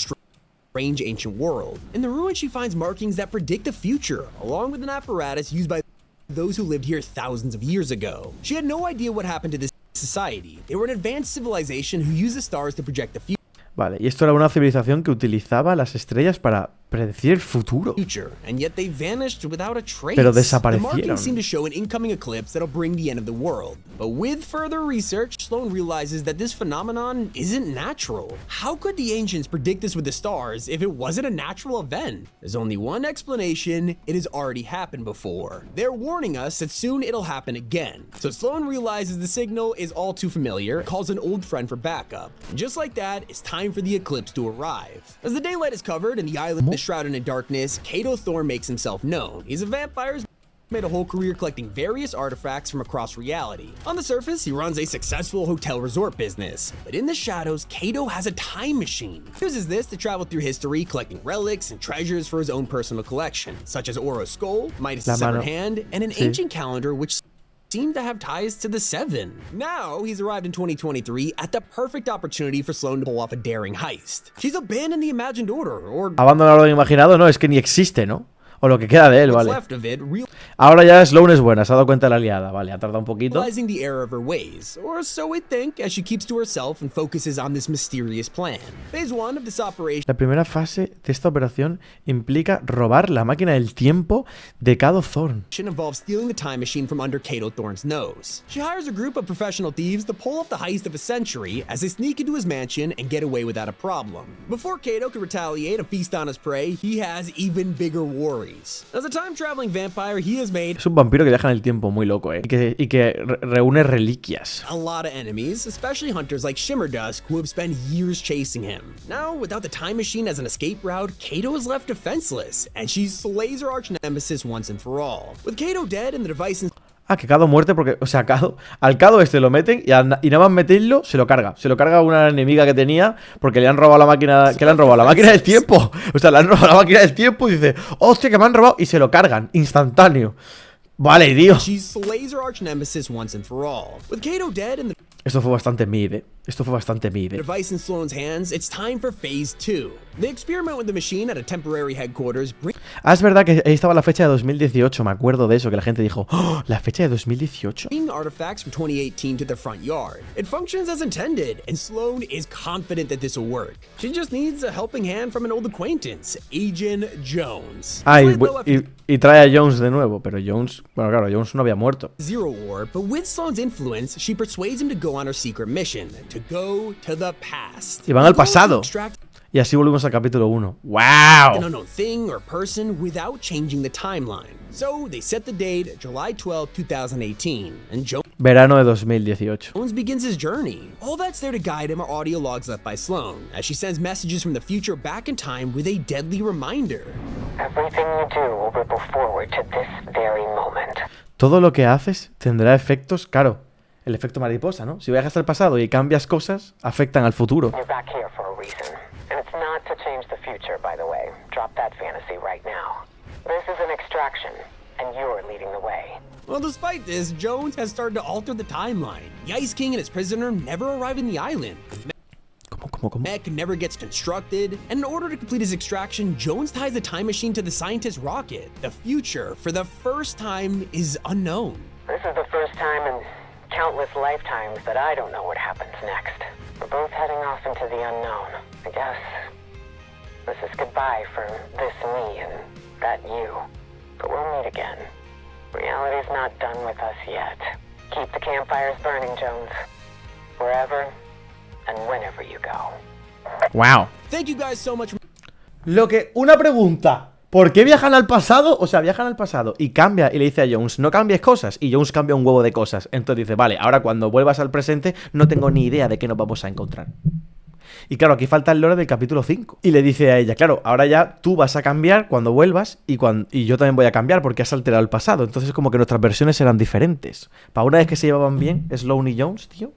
strange ancient world. In the ruins, she finds markings that predict the future, along with an apparatus used by those who lived here thousands of years ago. She had no idea what happened to this society. They were an advanced civilization who used the stars to project the future.
Vale, y esto era una civilización que utilizaba las estrellas para Predecir el futuro.
Future, and yet they vanished without a trace.
Pero
The
desaparecieron.
markings seem to show an incoming eclipse that'll bring the end of the world. But with further research, Sloan realizes that this phenomenon isn't natural. How could the ancients predict this with the stars if it wasn't a natural event? There's only one explanation: it has already happened before. They're warning us that soon it'll happen again. So Sloan realizes the signal is all too familiar, calls an old friend for backup. And just like that, it's time for the eclipse to arrive. As the daylight is covered and the island is shrouded in darkness, Cato Thorne makes himself known. He's a vampire who's made a whole career collecting various artifacts from across reality. On the surface, he runs a successful hotel resort business, but in the shadows, Cato has a time machine. He uses this to travel through history, collecting relics and treasures for his own personal collection, such as Oro's skull, Midas' severed hand, and an ancient calendar which seem to have ties to the Seven. Now, he's arrived in 2023 at the perfect opportunity for Sloan to pull off a daring heist. She's abandoned the imagined order, or
Abandonado lo imaginado, no, es que ni existe, ¿no? O lo que queda de él,
what's
vale.
left of it,
Ahora ya Sloan es buena, se ha dado cuenta de la aliada, vale, ha tardado un poquito.
realizing the error of her ways, or so we think, as she keeps to herself and focuses on this mysterious plan. Phase 1 of this operation
La primera fase de esta operación implica robar la máquina del tiempo de Cato Thorne.
involves stealing the time machine from under Cato Thorne's nose. She hires a group of professional thieves to pull off the heist of a century as they sneak into his mansion and get away without a problem. Before Cato can retaliate and feast on his prey, he has even bigger worries. As a time-traveling vampire, he has made
Es un vampiro que viaja en el tiempo muy loco, y que reúne reliquias.
a lot of enemies, especially hunters like Shimmerdusk, who have spent years chasing him. Now, without the time machine as an escape route, Cato is left defenseless, and she slays her arch nemesis once and for all. With Cato dead and the device
Ah, que Cato muerte porque, o sea, al Cato este lo meten y nada más meterlo se lo carga. Se lo carga una enemiga que tenía porque le han robado la máquina. ¿Qué le han robado? La máquina del tiempo. O sea, le han robado la máquina del tiempo y dice, hostia, que me han robado. Y se lo cargan, instantáneo. Vale, tío.
she slays her arch nemesis once and for all. With Cato dead and the
Esto fue bastante mid, Esto fue bastante mid,
device in Sloan's hands, it's time for phase 2. They experiment with the machine at a temporary headquarters,
Ah, es verdad que ahí estaba la fecha de 2018. Me acuerdo de eso, que la gente dijo, ¡oh! ¿La fecha de 2018?
bringing artifacts from 2018 to the front yard. It functions as intended, and Sloan is confident that this will work. She just needs a helping hand from an old acquaintance, Agent Jones.
Ah,
Slight low
y trae a Jones de nuevo, pero Jones, bueno, claro, Jones no había muerto.
Zero War, but with Sloan's influence, she persuades him to go on her secret mission, to go to the past.
Y van al
The goal is to
pasado.
extract
Y así volvimos al capítulo 1.
an
¡Wow!
unknown thing or person without changing the timeline. So they set the date, July 12, 2018, and
Verano de 2018.
Jones begins his journey. All that's there to guide him are audio logs left by Sloan, as she sends messages from the future back in time with a deadly reminder.
Everything you do will ripple forward to this very moment.
Todo lo que haces tendrá efectos, claro, el efecto mariposa, ¿no? Si viajas al pasado y cambias cosas, afectan al futuro.
You're back here for a reason. And it's not to change the future, by the way. Drop that fantasy right now. This is an extraction, and you're leading the way.
Well, despite this, Jones has started to alter the timeline. The Ice King and his prisoner never arrive in the island.
¿Cómo?
Mech never gets constructed, and in order to complete his extraction, Jones ties the time machine to the scientist's rocket. The future, for the first time, is unknown.
This is the first time in countless lifetimes that I don't know what happens next. We're both heading off into the unknown. I guess this is goodbye for this me and that you. But we'll meet again. Reality's not done with us yet. Keep the campfires burning, Jones. Wherever and whenever you go.
¡Wow!
Thank you guys so much.
Una pregunta. ¿Por qué viajan al pasado? O sea, viajan al pasado y cambia y le dice a Jones, no cambies cosas. Y Jones cambia un huevo de cosas. Entonces dice, vale, ahora cuando vuelvas al presente no tengo ni idea de qué nos vamos a encontrar. Y claro, aquí falta el lore del capítulo 5. Y le dice a ella, claro, ahora ya tú vas a cambiar cuando vuelvas y yo también voy a cambiar porque has alterado el pasado. Entonces como que nuestras versiones eran diferentes. Para una vez que se llevaban bien, Sloan y Jones, tío.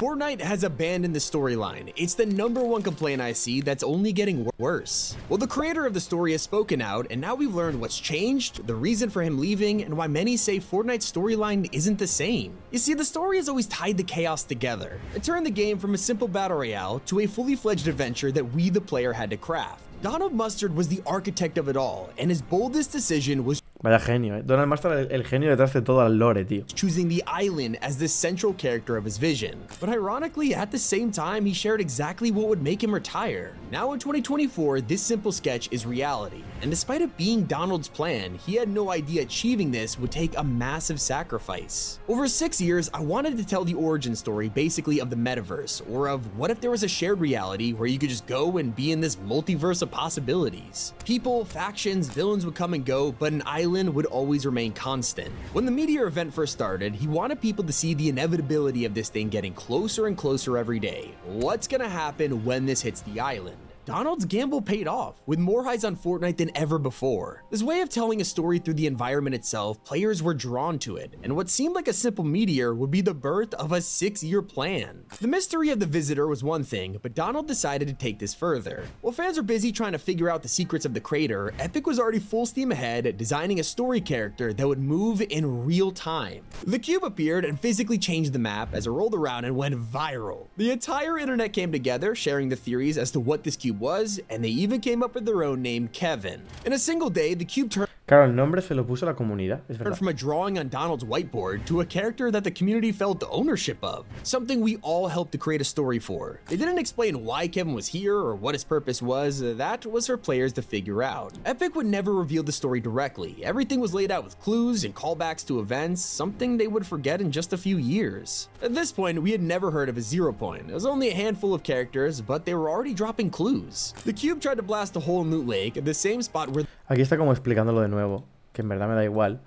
Fortnite has abandoned the storyline. It's the #1 complaint I see that's only getting worse. Well, the creator of the story has spoken out, and now we've learned what's changed, the reason for him leaving, and why many say Fortnite's storyline isn't the same. You see, the story has always tied the chaos together. It turned the game from a simple battle royale to a fully fledged adventure that we, the player, had to craft. Donald Mustard was the architect of it all, and his boldest decision was
Vaya genio, Donald Master, el genio detrás de todo el lore, tío.
choosing the island as the central character of his vision. But ironically, at the same time, he shared exactly what would make him retire. Now in 2024, this simple sketch is reality. And despite it being Donald's plan, he had no idea achieving this would take a massive sacrifice. Over 6 years, I wanted to tell the origin story basically of the metaverse, or of what if there was a shared reality where you could just go and be in this multiverse of possibilities. People, factions, villains would come and go, but an island would always remain constant. When the Meteor event first started, he wanted people to see the inevitability of this thing getting closer and closer every day. What's gonna happen when this hits the island? Donald's gamble paid off, with more highs on Fortnite than ever before. This way of telling a story through the environment itself, players were drawn to it, and what seemed like a simple meteor would be the birth of a 6-year plan. The mystery of the visitor was one thing, but Donald decided to take this further. While fans were busy trying to figure out the secrets of the crater, Epic was already full steam ahead, designing a story character that would move in real time. The cube appeared and physically changed the map as it rolled around and went viral. The entire internet came together, sharing the theories as to what this cube was, and they even came up with their own name, Kevin. In a single day, the cube turned
Claro, el nombre se lo puso la comunidad, es verdad.
from a drawing on Donald's whiteboard to a character that the community felt the ownership of, something we all helped to create a story for. They didn't explain why Kevin was here or what his purpose was, that was for players to figure out. Epic would never reveal the story directly, everything was laid out with clues and callbacks to events, something they would forget in just a few years. At this point, we had never heard of a 0 point. It was only a handful of characters, but they were already dropping clues. The cube tried to blast a hole in Loot Lake at the same spot where
Aquí está como explicándolo de nuevo, que en verdad me da igual.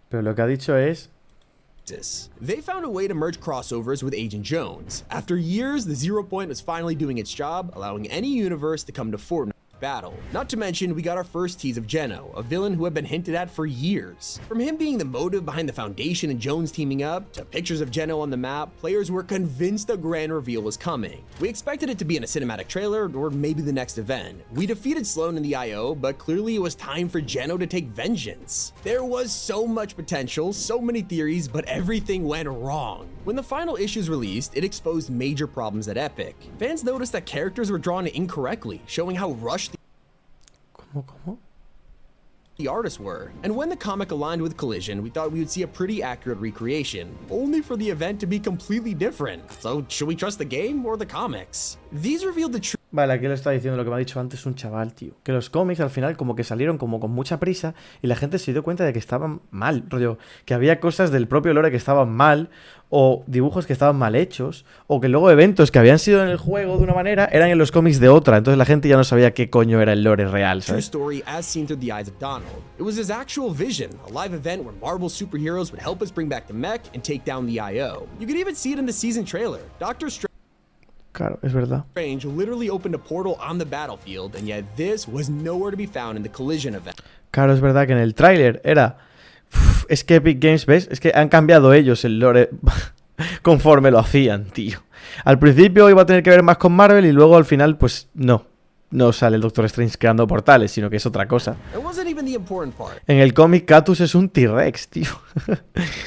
Pero lo que ha dicho es...
They found a way to merge crossovers with Agent Jones. After years, the 0 point was finally doing its job, allowing any universe to come to Fortnite battle. Not to mention, we got our first tease of Geno, a villain who had been hinted at for years. From him being the motive behind the Foundation and Jones teaming up, to pictures of Geno on the map, players were convinced a grand reveal was coming. We expected it to be in a cinematic trailer, or maybe the next event. We defeated Sloan in the IO, but clearly it was time for Geno to take vengeance. There was so much potential, so many theories, but everything went wrong. When the final issue was released, it exposed major problems at Epic. Fans noticed that characters were drawn incorrectly, showing how rushed the artists were. And when the comic aligned with Collision, we thought we would see a pretty accurate recreation, only for the event to be completely different. So should we trust the game or the comics? These revealed the truth.
Vale, aquí le está diciendo lo que me ha dicho antes un chaval, tío. Que los cómics al final como que salieron como con mucha prisa y la gente se dio cuenta de que estaban mal, rollo. Que había cosas del propio lore que estaban mal, o dibujos que estaban mal hechos, o que luego eventos que habían sido en el juego de una manera eran en los cómics de otra. Entonces la gente ya no sabía qué coño era el lore real,
True
¿sabes?
story as seen through the eyes of Donald. It was his actual vision, a live event where Marvel superheroes would help us bring back the Mech and take down the IO. You could even see it in the season trailer. Doctor
Claro, es verdad.
Strange literally opened a portal on the battlefield, and yet this was nowhere to be found in the Collision event.
Claro, es verdad que en el tráiler era... es que Epic Games, ¿ves? Es que han cambiado ellos el lore conforme lo hacían, tío. Al principio iba a tener que ver más con Marvel y luego al final, pues no. No sale el Doctor Strange creando portales, sino que es otra cosa.
It wasn't even the important part.
En el cómic, Catus es un T-Rex, tío.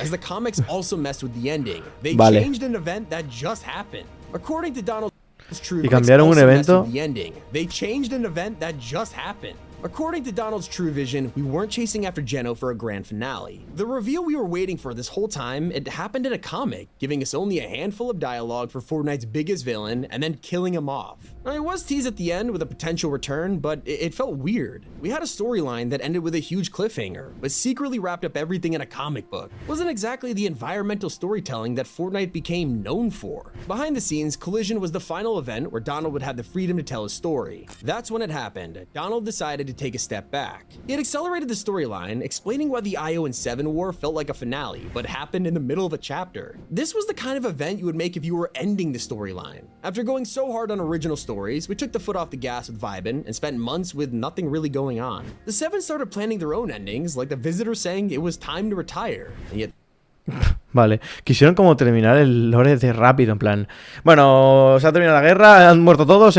As the comics also messed with the ending. They
Vale.
changed an event that just happened. According to Donald's true
Y cambiaron un
also messed
evento.
with the ending. They changed an event that just happened. According to Donald's true vision, we weren't chasing after Geno for a grand finale. The reveal we were waiting for this whole time, it happened in a comic, giving us only a handful of dialogue for Fortnite's biggest villain, and then killing him off. Now, it was teased at the end with a potential return, but it felt weird. We had a storyline that ended with a huge cliffhanger, but secretly wrapped up everything in a comic book. It wasn't exactly the environmental storytelling that Fortnite became known for. Behind the scenes, Collision was the final event where Donald would have the freedom to tell his story. That's when it happened. Donald decided to take a step back. He had accelerated the storyline, explaining why the IO and 7 war felt like a finale, but happened in the middle of a chapter. This was the kind of event you would make if you were ending the storyline. After going so hard on original stories, we took the foot off the gas with Vibin and spent months with nothing really going on. The 7 started planning their own endings, like the Visitor saying it was time to retire, and yet
Vale, quisieron como terminar el lore de rápido, en plan, bueno, se ha terminado la guerra, han muerto todos,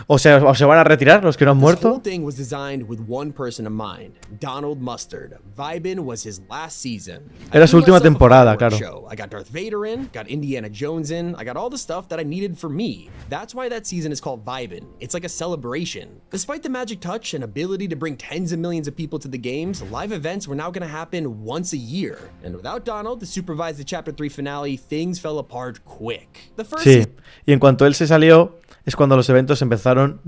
o se van a retirar los que no han
This
muerto.
whole thing was designed with one person in mind, Donald Mustard. Vibin was his last season.
Era su
I threw
última
myself a
temporada,
fireworks
claro.
show. I got Darth Vader in, got Indiana Jones in, I got all the stuff that I needed for me. That's why that season is called Vibin. It's like a celebration. Despite the magic touch and ability to bring tens of millions of people to the games, live events were now going to happen once a year. And without Donald to supervise the Chapter 3 finale, things fell apart quick. The first
Sí, y en cuanto él se salió, es cuando los eventos empezaron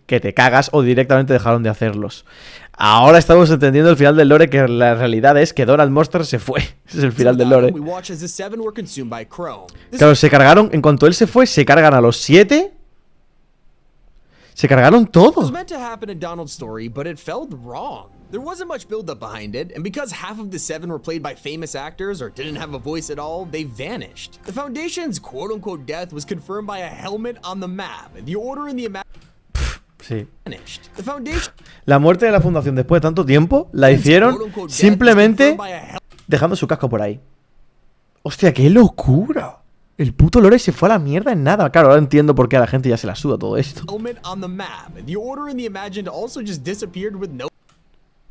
que te cagas o directamente dejaron de hacerlos. Ahora estamos entendiendo el final del lore, que la realidad es que Donald Monster se fue. Ese es el final del lore.
we watch as the Seven were consumed by Chrome. This
Claro, se cargaron, en cuanto él se fue, se cargan a los 7. Se cargaron
was
todo.
meant to happen in Donald's story, but it felt wrong. There wasn't much build-up behind it, and because half of the Seven were played by famous actors or didn't have a voice at all, they vanished. The Foundation's quote-unquote death was confirmed by a helmet on the map. The Order and the
Sí.
vanished. The Foundation
La muerte de la fundación después de tanto tiempo la hicieron simplemente dejando su casco por ahí. Hostia, qué locura. El puto lore se fue a la mierda en nada. Claro, ahora entiendo por qué a la gente ya se la suda todo esto.
helmet on the map. The Order and the Imagined also just disappeared with no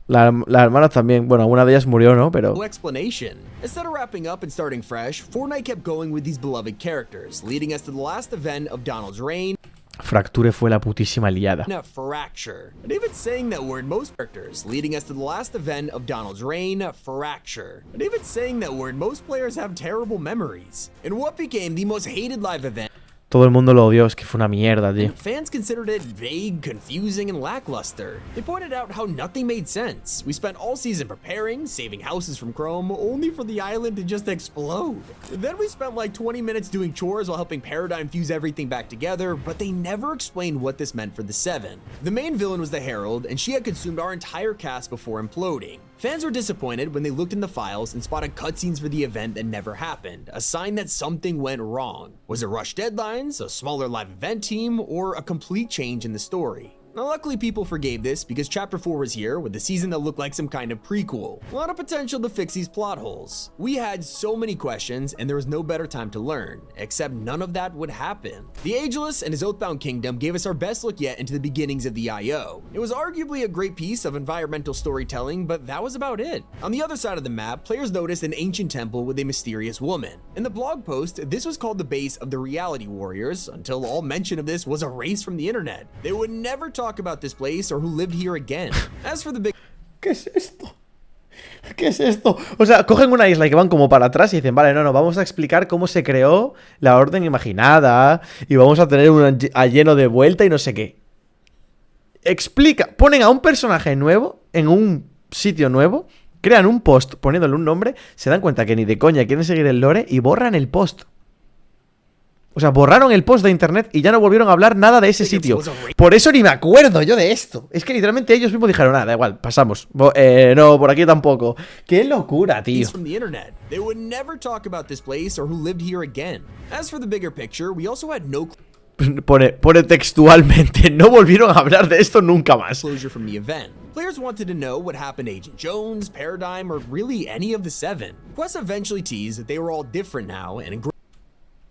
Las hermanas también. Bueno, una de ellas murió, ¿no? Pero
explanation. Instead of wrapping up and starting fresh, Fortnite kept going with these beloved characters, leading us to the last event of Donald's reign,
Fracture fue la putísima liada.
Fracture. And even saying that word, most characters, leading us to the last event of Donald's reign, Fracture. And even saying that word, most players have terrible memories. In what became the most hated live event,
Todo el mundo lo odió, es que fue una mierda, tío.
fans considered it vague, confusing, and lackluster. They pointed out how nothing made sense. We spent all season preparing, saving houses from Chrome, only for the island to just explode. Then we spent like 20 minutes doing chores while helping Paradigm fuse everything back together, but they never explained what this meant for the Seven. The main villain was the Herald, and she had consumed our entire cast before imploding. Fans were disappointed when they looked in the files and spotted cutscenes for the event that never happened, a sign that something went wrong. Was it rushed deadlines, a smaller live event team, or a complete change in the story? Now, luckily, people forgave this because Chapter 4 was here with a season that looked like some kind of prequel. A lot of potential to fix these plot holes. We had so many questions, and there was no better time to learn, except none of that would happen. The Ageless and his Oathbound Kingdom gave us our best look yet into the beginnings of the IO. It was arguably a great piece of environmental storytelling, but that was about it. On the other side of the map, players noticed an ancient temple with a mysterious woman. In the blog post, this was called the base of the Reality Warriors, until all mention of this was erased from the internet. They would never talk about this place or who lived here again. As for the big
¿Qué es esto? ¿Qué es esto? O sea, cogen una isla y que van como para atrás y dicen, vale, no, vamos a explicar cómo se creó la orden imaginada y vamos a tener a Geno de vuelta y no sé qué. Ponen a un personaje nuevo en un sitio nuevo, crean un post poniéndole un nombre, se dan cuenta que ni de coña quieren seguir el lore y borran el post. O sea, borraron el post de internet y ya no volvieron a hablar nada de ese sitio. Por eso ni me acuerdo yo de esto. Es que literalmente ellos mismos dijeron, nada, da igual, pasamos. No, por aquí tampoco. ¡Qué locura, tío!
from the internet. They would never talk about this place or who lived here again. As for the bigger picture, we also had no
Pone textualmente, no volvieron a hablar de esto nunca más.
closure from the event. Players wanted to know what happened to Agent Jones, Paradigm, or really any of the Seven. Quest eventually teased that they were all different now and in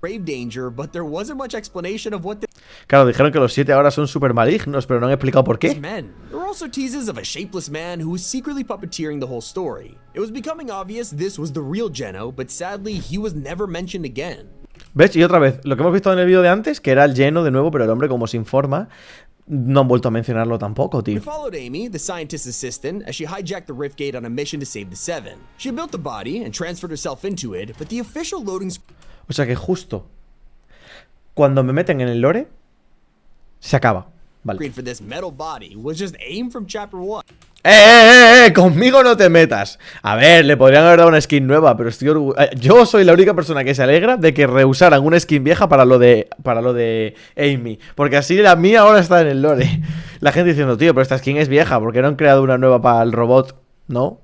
grave danger, but there wasn't much explanation of what
Claro, dijeron que los 7 ahora son súper malignos, pero no han explicado por
this
qué.
meant. There were also teases of a shapeless man who was secretly puppeteering the whole story. It was becoming obvious this was the real Geno, but sadly he was never mentioned again.
¿Ves? Y otra vez, lo que hemos visto en el vídeo de antes, que era el Geno de nuevo, pero el hombre como sin forma, no han vuelto a mencionarlo tampoco,
We
tío.
followed Amy, the scientist's assistant, as she hijacked the rift gate on a mission to save the Seven. She built the body and transferred herself into it, but the official loading
O sea que justo cuando me meten en el lore, se acaba. Vale.
screen for this metal body was just aimed from Chapter 1.
Conmigo no te metas. A ver, le podrían haber dado una skin nueva, pero estoy yo soy la única persona que se alegra de que reusaran una skin vieja para lo de Amy, porque así la mía ahora está en el lore. La gente diciendo, tío, pero esta skin es vieja, ¿por qué no han creado una nueva para el robot? ¿No?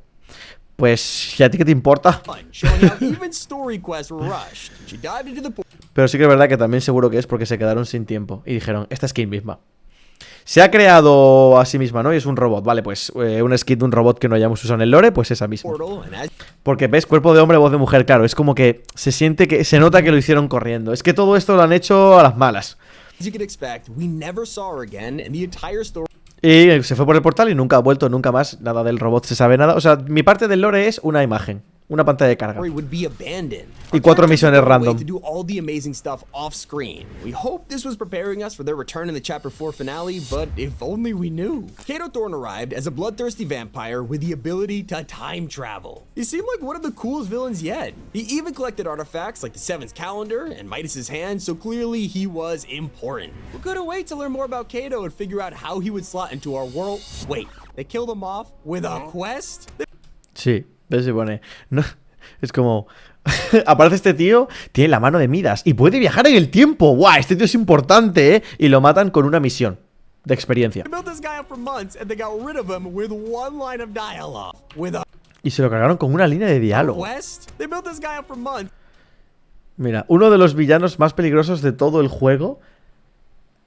Pues, ¿y a ti qué te importa?
Showing how even story quests were rushed. She dived into the
Pero sí que es verdad que también seguro que es porque se quedaron sin tiempo y dijeron, esta skin misma. Se ha creado a sí misma, ¿no? Y es un robot, vale, pues un skin de un robot que no hayamos usado en el lore, pues esa misma. Porque ves, cuerpo de hombre, voz de mujer, claro, es como que se siente que, se nota que lo hicieron corriendo. Es que todo esto lo han hecho a las malas. Y se fue por el portal y nunca ha vuelto, nunca más, nada del robot se sabe nada. O sea, mi parte del lore es una imagen, una pantalla de carga y 4 misiones random.
Kato Thorne arrived as a bloodthirsty vampire with the ability to time travel. He seemed like one of the coolest villains yet. He even collected artifacts like the Seven's calendar and Midas's hand, so clearly he was important. We couldn't wait to learn more about Kato and figure out how he would slot into our world. Wait, they killed him off with a quest?
Sí, se pone. No, es como. Aparece este tío, tiene la mano de Midas y puede viajar en el tiempo. ¡Guau! Este tío es importante, ¿eh? Y lo matan con una misión de experiencia. Y se lo cargaron con una línea de diálogo. Mira, uno de los villanos más peligrosos de todo el juego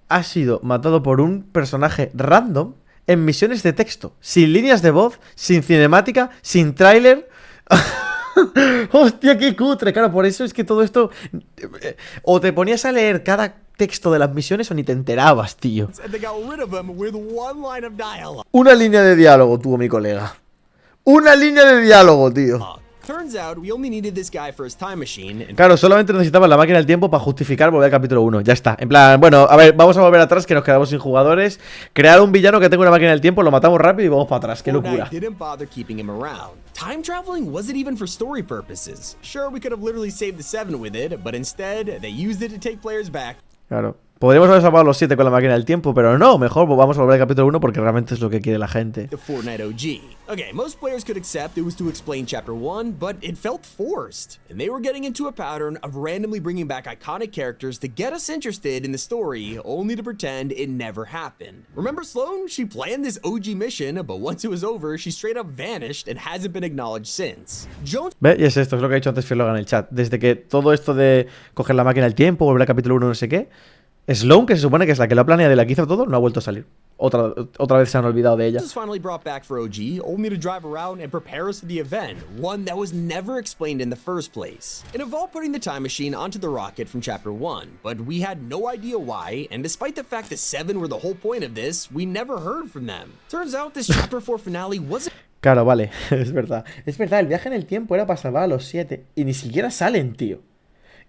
ha sido matado por un personaje random en misiones de texto, sin líneas de voz, sin cinemática, sin tráiler. Hostia, qué cutre. Claro, por eso es que todo esto o te ponías a leer cada texto de las misiones o ni te enterabas, tío. Una línea de diálogo tuvo mi colega. Una línea de diálogo, tío. Claro, solamente necesitaba la máquina del tiempo para justificar volver al capítulo 1. Ya está. En plan, bueno, a ver, vamos a volver atrás, que nos quedamos sin jugadores. Crear un villano que tenga una máquina del tiempo, lo matamos rápido y vamos para atrás. Qué locura.
Time traveling wasn't even for story purposes. Sure, we could have literally saved the 7 with it, but instead, they used it to take players back.
Claro. Podríamos haber salvado los 7 con la máquina del tiempo, pero no, mejor vamos a volver al capítulo 1 porque realmente es lo que quiere la gente.
The Fortnite OG. Okay, most players could accept it was to explain Chapter 1, but it felt forced. And they were getting into a pattern of randomly bringing back iconic characters to get us interested in the story, only to pretend it never happened. Remember Sloane? She planned this OG mission, but once it was over, she straight up vanished and hasn't been acknowledged since. Jones...
¿Ve? Y es esto, es lo que ha dicho antes Filoga en el chat. Desde que todo esto de coger la máquina del tiempo, volver al capítulo 1 no sé qué, Sloane, que se supone que es la que lo ha planeado y la que hizo todo, no ha vuelto a salir. Otra vez se han olvidado de ella.
Finally brought back for OG, only to drive around and prepare us for the event, one that was never explained in the first place. It involved putting the time machine onto the rocket from Chapter 1, but we had no idea why, and despite the fact that 7 were the whole point of this, we never heard from them. Turns out this Chapter 4 finale wasn't...
Claro, vale, es verdad. Es verdad, el viaje en el tiempo era para salvar a los 7 y ni siquiera salen, tío.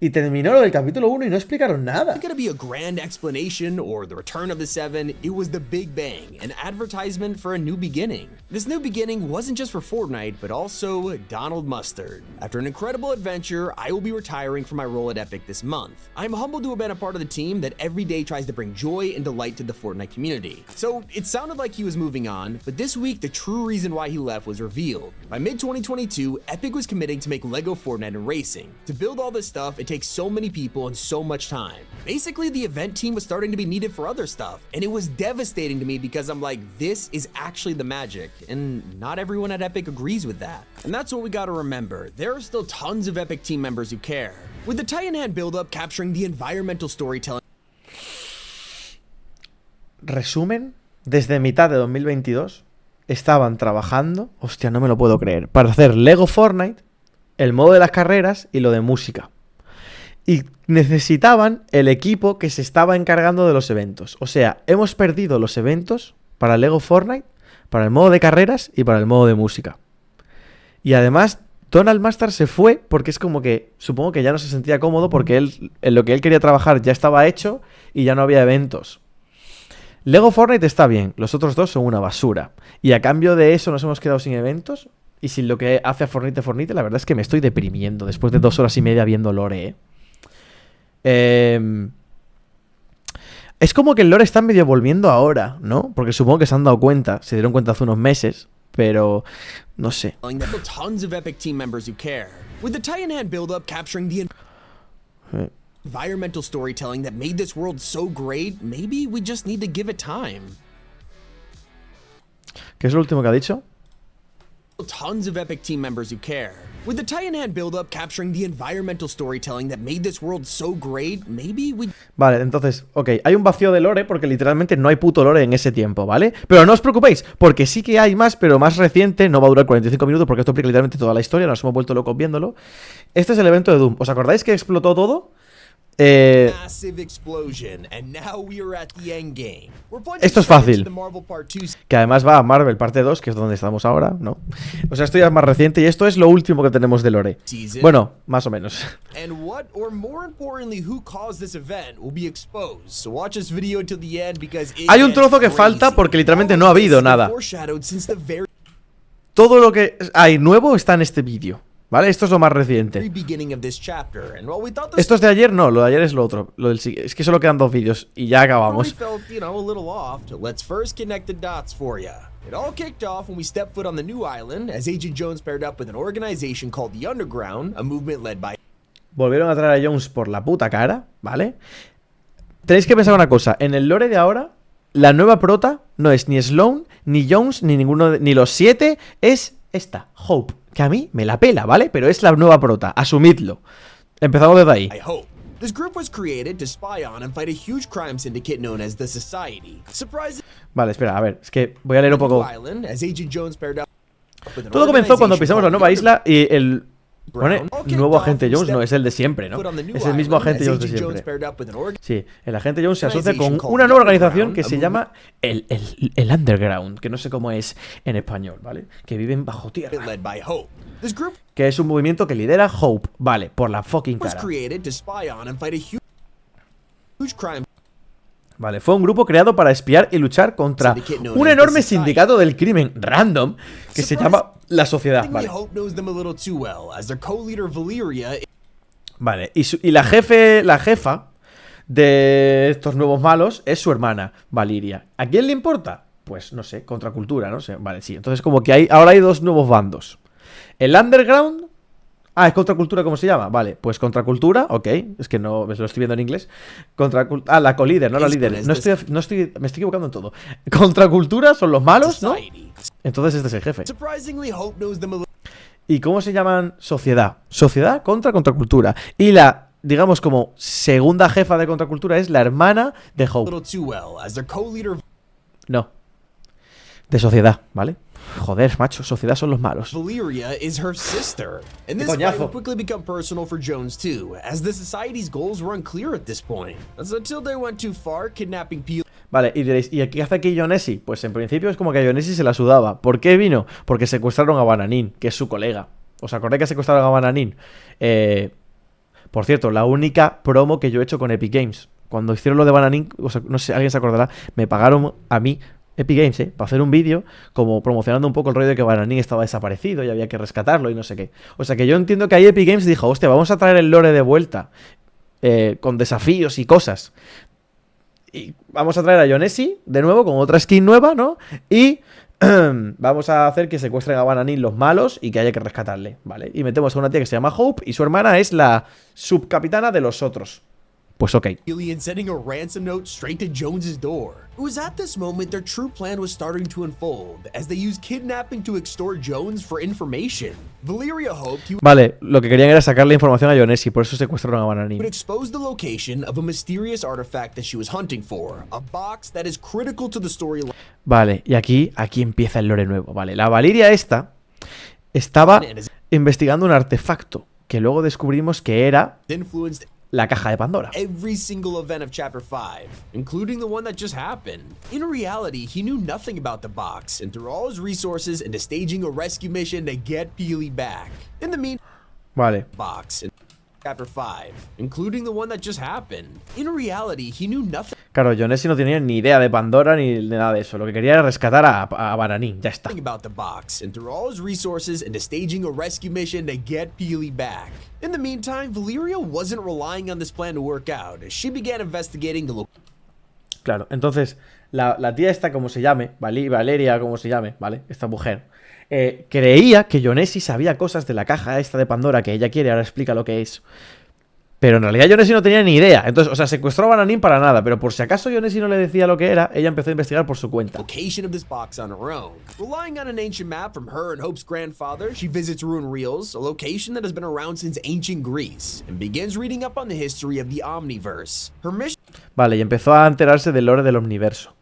Y terminó lo del capítulo 1 y no explicaron nada.
It could be a grand explanation or the return of the 7. It was the Big Bang, an advertisement for a new beginning. This new beginning wasn't just for Fortnite, but also Donald Mustard. After an incredible adventure, I will be retiring from my role at Epic this month. I'm humbled to have been a part of the team that every day tries to bring joy and delight to the Fortnite community. So it sounded like he was moving on, but this week the true reason why he left was revealed. By mid-2022, Epic was committing to make LEGO Fortnite and racing. To build all this stuff, it takes so many people and so much time. Basically, the event team was starting to be needed for other stuff, and it was devastating to me because I'm like, this is actually the magic, and not everyone at Epic agrees with that. And that's what we gotta remember. There are still tons of Epic team members who care. With the Titan Hand build-up capturing the environmental storytelling.
Resumen, desde mitad de 2022 estaban trabajando, hostia, no me lo puedo creer, para hacer Lego Fortnite, el modo de las carreras y lo de música. Y necesitaban el equipo que se estaba encargando de los eventos. O sea, hemos perdido los eventos para Lego Fortnite, para el modo de carreras y para el modo de música. Y además, Donald Mustard se fue porque es como que, supongo que ya no se sentía cómodo porque él, en lo que él quería trabajar ya estaba hecho y ya no había eventos. Lego Fortnite está bien, los otros dos son una basura. Y a cambio de eso nos hemos quedado sin eventos y sin lo que hace a Fortnite, la verdad es que me estoy deprimiendo después de 2 horas y media viendo lore, ¿eh? Es como que el lore está medio volviendo ahora, ¿no? Porque supongo que se han dado cuenta, se dieron cuenta hace unos meses, pero no sé.
Environmental storytelling that made this world so great, maybe we just need to give it time.
¿Qué es lo último que ha dicho?
Tons of Epic team members who care. With the Titan Hand buildup capturing the environmental storytelling that made this world so great, maybe we...
Vale, entonces, ok, hay un vacío de lore porque literalmente no hay puto lore en ese tiempo, ¿vale? Pero no os preocupéis, porque sí que hay más, pero más reciente, no va a durar 45 minutos porque esto explica literalmente toda la historia, nos hemos vuelto locos viéndolo. Este es el evento de Doom. ¿Os acordáis que explotó todo? Esto es fácil. Que además va a Marvel parte 2, que es donde estamos ahora, ¿no? O sea, esto ya es más reciente y esto es lo último que tenemos de lore. Bueno, más o menos. Hay un trozo que falta porque literalmente no ha habido nada. Todo lo que hay nuevo está en este vídeo, ¿vale? Esto es lo más reciente. Esto es de ayer, no, lo de ayer es lo otro. Es que solo quedan 2 vídeos y ya acabamos.
It all kicked off when we stepped foot on the new island as Agent Jones paired up with an organization called the Underground, a movement led by...
Volvieron a traer a Jones por la puta cara, ¿vale? Tenéis que pensar una cosa, en el lore de ahora, la nueva prota no es ni Sloan, ni Jones, ni ninguno, ni los 7, es esta, Hope, que a mí me la pela, ¿vale? Pero es la nueva prota, asumidlo. Empezamos desde ahí.
This group was created to spy on and fight a huge crime syndicate known as the Society.
Vale, espera, a ver, es que voy a leer un poco. Todo comenzó cuando pisamos la nueva isla y el... Pone nuevo agente Jones, no es el de siempre, ¿no? Es el mismo agente Jones de siempre. Sí, el agente Jones se asocia con una nueva organización que se llama el Underground, que no sé cómo es en español, ¿vale? Que viven bajo tierra. Que es un movimiento que lidera Hope, vale, por la fucking cara. Vale, fue un grupo creado para espiar y luchar contra un enorme sindicato del crimen random que se llama la Sociedad. Vale, vale. Y la jefa de estos nuevos malos es su hermana, Valeria. ¿A quién le importa? Pues no sé, contracultura, no sé. Vale, sí, entonces como que ahora hay 2 nuevos bandos. El Underground. Ah, es contracultura, ¿cómo se llama? Vale, pues contracultura, ok. Es que no, me lo estoy viendo en inglés. La colíder, no la líder. Me estoy equivocando en todo. Contracultura son los malos, ¿no? Entonces este es el jefe. ¿Y cómo se llaman? Sociedad. Sociedad contra contracultura. Y la, digamos, como segunda jefa de contracultura es la hermana de Hope. No. De sociedad, ¿vale? Joder, macho, Sociedad son los malos.
Valeria is her sister, and this fight would quickly become personal for Jones too, as the Society's goals were unclear at this point. As until they went too far, kidnapping people.
Vale, y diréis, ¿y qué hace aquí Jonesy? Pues en principio es como que a Jonesy se la sudaba. ¿Por qué vino? Porque secuestraron a Bananín, que es su colega. ¿Os acordáis que secuestraron a Bananín? Por cierto, la única promo que yo he hecho con Epic Games. Cuando hicieron lo de Bananín, o sea, no sé, alguien se acordará, me pagaron a mí Epic Games, para hacer un vídeo como promocionando un poco el rollo de que Bananín estaba desaparecido y había que rescatarlo y no sé qué. O sea que yo entiendo que ahí Epic Games dijo, hostia, vamos a traer el lore de vuelta, con desafíos y cosas. Y vamos a traer a Jonesy de nuevo con otra skin nueva, ¿no? Y vamos a hacer que secuestren a Bananín los malos y que haya que rescatarle, ¿vale? Y metemos a una tía que se llama Hope y su hermana es la subcapitana de los otros. Pues ok.
Sending a ransom note straight to Jones's door. It was at this moment their true plan was starting to unfold, as they used kidnapping to extort Jones for information. Valeria hoped he
Vale, lo que querían era sacarle información a Jonesy, por eso secuestraron a Bananín.
would expose the location of a mysterious artifact that she was hunting for, a box that is critical to the storyline.
Vale, y aquí empieza el lore nuevo. Vale, la Valeria esta estaba investigando un artefacto que luego descubrimos que era
Influenced
la caja de Pandora.
every single event of Chapter 5, including the one that just happened. In reality, he knew nothing about the box, and threw all his resources into staging a rescue mission to get Peely back. In the meantime,
Vale.
box in Chapter 5, including the one that just happened. In reality, he knew nothing
Claro, Jonesy no tenía ni idea de Pandora ni de nada de eso. Lo que quería era rescatar a Bananín, ya está.
about the box, and threw all his resources into staging a rescue mission to get Peely back. In the meantime, Valeria wasn't relying on this plan to work out, as she began investigating the
Claro, entonces, la tía esta, como se llame, Valeria, como se llame, ¿vale? Esta mujer, creía que Jonesy sabía cosas de la caja esta de Pandora que ella quiere, ahora explica lo que es. Pero en realidad Yonesi no tenía ni idea. Entonces, o sea, secuestró a Bananín para nada. Pero por si acaso Yonesi no le decía lo que era, ella empezó a investigar por su cuenta.
Location of this box on her own. Relying on an ancient map from her and Hope's grandfather, she visits Ruin Reels, a location that has been around since ancient Greece, and begins reading up on the history of the Omniverse. Her mission
Vale, y empezó a enterarse del lore del Omniverso.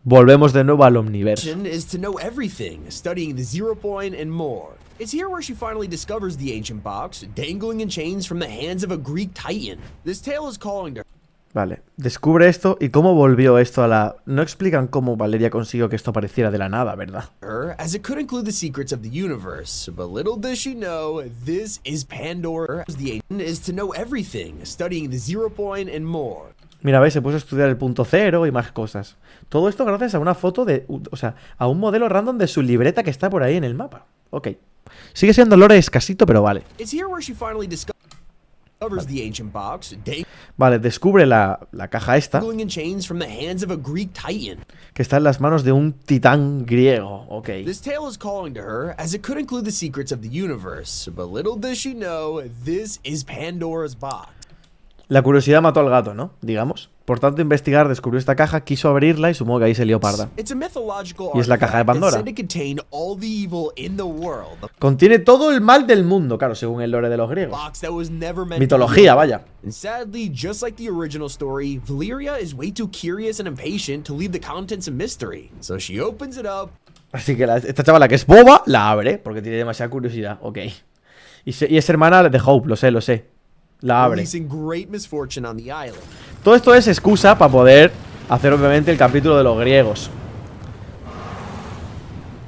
Volvemos de nuevo al Omniverso.
is to know everything, studying the Zero Point and more. It's here where she finally discovers the ancient box, dangling in chains from the hands of a Greek titan. This tale is calling to her.
Vale, descubre esto y cómo volvió esto a la... No explican cómo Valeria consiguió que esto apareciera de la nada, ¿verdad?
As it could include the secrets of the universe, but little does she know, this is Pandora. The ancient is to know everything, studying the Zero Point and more.
Mira, veis, se puso a estudiar el punto cero y más cosas. Todo esto gracias a una foto de... O sea, a un modelo random de su libreta que está por ahí en el mapa. Ok. Sigue siendo lore escasito, pero vale. Vale, descubre la caja esta, que está en las manos de un titán griego. Ok.
This tale is calling to her, as it could include the secrets of the universe, but little does she know, this is Pandora's box.
La curiosidad mató al gato, ¿no? Digamos. Por tanto, investigar, descubrió esta caja, quiso abrirla y supongo que ahí se lió parda. Y es la caja de Pandora. Contiene todo el mal del mundo, claro, según el lore de los griegos. Mitología, vaya.
Sadly, just like the original story, Valeria is way too curious and impatient to leave the contents a mystery. So she opens it up.
Así que esta chavala que es boba, la abre, porque tiene demasiada curiosidad. Ok. Y es hermana de Hope, lo sé. La abre. Todo esto es excusa para poder hacer obviamente el capítulo de los griegos.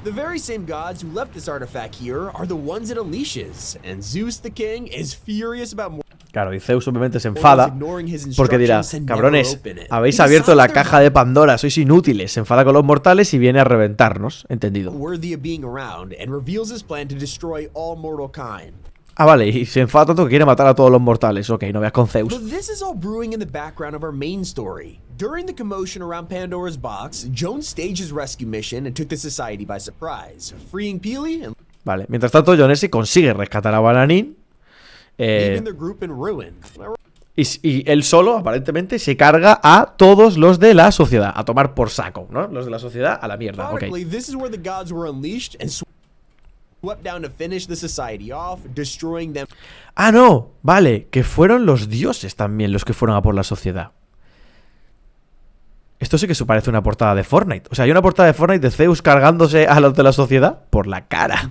The very same gods who left this artifact here are the ones it unleashes, and Zeus the king is furious about.
Claro, y Zeus obviamente se enfada porque dirá, cabrones, habéis abierto la caja de Pandora, sois inútiles. Se enfada con los mortales y viene a reventarnos. Entendido. Ah, vale, y se enfada tanto que quiere matar a todos los mortales. Ok, no veas con Zeus.
During the commotion around Pandora's box, Jones staged his rescue mission and took the society by surprise, freeing Peely and
vale, mientras tanto Yonesi consigue rescatar a Bananín.
leaving their group in ruin.
Y él solo, aparentemente, se carga a todos los de la sociedad. A tomar por saco, ¿no? Los de la sociedad a la mierda. Ok.
This is where the gods were unleashed and swept down to finish the society off, destroying them.
Ah, no, vale, que fueron los dioses también los que fueron a por la sociedad. Esto sí que se parece a una portada de Fortnite. O sea, hay una portada de Fortnite de Zeus cargándose a los de la sociedad por la cara.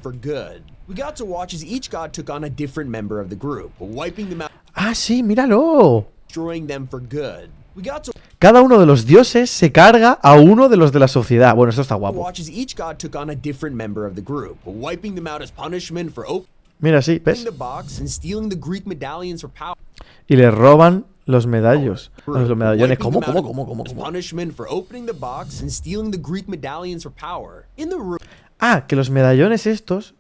Ah, sí, míralo. Cada uno de los dioses se carga a uno de los de la sociedad. Bueno, esto está guapo. Mira, sí, ¿ves? Y le roban los medallos. Los medallones. ¿Cómo? Ah, que los medallones estos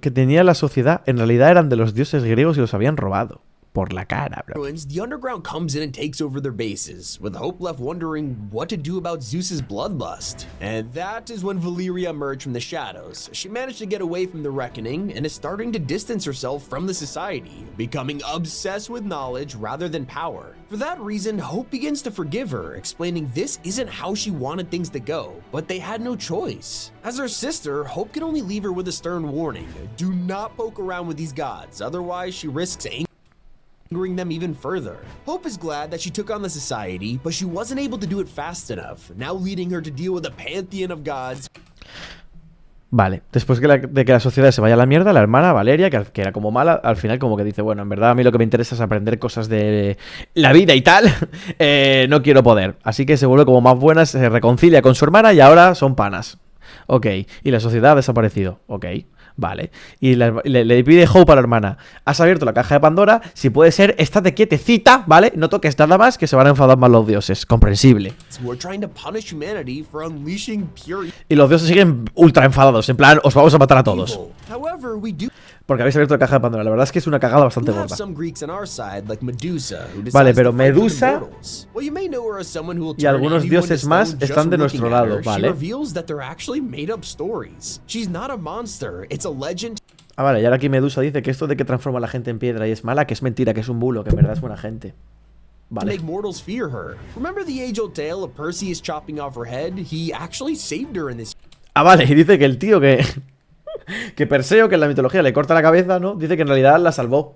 que tenía la sociedad en realidad eran de los dioses griegos y los habían robado. Por la cara, bro.
The underground comes in and takes over their bases, with Hope left wondering what to do about Zeus's bloodlust. And that is when Valeria emerged from the shadows. She managed to get away from the reckoning and is starting to distance herself from the society, becoming obsessed with knowledge rather than power. For that reason, Hope begins to forgive her, explaining this isn't how she wanted things to go, but they had no choice. As her sister, Hope can only leave her with a stern warning: do not poke around with these gods, otherwise she risks angering them even further. Hope is glad that she took on the society, but she wasn't able to do it fast enough, now leading her to deal with a pantheon of gods.
Vale, después de que la sociedad se vaya a la mierda, la hermana Valeria, que era como mala, al final como que dice, bueno, en verdad a mí lo que me interesa es aprender cosas de la vida y tal, no quiero poder. Así que se vuelve como más buena, se reconcilia con su hermana y ahora son panas. Ok, y la sociedad ha desaparecido. Ok. Vale, y le pide Hope a la hermana: has abierto la caja de Pandora, si puede ser, estate quietecita, ¿vale? No toques nada más, que se van a enfadar más los dioses. Comprensible. Y los dioses siguen ultra enfadados, en plan, os vamos a matar a todos. Porque habéis abierto la caja de Pandora. La verdad es que es una cagada bastante gorda. Vale, pero Medusa y algunos dioses más están de nuestro lado, ¿vale? Ah, vale, y ahora aquí Medusa dice que esto de que transforma a la gente en piedra y es mala, que es mentira, que es un bulo, que en verdad es buena gente.
To
Vale.
make mortals fear her. Remember the age-old tale of Perseus chopping off her head? He actually saved her in this
Ah, vale, y dice que el tío que... que Perseo, que en la mitología le corta la cabeza, ¿no? Dice que en realidad la salvó.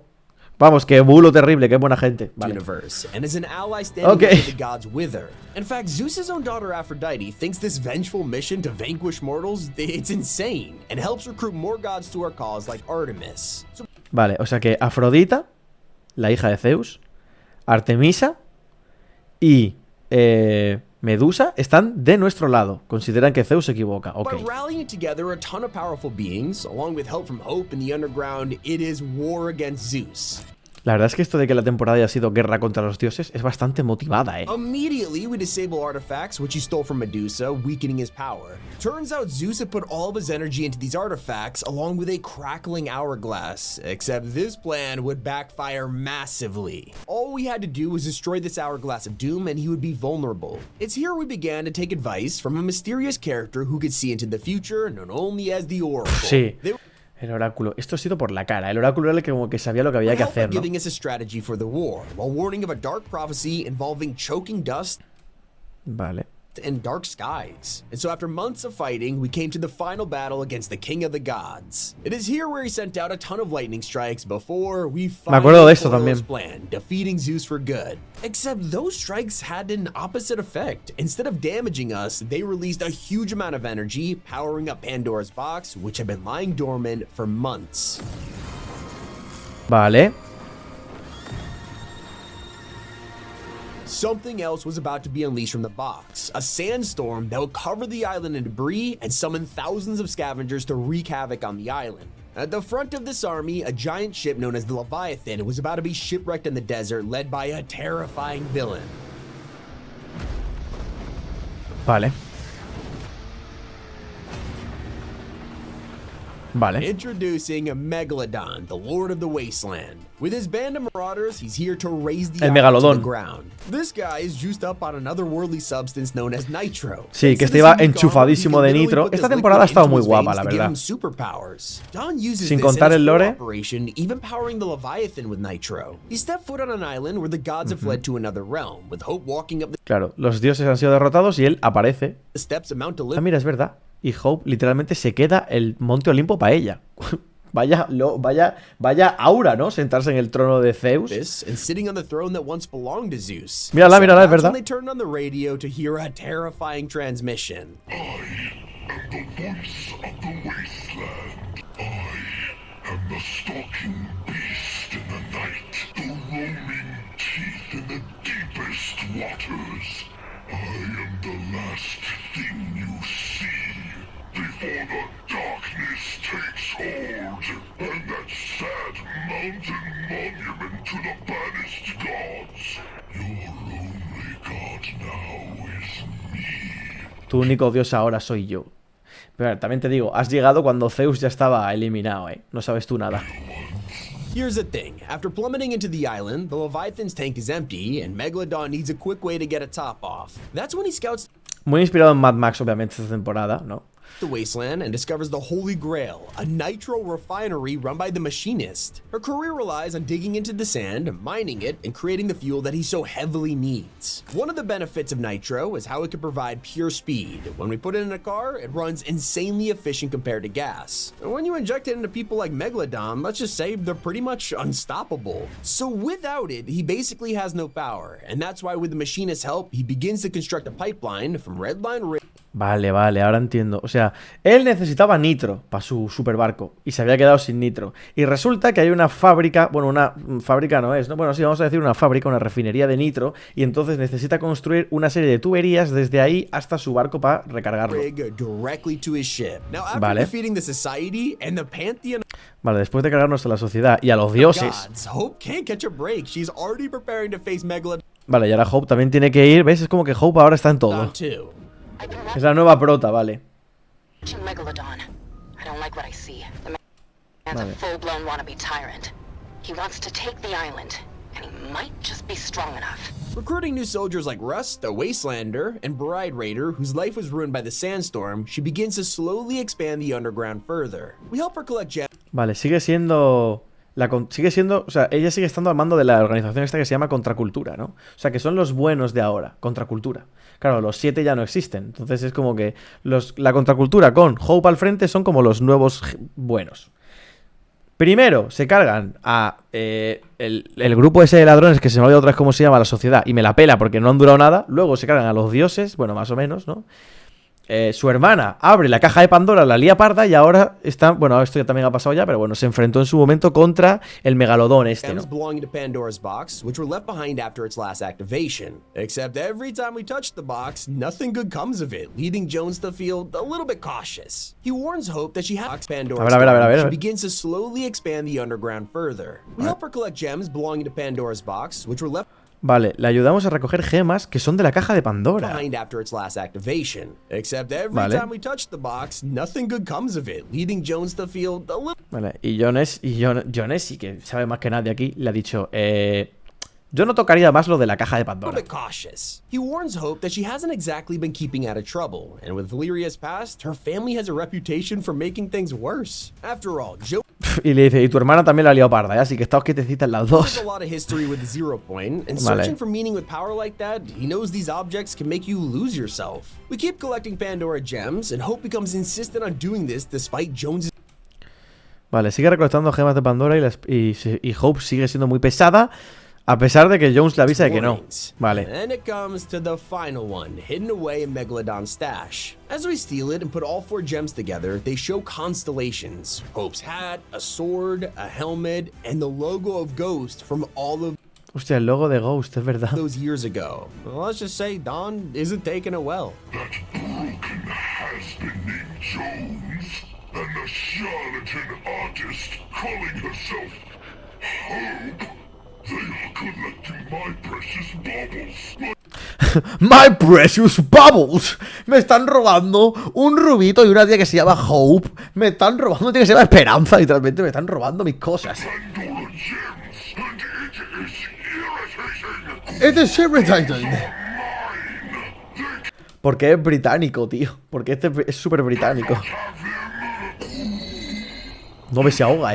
Vamos, que bulo terrible, que buena gente. Vale.
universe, and is an ally standing
Okay.
up to the gods with her. In fact, Zeus's own daughter Aphrodite thinks this vengeful mission to vanquish mortals, it's insane, and helps recruit more gods to her cause like Artemis. So
Vale, o sea que Afrodita, la hija de Zeus, Artemisa y Medusa están de nuestro lado. Consideran que Zeus se equivoca. Ok.
by rallying together a ton of powerful beings, along with help from Hope in the underground, it is war against Zeus.
La verdad es que esto de que la temporada haya sido guerra contra los dioses es bastante motivada,
Immediately, we disable artifacts, which he stole from Medusa, weakening his power. Turns out Zeus had put all of his energy into these artifacts, along with a crackling hourglass, except this plan would backfire massively. All we had to do was destroy this hourglass of doom, and he would be vulnerable. It's here we began to take advice from a mysterious character who could see into the future, known only as the Oracle.
Sí. El oráculo. Esto ha sido por la cara. El oráculo era el que como que sabía lo que había que hacer, ¿no?
Giving us a strategy for the war, while warning of a dark prophecy involving choking dust
Vale.
and dark skies. And so after months of fighting, we came to the final battle against the King of the Gods. It is here where he sent out a ton of lightning strikes before we
Me acuerdo de esto
foiled his
también.
plan, defeating Zeus for good. Except those strikes had an opposite effect. Instead of damaging us, they released a huge amount of energy, powering up Pandora's box, which had been lying dormant for months.
Vale.
Something else was about to be unleashed from the box, a sandstorm that would cover the island in debris and summon thousands of scavengers to wreak havoc on the island. At the front of this army, a giant ship known as the Leviathan was about to be shipwrecked in the desert, led by a terrifying villain.
Vale. Vale.
Introducing Megalodon, the Lord of the Wasteland. With his band of marauders, he's here to raise the
El
island to
Megalodón.
the ground. This guy is juiced up on an otherworldly substance known as nitro.
Sí, que
Thanks
este
to
iba
this unique
enchufadísimo
armor,
de
he can
nitro.
literally put
Esta
this
temporada ha
liquid
estado
into
muy
his
guapa,
veins
la
to give
verdad.
him superpowers. Don uses
Sin
this
contar
in his
el lore.
operation, even powering the Leviathan with nitro. He stepped foot on an island where the gods have fled to another realm, with Hope walking up the
Claro, los dioses han sido derrotados y él aparece.
steps of Mount
Ah,
Olympus.
mira, es verdad. Y Hope literalmente se queda el Monte Olimpo para ella. Vaya aura, ¿no? Sentarse en el trono de Zeus.
And sitting on the throne that once belonged to Zeus.
Mírala,
So
mírala, es
that's when
verdad.
they turned on the radio to hear a terrifying transmission.
The voice of the wasteland. I am the stalking beast in the night, the roaming teeth in the deepest waters. I am the last thing you see before the darkness takes hold, and that sad mountain monument to the banished gods. Your only god now is me.
Tu único dios ahora soy yo. Pero también te digo, has llegado cuando Zeus ya estaba eliminado, ¿eh? No sabes tú nada.
Here's the thing. After plummeting into the island, the Leviathan's tank is empty, and Megalodon needs a quick way to get a top off. That's when he scouts
Muy inspirado en Mad Max, obviamente, esta temporada, ¿no?
the wasteland and discovers the Holy Grail, a nitro refinery run by the Machinist. Her career relies on digging into the sand, mining it, and creating the fuel that he so heavily needs. One of the benefits of nitro is how it can provide pure speed. When we put it in a car, it runs insanely efficient compared to gas. And when you inject it into people like Megalodon, let's just say they're pretty much unstoppable. So without it, he basically has no power, and that's why with the Machinist's help, he begins to construct a pipeline from Redline Ridge.
Vale, ahora entiendo. O sea, él necesitaba nitro para su superbarco y se había quedado sin nitro. Y resulta que hay una fábrica, bueno, una fábrica no es, ¿no? Bueno, sí, vamos a decir una fábrica, una refinería de nitro, y entonces necesita construir una serie de tuberías desde ahí hasta su barco para recargarlo.
Directly to his ship. Now, after
Vale.
defeating the society and the pantheon
Vale, después de cargarnos a la sociedad y a los dioses.
gods, Hope can't catch a break. She's already preparing to face Megalodon
Vale, y ahora Hope también tiene que ir, ¿ves? Es como que Hope ahora está en todo.
too.
Es la nueva prota, vale.
Megalodon. I don't like what I see. The man's
Vale.
a full-blown wannabe tyrant. He wants to take the island, and he might just be strong enough.
Recruiting new soldiers like Rust, a Wastelander, and Bride Raider, whose life was ruined by the sandstorm, she begins to slowly expand the underground further. We help her collect gems
Vale, sigue siendo... o sea, ella sigue estando al mando de la organización esta que se llama Contracultura, ¿no? O sea, que son los buenos de ahora, Contracultura. Claro, los 7 ya no existen. Entonces es como que la Contracultura con Hope al frente son como los nuevos buenos. Primero se cargan a el grupo ese de ladrones que se me olvidó otra vez cómo se llama la sociedad y me la pela porque no han durado nada. Luego se cargan a los dioses, bueno, más o menos, ¿no? Su hermana abre la caja de Pandora, la lía parda y ahora está... Bueno, esto ya también ha pasado ya, pero bueno, se enfrentó en su momento contra el megalodón este, ¿no?
Belonging to Pandora's box, which were left behind after its last activation. Except every time we touch the box, nothing good comes of it, leading Jones to feel a little bit cautious. He warns Hope that she has Pandora's
a ver.
She begins to slowly expand the underground further. We help her collect gems belonging to Pandora's box, which were left...
Vale, le ayudamos a recoger gemas que son de la caja de Pandora.
Vale.
Vale, y Jones sí que sabe más que nadie aquí, le ha dicho, yo no tocaría más lo de la caja de Pandora.
He warns Hope that she hasn't exactly been keeping out of trouble, and with Valeria's past, her family has a reputation for making things worse. After all,
y le dice, y tu hermana también la ha liado parda, ¿eh? Así que estáos quietecitas las dos.
Vale. We keep collecting Pandora gems, and Hope becomes insistent on doing this despite Jones's...
Vale, sigue recolectando gemas de Pandora y Hope sigue siendo muy pesada, a pesar de que Jones le avisa de que no. Vale.
And it comes to the final one, hidden away in Megalodon's stash. As we steal it and put all 4 gems together, they show constellations. Hope's hat, a sword, a helmet, and the logo of Ghost from all of...
Hostia, el logo de Ghost, es verdad.
...those years ago. Well, let's just say Dawn isn't taking it well.
That broken has been named Jones, and the charlatan artist calling herself Hope. They are collecting my precious baubles.
My precious baubles. Me están robando un rubito y una tía que se llama Hope. Me están robando una tía que se llama Esperanza. Literalmente me están robando mis cosas.
Pandora gems, and it is irritating.
It is irritating. Porque es británico, tío. Porque este es súper británico. No me se ahoga,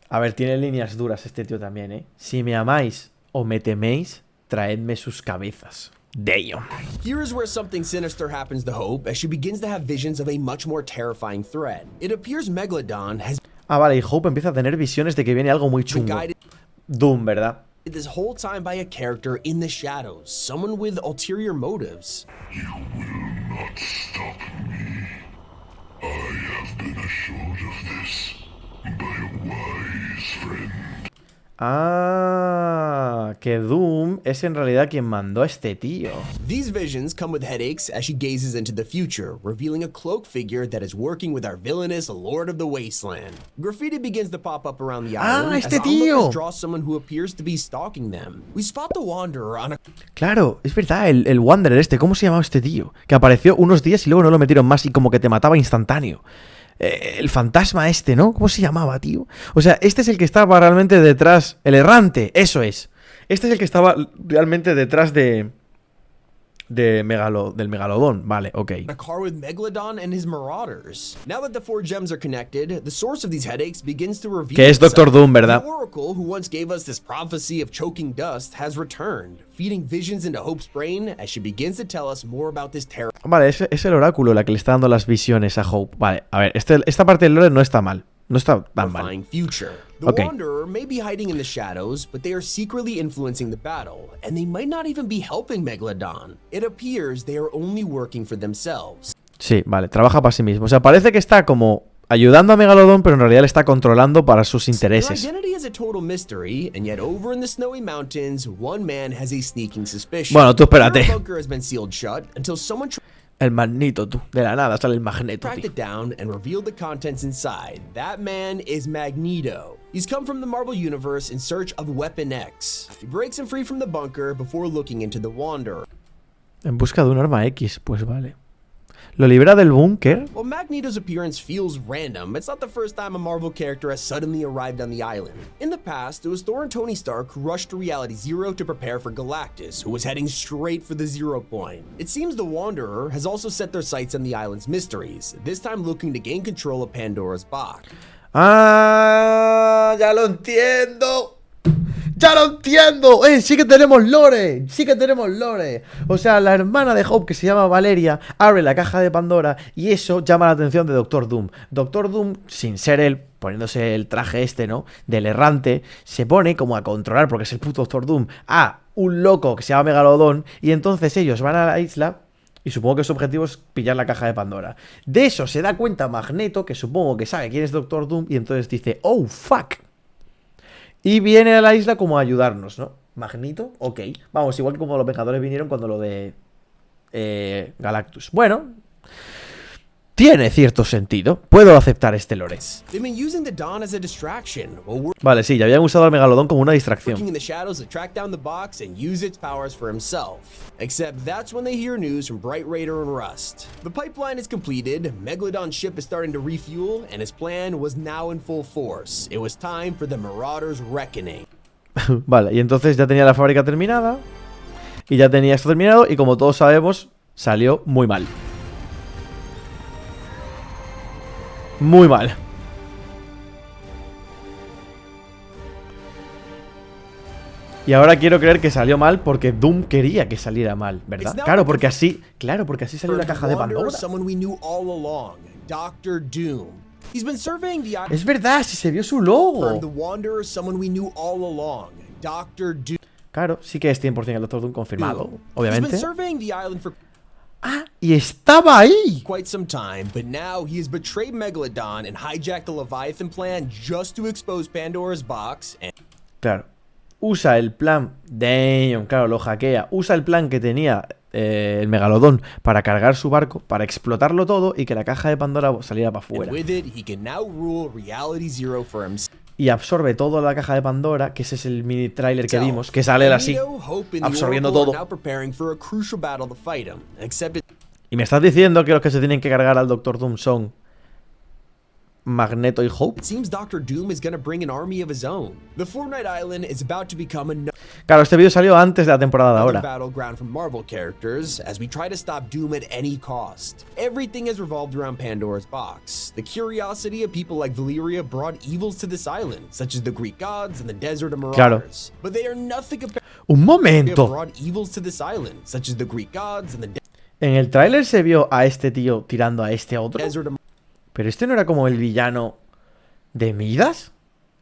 A ver, tiene líneas duras este tío también, Si me amáis o me teméis, traedme sus cabezas. Damn.
Here is where something sinister happens to Hope as she begins to have visions of a much more terrifying threat. It appears Megalodon has...
Vale, y Hope empieza a tener visiones de que viene algo muy chungo. Doom, ¿verdad?
This whole time by a character in the shadows, someone with ulterior motives.
You will not stop me. I have been assured of this by a wise friend.
Ah, que Doom es en realidad quien mandó a este tío.
These visions come with headaches as she gazes into the future, revealing a cloaked figure that is working with our villainous Lord of the Wasteland. Graffiti begins to pop up around the island
este tío.
As draw someone who appears to be stalking them. We spot the Wanderer on a...
Claro, es verdad, el Wanderer este, ¿cómo se llamaba este tío? Que apareció unos días y luego no lo metieron más y como que te mataba instantáneo. El fantasma este, ¿no? ¿Cómo se llamaba, tío? O sea, este es el que estaba realmente detrás. El errante, eso es. Este es el que estaba realmente detrás del megalodón. Vale, ok.
A car with Megalodon and his Marauders. Now that the 4 gems are connected, the source of these headaches begins to reveal.
Que es Doctor Doom, ¿verdad?
The Oracle, who once gave us this prophecy of choking dust, has returned, feeding visions into Hope's brain as she begins to tell us more about this terror.
Vale, es el oráculo la que le está dando las visiones a Hope. Vale, a ver, esta parte del lore no está mal. No está tan mal.
The Wanderer may be hiding in the shadows, but they are secretly influencing the battle, and they might not even be helping Megalodon. It appears they are only working for themselves.
Sí, vale, trabaja para sí mismo. O sea, parece que está como ayudando a Megalodon, pero en realidad le está controlando para sus intereses.
Their identity is a total mystery, and yet over in the snowy mountains, one man has a sneaking suspicion.
Bueno, tú espérate.
The bunker has been sealed shut until someone
el magneto, tú. De la nada sale el magneto,
tracked it down and revealed the contents inside. That man is Magneto. He's come from the Marvel Universe in search of Weapon X. He breaks him free from the bunker before looking into the Wanderer.
En busca de un arma X, pues vale. Lo libera del búnker.
While Magneto's appearance feels random, it's not the first time a Marvel character has suddenly arrived on the island. In the past, it was Thor and Tony Stark who rushed to Reality Zero to prepare for Galactus, who was heading straight for the 0 point. It seems the Wanderer has also set their sights on the island's mysteries, this time looking to gain control of Pandora's box.
¡Ah! ¡Ya lo entiendo! ¡Ya lo entiendo! ¡Sí que tenemos lore! ¡Sí que tenemos lore! O sea, la hermana de Hope, que se llama Valeria, abre la caja de Pandora y eso llama la atención de Doctor Doom. Doctor Doom, sin ser él, poniéndose el traje este, ¿no? Del errante, se pone como a controlar, porque es el puto Doctor Doom, a un loco que se llama Megalodón, y entonces ellos van a la isla y supongo que su objetivo es pillar la caja de Pandora. De eso se da cuenta Magneto, que supongo que sabe quién es Doctor Doom, y entonces dice, ¡oh, fuck! Y viene a la isla como a ayudarnos, ¿no? Magneto, ok. Vamos, igual que como los Vengadores vinieron cuando lo de Galactus. Bueno, tiene cierto sentido. Puedo aceptar este lore. Vale, sí, ya habían usado al Megalodón como una distracción. Except that's when they hear news from Bright Raider and Rust. The pipeline is completed, Megalodon's ship is starting to refuel, and his plan was now in full force. It was time for the Marauders' reckoning. Vale, y entonces ya tenía la fábrica terminada, y ya tenía esto terminado, y como todos sabemos, salió muy mal. Muy mal. Y ahora quiero creer que salió mal porque Doom quería que saliera mal, ¿verdad? Claro, porque así salió la caja de Pandora. Es verdad, si se vio su logo. Claro, sí que es 100% el Doctor Doom confirmado, obviamente. Ah, y estaba ahí. Claro. Usa el plan, damn, claro, lo hackea. Usa el plan que tenía el Megalodón para cargar su barco, para explotarlo todo y que la caja de Pandora saliera para afuera. Y absorbe toda la caja de Pandora, que ese es el mini trailer que vimos, que sale así, absorbiendo todo. Y me estás diciendo que los que se tienen que cargar al Doctor Doom son Magneto y Hope. Claro, este vídeo salió antes de la temporada de ahora. Claro. Un momento. En el tráiler se vio a este tío tirando a este otro. ¿Pero este no era como el villano de Midas?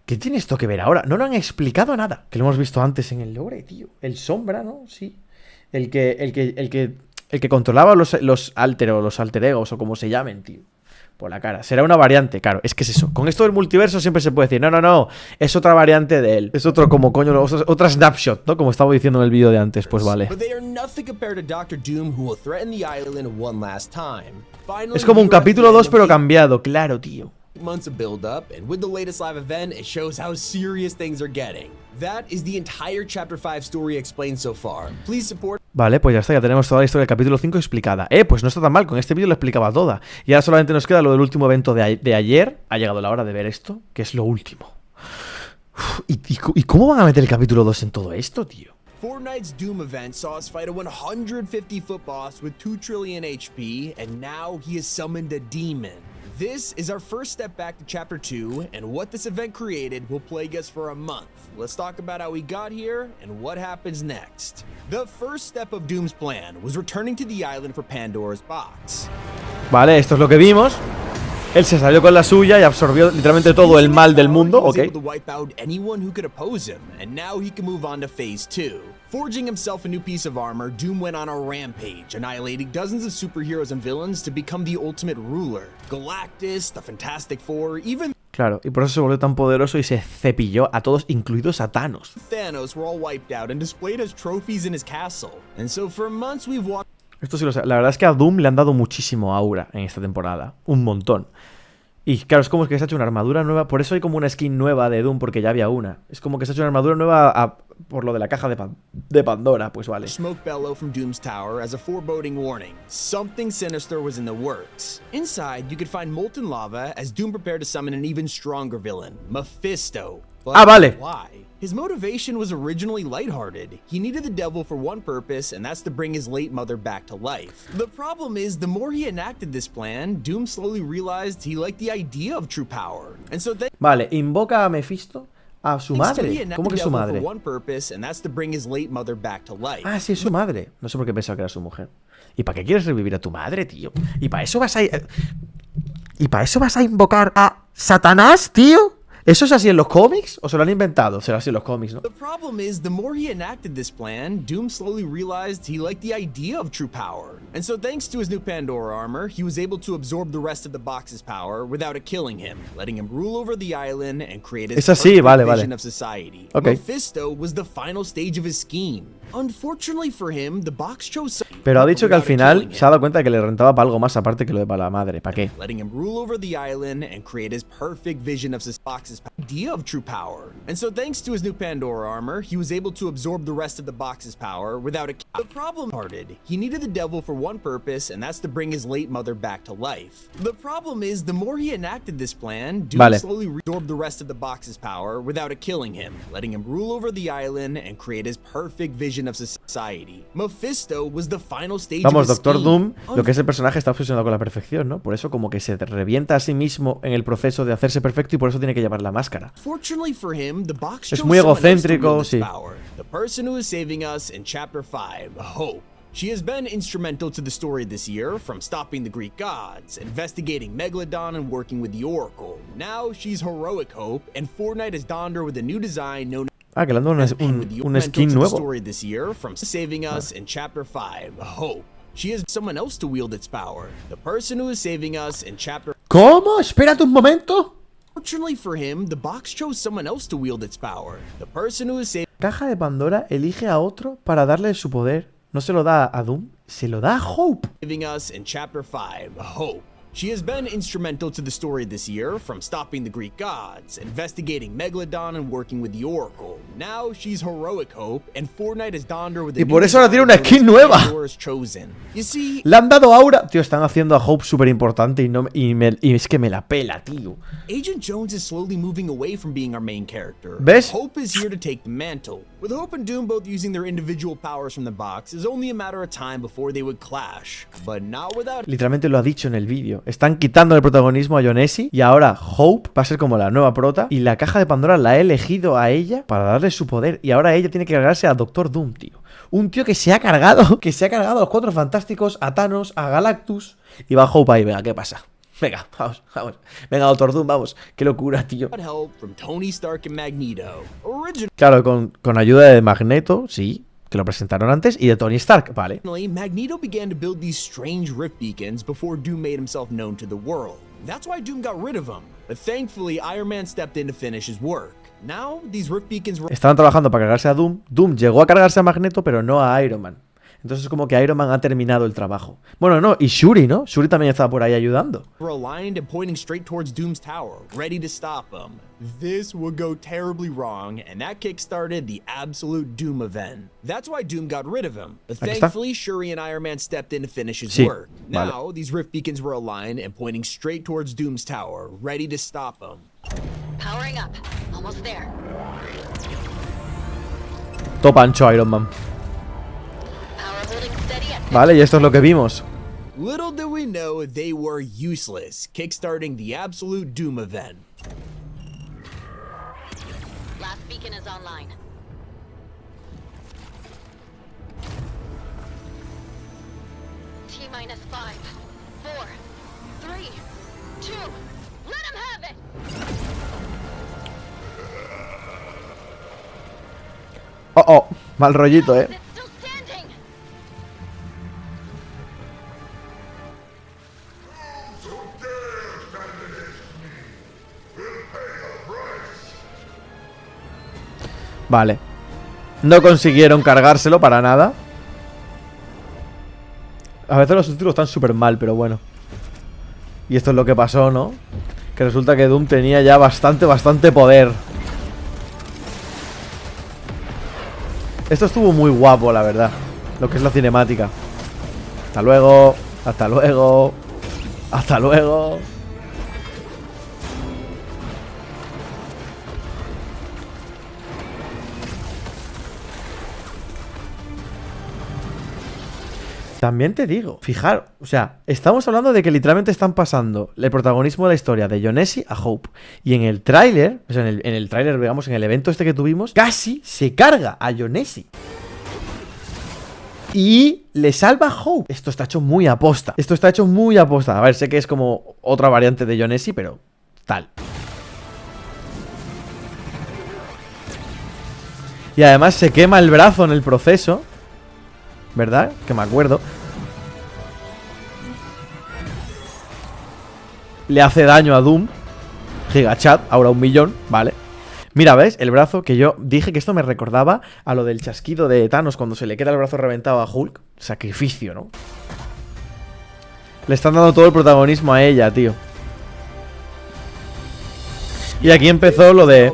¿Qué tiene esto que ver ahora? No lo han explicado nada. Que lo hemos visto antes en el lore, tío. El Sombra, ¿no? Sí. El que controlaba los alter egos o como se llamen, tío. Por la cara. Será una variante, claro. Es que es eso. Con esto del multiverso siempre se puede decir, no. Es otra variante de él. Es otro como coño, otra snapshot, ¿no? Como estaba diciendo en el vídeo de antes. Pues vale. Es como un capítulo 2 pero cambiado, claro, tío. Vale, pues ya está, ya tenemos toda la historia del capítulo 5 explicada. Pues no está tan mal, con este vídeo lo explicaba toda. Y ahora solamente nos queda lo del último evento de ayer. Ha llegado la hora de ver esto, que es lo último. ¿Y cómo van a meter el capítulo 2 en todo esto, tío? Fortnite's Doom event saw us fight a 150-foot boss with 2 trillion HP, and now he has summoned a demon. This is our first step back to Chapter 2, and what this event created will plague us for a month. Let's talk about how we got here and what happens next. The first step of Doom's plan was returning to the island for Pandora's box. Vale, esto es lo que vimos. Él se salió con la suya y absorbió literalmente todo el mal del mundo, ok. Forging himself a new piece of armor, Doom went on a rampage, annihilating dozens of superheroes and villains to become the ultimate ruler. Galactus, the Fantastic Four, even... Claro, y por eso se volvió tan poderoso y se cepilló a todos, incluidos a Thanos. Thanos were all wiped out and displayed as trophies in his castle. And so for months we've watched... Esto sí lo sé. La verdad es que a Doom le han dado muchísimo aura en esta temporada. Un montón. Y claro, es como que se ha hecho una armadura nueva. Por eso hay como una skin nueva de Doom, porque ya había una. Es como que se ha hecho una armadura nueva por lo de la caja de Pandora. Pues vale.
Smoke bellow from Doom's tower as a foreboding warning. Something sinister was in the works. Inside, you could find molten lava as Doom prepared to summon an even stronger villain, Mephisto. But
vale.
why? His motivation was originally lighthearted. He needed the devil for one purpose, and that's to bring his late mother back to life. The problem is, the more he enacted this plan, Doom slowly realized he liked the idea of true power. And so
vale, invoca a Mephisto a su madre. ¿Cómo que su madre? Ah, sí, es su madre. No sé por qué pensaba que era su mujer. ¿Y para qué quieres revivir a tu madre, tío? ¿Y para eso vas a... ¿Y para eso vas a invocar a Satanás, tío? ¿Eso es así en los cómics? ¿O se lo han inventado? Será así en los cómics, ¿no?
The problem is, the more he enacted this plan, Doom slowly realized he liked the idea of true power. And so thanks to his new Pandora armor, he was able to absorb the rest of the box's power without it killing him, letting him rule over the island and create his vision of society.
Okay.
Mephisto was the final stage of his scheme. Unfortunately for him, the box chose...
Pero ha dicho que al final se ha dado cuenta de que le rentaba para algo más aparte que lo de para la madre. ¿Para qué?
Letting him rule over the island and create his perfect vision of this box's idea of true power. And so thanks to his new Pandora armor, he was able to absorb the rest of the box's power without it. The problem started. He needed the devil for one purpose, and that's to bring his late mother back to life. The problem is, the more he enacted this plan, Doom slowly absorbed the rest of the box's power without it killing him, letting him rule over the island and create his perfect vision of society. Mephisto was the final stage of his
Doctor Doom, lo que es el personaje, está obsesionado con la perfección, ¿no? Por eso como que se revienta a sí mismo en el proceso de hacerse perfecto y por eso tiene que llevar la máscara. Es muy egocéntrico, sí.
The person who is saving us in Chapter 5, Hope. She has been instrumental to the story this year, from stopping the Greek gods, investigating Megalodon, and working with the Oracle. Now she's Heroic Hope, and Fortnite has donned her with a new design known
que le han dado un skin nuevo.
Story this year, from saving us in Chapter 5, Hope. She has someone else to wield its power. The person who is saving us in Chapter...
¿Cómo? Espérate un momento.
Fortunately for him, the box chose someone else to wield its power. The person who is saving...
Caja de Pandora elige a otro para darle su poder. No se lo da a Doom, se lo da a Hope.
Saving us in Chapter 5, Hope. She has been instrumental to the story this year, from stopping the Greek gods, investigating Megalodon, and working with the Oracle. Now she's Heroic Hope, and Fortnite has donned her with
y por eso ahora tiene una skin nueva.
You see,
le han dado aura. Tío, están haciendo a Hope súper importante y es que me la pela, tío.
Agent Jones is slowly moving away from being our main character.
¿Ves?
Hope is here to take the mantle. With Hope and Doom both using their individual powers from the box, it's only a matter of time before they would clash. But not without...
Literalmente lo ha dicho en el vídeo. Están quitando el protagonismo a Jonesy y ahora Hope va a ser como la nueva prota y la caja de Pandora la ha elegido a ella para darle su poder y ahora ella tiene que cargarse a Doctor Doom, tío. Un tío que se ha cargado a los Cuatro Fantásticos, a Thanos, a Galactus y va Hope ahí, venga, ¿qué pasa? Venga, vamos. Venga, Doctor Doom, vamos. Qué locura, tío. Claro, con ayuda de Magneto, sí, que lo presentaron antes, y de Tony Stark, vale.
Magneto began to build these strange rift beacons before Doom made himself known to the world. That's why Doom got rid of them. But thankfully, Iron Man stepped in to finish his work. Now, these rift beacons...
Estaban trabajando para cargarse a Doom. Doom llegó a cargarse a Magneto, pero no a Iron Man. Entonces es como que Iron Man ha terminado el trabajo. Bueno, no, y Shuri, ¿no? Shuri también estaba por ahí ayudando.
Aligned and pointing straight towards Doom's tower, ready to stop him. This would go terribly wrong, and that kickstarted the absolute Doom event. That's why Doom got rid of him. But thankfully, Shuri and Iron Man stepped in to finish his work. Now, these rift beacons were aligned and pointing straight towards Doom's tower, ready to stop him.
Powering up. Almost there.
Top ancho Iron Man. Vale, y esto es lo que vimos.
Little did we know they were useless, kickstarting the absolute Doom event.
Last beacon is online. T-minus 5, 4, 3, 2, let him have it!
Oh, mal rollito, Vale. No consiguieron cargárselo para nada. A veces los subtítulos están súper mal, pero bueno. Y esto es lo que pasó, ¿no? Que resulta que Doom tenía ya bastante poder. Esto estuvo muy guapo, la verdad. Lo que es la cinemática. Hasta luego. Hasta luego. Hasta luego. También te digo, fijar, o sea, estamos hablando de que literalmente están pasando el protagonismo de la historia de Jonesy a Hope. Y en el tráiler, o sea, en el tráiler, digamos, en el evento este que tuvimos, casi se carga a Jonesy. Y le salva a Hope. Esto está hecho muy aposta. Esto está hecho muy aposta. A ver, sé que es como otra variante de Jonesy, pero tal. Y además se quema el brazo en el proceso, ¿verdad? Que me acuerdo. Le hace daño a Doom. Gigachat, ahora 1 millón, vale. Mira, ¿ves? El brazo que yo dije que esto me recordaba a lo del chasquido de Thanos cuando se le queda el brazo reventado a Hulk. Sacrificio, ¿no? Le están dando todo el protagonismo a ella, tío. Y aquí empezó lo de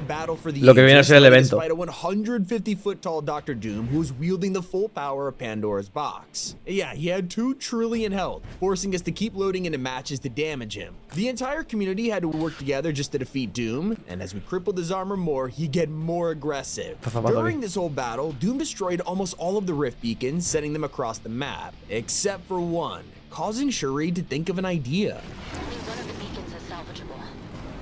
lo que viene a ser el evento.
Despite a 150-foot-tall Dr. Doom who was wielding the full power of Pandora's box. Yeah, he had 2 trillion health, forcing us to keep loading into matches to damage him. The entire community had to work together just to defeat Doom, and as we crippled his armor more, he'd get more aggressive. During this whole battle, Doom destroyed almost all of the rift beacons, sending them across the map, except for one, causing Shuri to think of an idea.
Only one of the beacons is salvageable,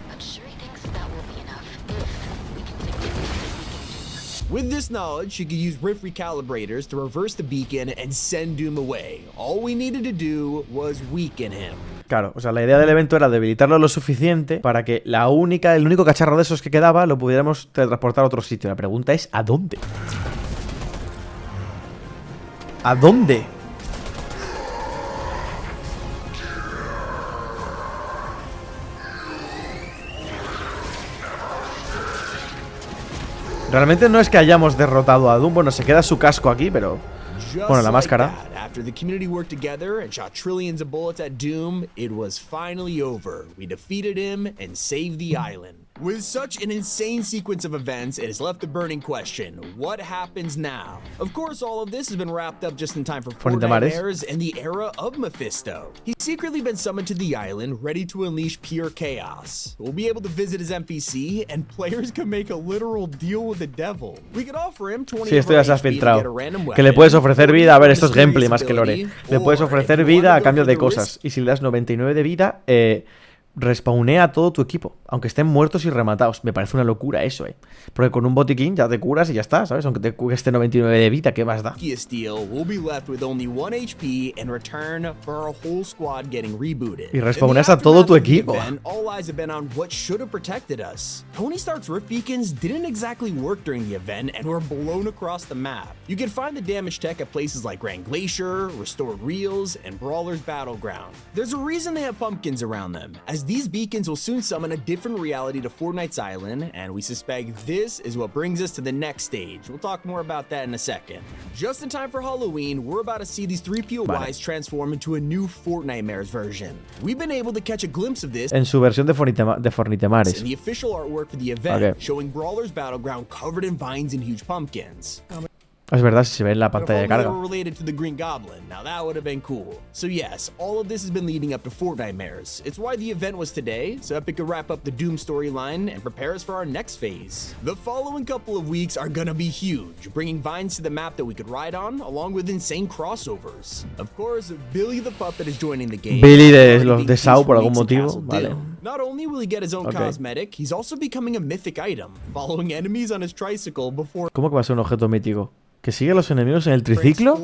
but Shuri thinks that will be enough if we can significantly weaken Doom.
With this knowledge, she could use rift recalibrators to reverse the beacon and send Doom away. All we needed to do was weaken him.
Claro, o sea, la idea del evento era debilitarlo lo suficiente para que el único cacharro de esos que quedaba lo pudiéramos teletransportar a otro sitio. La pregunta es, ¿a dónde? ¿A dónde? Realmente no es que hayamos derrotado a Doom. Bueno, se queda su casco aquí, pero... Bueno, la máscara.
After the community worked together and shot trillions of bullets at Doom, it was finally over. We defeated him and saved the island. With such an insane sequence of events, it has left the burning question: what happens now? Of course, all of this has been wrapped up just in time for Fortnite airs and the era of Mephisto. He's secretly been summoned to the island, ready to unleash pure chaos. We'll be able to visit his NPC, and players can make a literal deal with the devil. We could offer him 20
Sí, esto ya se has filtrado. Que le puedes ofrecer vida. A ver, esto es gameplay más que lore. Le puedes ofrecer vida a cambio de cosas. Y si le das 99 de vida, respawnea todo tu equipo, aunque estén muertos y rematados. Me parece una locura eso, porque con un botiquín ya te curas y ya está, ¿sabes? Aunque te cueste 99 de vida, ¿qué más da? Y respawneas a todo tu equipo.
Tony Stark's rift beacons didn't exactly work during the event and were blown across the map. You can find the damaged tech at places like Grand Glacier, Restored Reels, and Brawler's Battleground. There's a reason they have pumpkins around them, as these beacons will soon summon a different reality to Fortnite's island, and we suspect this is what brings us to the next stage. We'll talk more about that in a second. Just in time for Halloween, we're about to see these 3 POIs transform into a new Fortnitemares version. We've been able to catch a glimpse of this
en su versión de Fornitemares.
in the official artwork for the event, showing Brawler's Battleground covered in vines and huge pumpkins.
Es verdad, si se ve en la pantalla de carga.
Related to the Green Goblin. Now that would have been cool. So yes, all of this has been leading up to Fortnitemares. It's why the event was today, so Epic could wrap up the Doom storyline and prepare us for our next phase. The following couple of weeks are gonna be huge, bringing vines to the map that we could ride on, along with insane crossovers. Of course, Billy the Puppet is joining the game.
Billy de los de Saw por algún motivo, vale.
Not only will he get his own cosmetic, he's also becoming a mythic item, following enemies on his tricycle before...
¿Cómo que va a ser un objeto mítico? ¿Que sigue a los enemigos en el triciclo?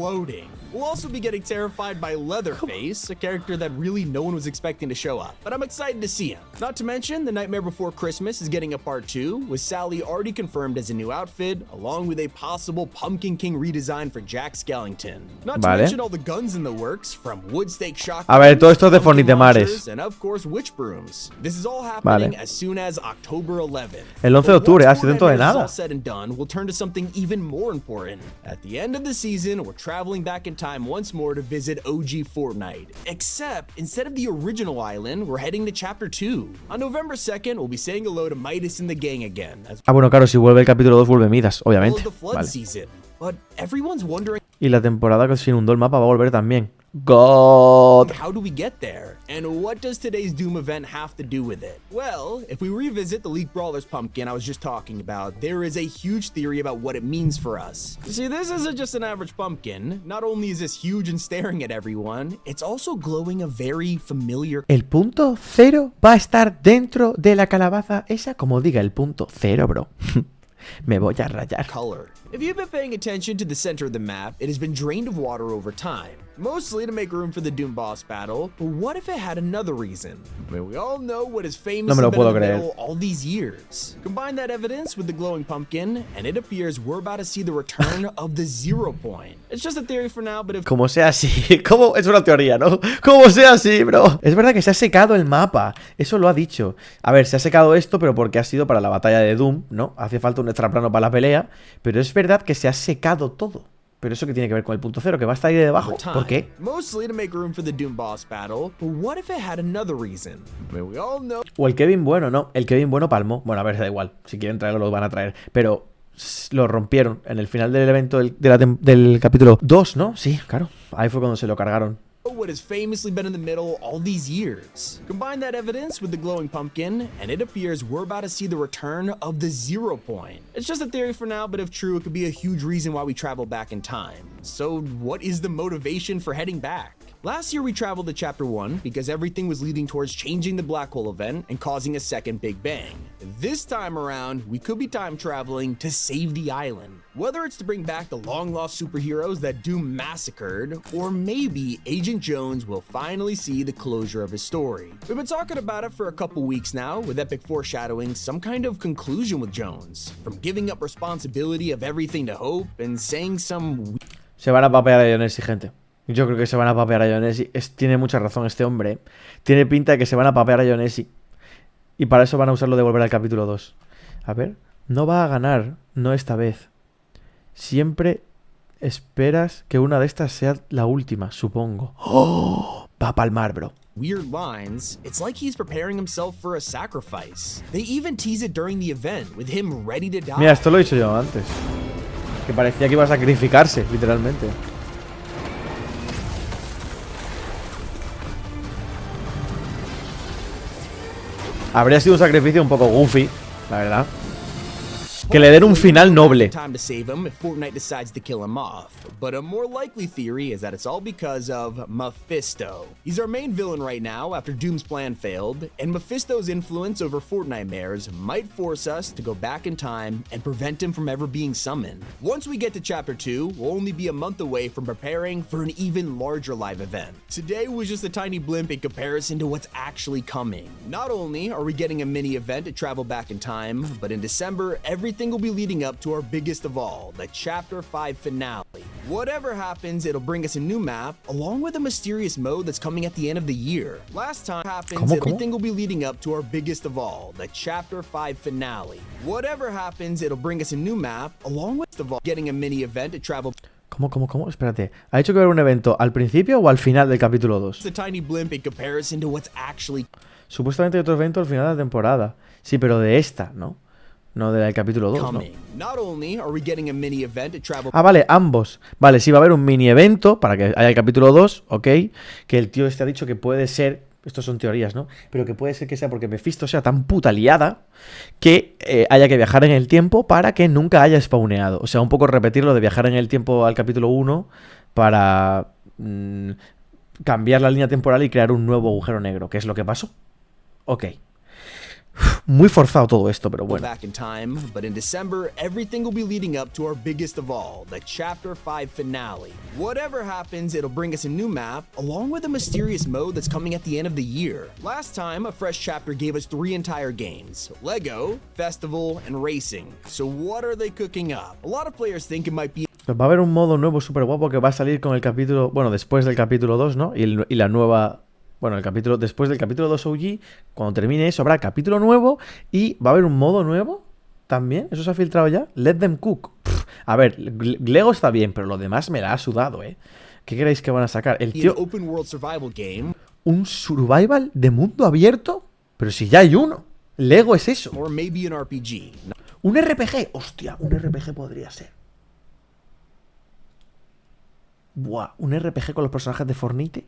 We'll also be getting terrified by Leatherface, a character that really no one was expecting to show up, but I'm excited to see him. Not to mention, The Nightmare Before Christmas is getting a part 2, with Sally already confirmed as a new outfit, along with a possible Pumpkin King redesign for Jack Skellington. Not to mention all the guns in the works, from Woodstake shotguns,
a ver, todo esto es de Fornitemares,
and of course Witch Brooms. This is all happening as soon as October 11th.
El 11 de octubre, así dentro de nada.
All said and done, we'll turn to something even more important. At the end of the season, we're traveling back in time time once more to visit OG Fortnite. Except, instead of the original island, we're heading to Chapter 2. On November 2nd, we'll be saying hello to Midas and the gang again.
Ah, bueno, claro, si vuelve el capítulo 2, vuelve Midas, obviamente. Vale.
But everyone's wondering,
y la temporada que se inundó el mapa va a volver también. God.
How do we get there? And what does today's Doom event have to do with it? Well, if we revisit the League Brawlers pumpkin I was just talking about, there is a huge theory about what it means for us. You see, this isn't just an average pumpkin. Not only is this huge and staring at everyone, it's also glowing a very familiar...
El punto cero va a estar dentro de la calabaza esa, como diga el punto cero, bro. Me voy a rayar.
Color. If you've been paying attention to the center of the map, it has been drained of water over time. Mostly to make room for the Doom boss battle, but what if it had another reason? I mean, we all know what is famous in the middle all these years. Combine that evidence with the glowing pumpkin, and it appears we're about to see the return of the 0 point. It's just a theory for now, but if...
Como sea así, como es una teoría, ¿no? Como sea así, bro. Es verdad que se ha secado el mapa, eso lo ha dicho. A ver, se ha secado esto, pero porque ha sido para la batalla de Doom, ¿no? Hace falta un extra plano para la pelea, pero es verdad que se ha secado todo. Pero eso que tiene que ver con el punto cero, que va a estar ahí debajo. ¿Por qué? O el Kevin bueno, no. El Kevin bueno palmó. Bueno, a ver, da igual. Si quieren traerlo, lo van a traer. Pero lo rompieron en el final del evento del capítulo 2, ¿no? Sí, claro. Ahí fue cuando se lo cargaron.
What has famously been in the middle all these years. Combine that evidence with the glowing pumpkin, and it appears we're about to see the return of the 0 point. It's just a theory for now, but if true, it could be a huge reason why we travel back in time. So what is the motivation for heading back? Last year we traveled to Chapter 1 because everything was leading towards changing the black hole event and causing a second Big Bang. This time around, we could be time traveling to save the island. Whether it's to bring back the long-lost superheroes that Doom massacred, or maybe Agent Jones will finally see the closure of his story. We've been talking about it for a couple weeks now, with Epic foreshadowing some kind of conclusion with Jones. From giving up responsibility of everything to Hope and saying some...
Se van a papear a Ionesi, gente. Yo creo que se van a papear a Ionesi. Tiene mucha razón este hombre. Tiene pinta de que se van a papear a Ionesi. Y para eso van a usarlo de volver al capítulo 2. A ver. No va a ganar. No esta vez. Siempre esperas que una de estas sea la última, supongo. ¡Oh! Va a palmar, bro.
Weird lines. It's like he's preparing himself for a sacrifice. They even tease it during the event with him ready to die.
Mira, esto lo he dicho yo antes. Que parecía que iba a sacrificarse, literalmente. Habría sido un sacrificio un poco goofy, la verdad. Que le den un final noble.
But a more likely theory is that it's all because of Mephisto. He's our main villain right now after Doom's plan failed, and Mephisto's influence over Fortnite mares might force us to go back in time and prevent him from ever being summoned. Once we get to Chapter 2, we'll only be a month away from preparing for an even larger live event. Today was just a tiny blimp in comparison to what's actually coming. Not only are we getting a mini event to travel back in time, but in December, everything will be leading up to our biggest of all, the Chapter 5 finale. Whatever happens, it'll bring us a new map, along with a mysterious mode that's coming at the end of the year. Last time happens, everything will be leading up to our biggest of all, the Chapter 5 finale. Whatever happens, it'll bring us a new map, along with getting a mini event to travel...
¿Cómo? Espérate. ¿Ha dicho que va a haber un evento al principio o al final del capítulo 2?
It's a tiny blimp in comparison to what's actually...
Supuestamente hay otro evento al final de la temporada. Sí, pero de esta, ¿no? No del capítulo 2, ¿no? Ah, vale, ambos. Vale, sí, va a haber un mini evento para que haya el capítulo 2, ok. Que el tío este ha dicho que puede ser... Estos son teorías, ¿no? Pero que puede ser que sea porque Mephisto sea tan puta liada que haya que viajar en el tiempo para que nunca haya spawneado. O sea, un poco repetir lo de viajar en el tiempo al capítulo 1 para cambiar la línea temporal y crear un nuevo agujero negro, que es lo que pasó. Ok. Muy forzado todo esto, pero bueno.
Back in time, but in December, everything will be leading up to our biggest of all, the Chapter 5 finale. Whatever happens, it'll bring us a new map, along with a mysterious mode that's coming at the end of the year. Last time, a fresh chapter gave us 3 entire games: Lego, Festival, and Racing. So what are they cooking up? A lot of players think it might be...
Pues va a haber un modo nuevo súper guapo que va a salir con el capítulo... Bueno, después del capítulo 2, ¿no? Y la nueva... Bueno, el capítulo después del capítulo 2 OG, cuando termine eso, habrá capítulo nuevo y va a haber un modo nuevo también. ¿Eso se ha filtrado ya? Let them cook. A ver, Lego está bien, pero lo demás me la ha sudado, ¿eh? ¿Qué creéis que van a sacar? El
An
tío...
open world survival game,
¿Un survival de mundo abierto? Pero si ya hay uno. Lego es eso.
or maybe an RPG.
Un RPG. Hostia, un RPG podría ser. Buah, un RPG con los personajes de Fortnite.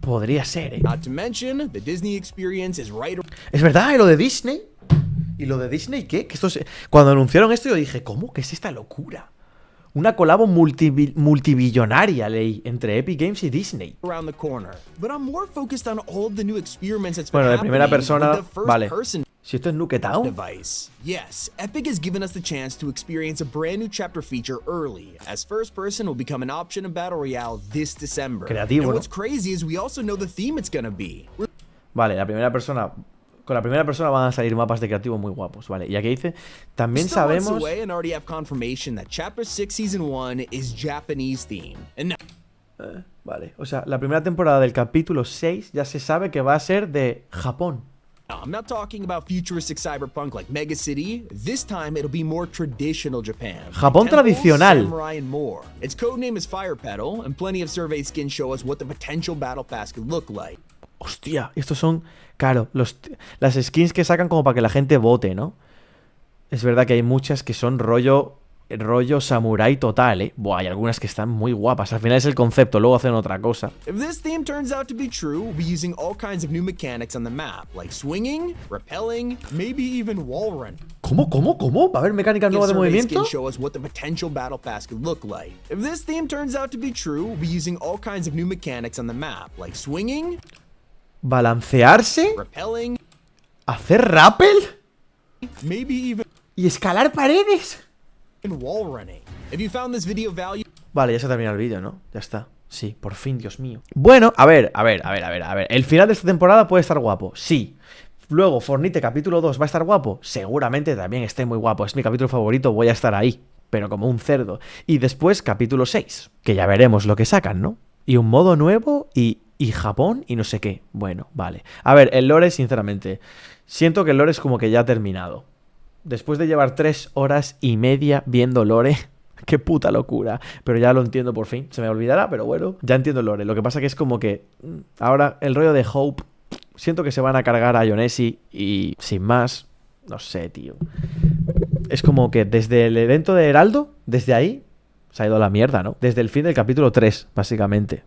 Podría ser,
Not to mention, the Disney experience is right.
Es verdad, ¿y lo de Disney? ¿Y lo de Disney qué? Que esto Cuando anunciaron esto yo dije, ¿cómo? ¿Qué es esta locura? Una colabo multibillonaria, leí, entre Epic Games y Disney.
Around the corner. But I'm more focused on all of the new experiments that's
Bueno,
been
de primera
happening
persona,
with the first
vale.
person
Si esto es Nuke Town.
device. Yes, Epic has given us the chance to experience a brand new chapter feature early, as first person will become an option in Battle Royale this December.
Creativo,
and
¿no?
what's crazy is we also know the theme it's gonna be.
Vale, la primera persona. Con la primera persona van a salir mapas de creativo muy guapos, vale. Y aquí dice, también
Still months
sabemos.
away and already have confirmation that Chapter 6 Season 1 is Japanese theme. And
Vale, o sea, la primera temporada del capítulo 6 ya se sabe que va a ser de Japón.
now, I'm not talking about futuristic cyberpunk like Mega City. This time it'll be more traditional Japan.
Japón
Temples,
tradicional.
samurai, and more. Its codename is Fire Petal, and plenty of survey skins show us what the potential battle pass could look like.
Hostia, estos son, claro, las skins que sacan como para que la gente vote, ¿no? Es verdad que hay muchas que son rollo samurai total, ¿eh? Buah, hay algunas que están muy guapas. Al final es el concepto, luego hacen otra cosa.
If this theme turns out to be true, we'll be using all kinds of new mechanics on the map, like swinging, rappelling, maybe even wall run.
¿Cómo? ¿Va a haber mecánicas nuevas de
Survey
movimiento?
skins show us what the potential battle pass could look like. If this theme turns out to be true, we'll be using all kinds of new mechanics on the map, like swinging,
Balancearse,
rappelling,
hacer rappel
maybe even
y escalar paredes.
wall running. If you found this video valuable,
Vale, ya se termina el vídeo, ¿no? Ya está. Sí, por fin, Dios mío. Bueno, a ver. El final de esta temporada puede estar guapo, sí. Luego, Fortnite capítulo 2 va a estar guapo. Seguramente también esté muy guapo. Es mi capítulo favorito, voy a estar ahí. Pero como un cerdo. Y después, capítulo 6. Que ya veremos lo que sacan, ¿no? Y un modo nuevo y Japón y no sé qué. Bueno, vale. A ver, el lore, sinceramente, siento que el lore es como que ya ha terminado. Después de llevar 3 horas y media viendo lore, qué puta locura. Pero ya lo entiendo por fin. Se me olvidará, pero bueno, ya entiendo el lore. Lo que pasa que es como que ahora el rollo de Hope, siento que se van a cargar a Ionesi y sin más, no sé, tío. Es como que desde el evento de Heraldo, desde ahí, se ha ido a la mierda, ¿no? Desde el fin del capítulo 3, básicamente.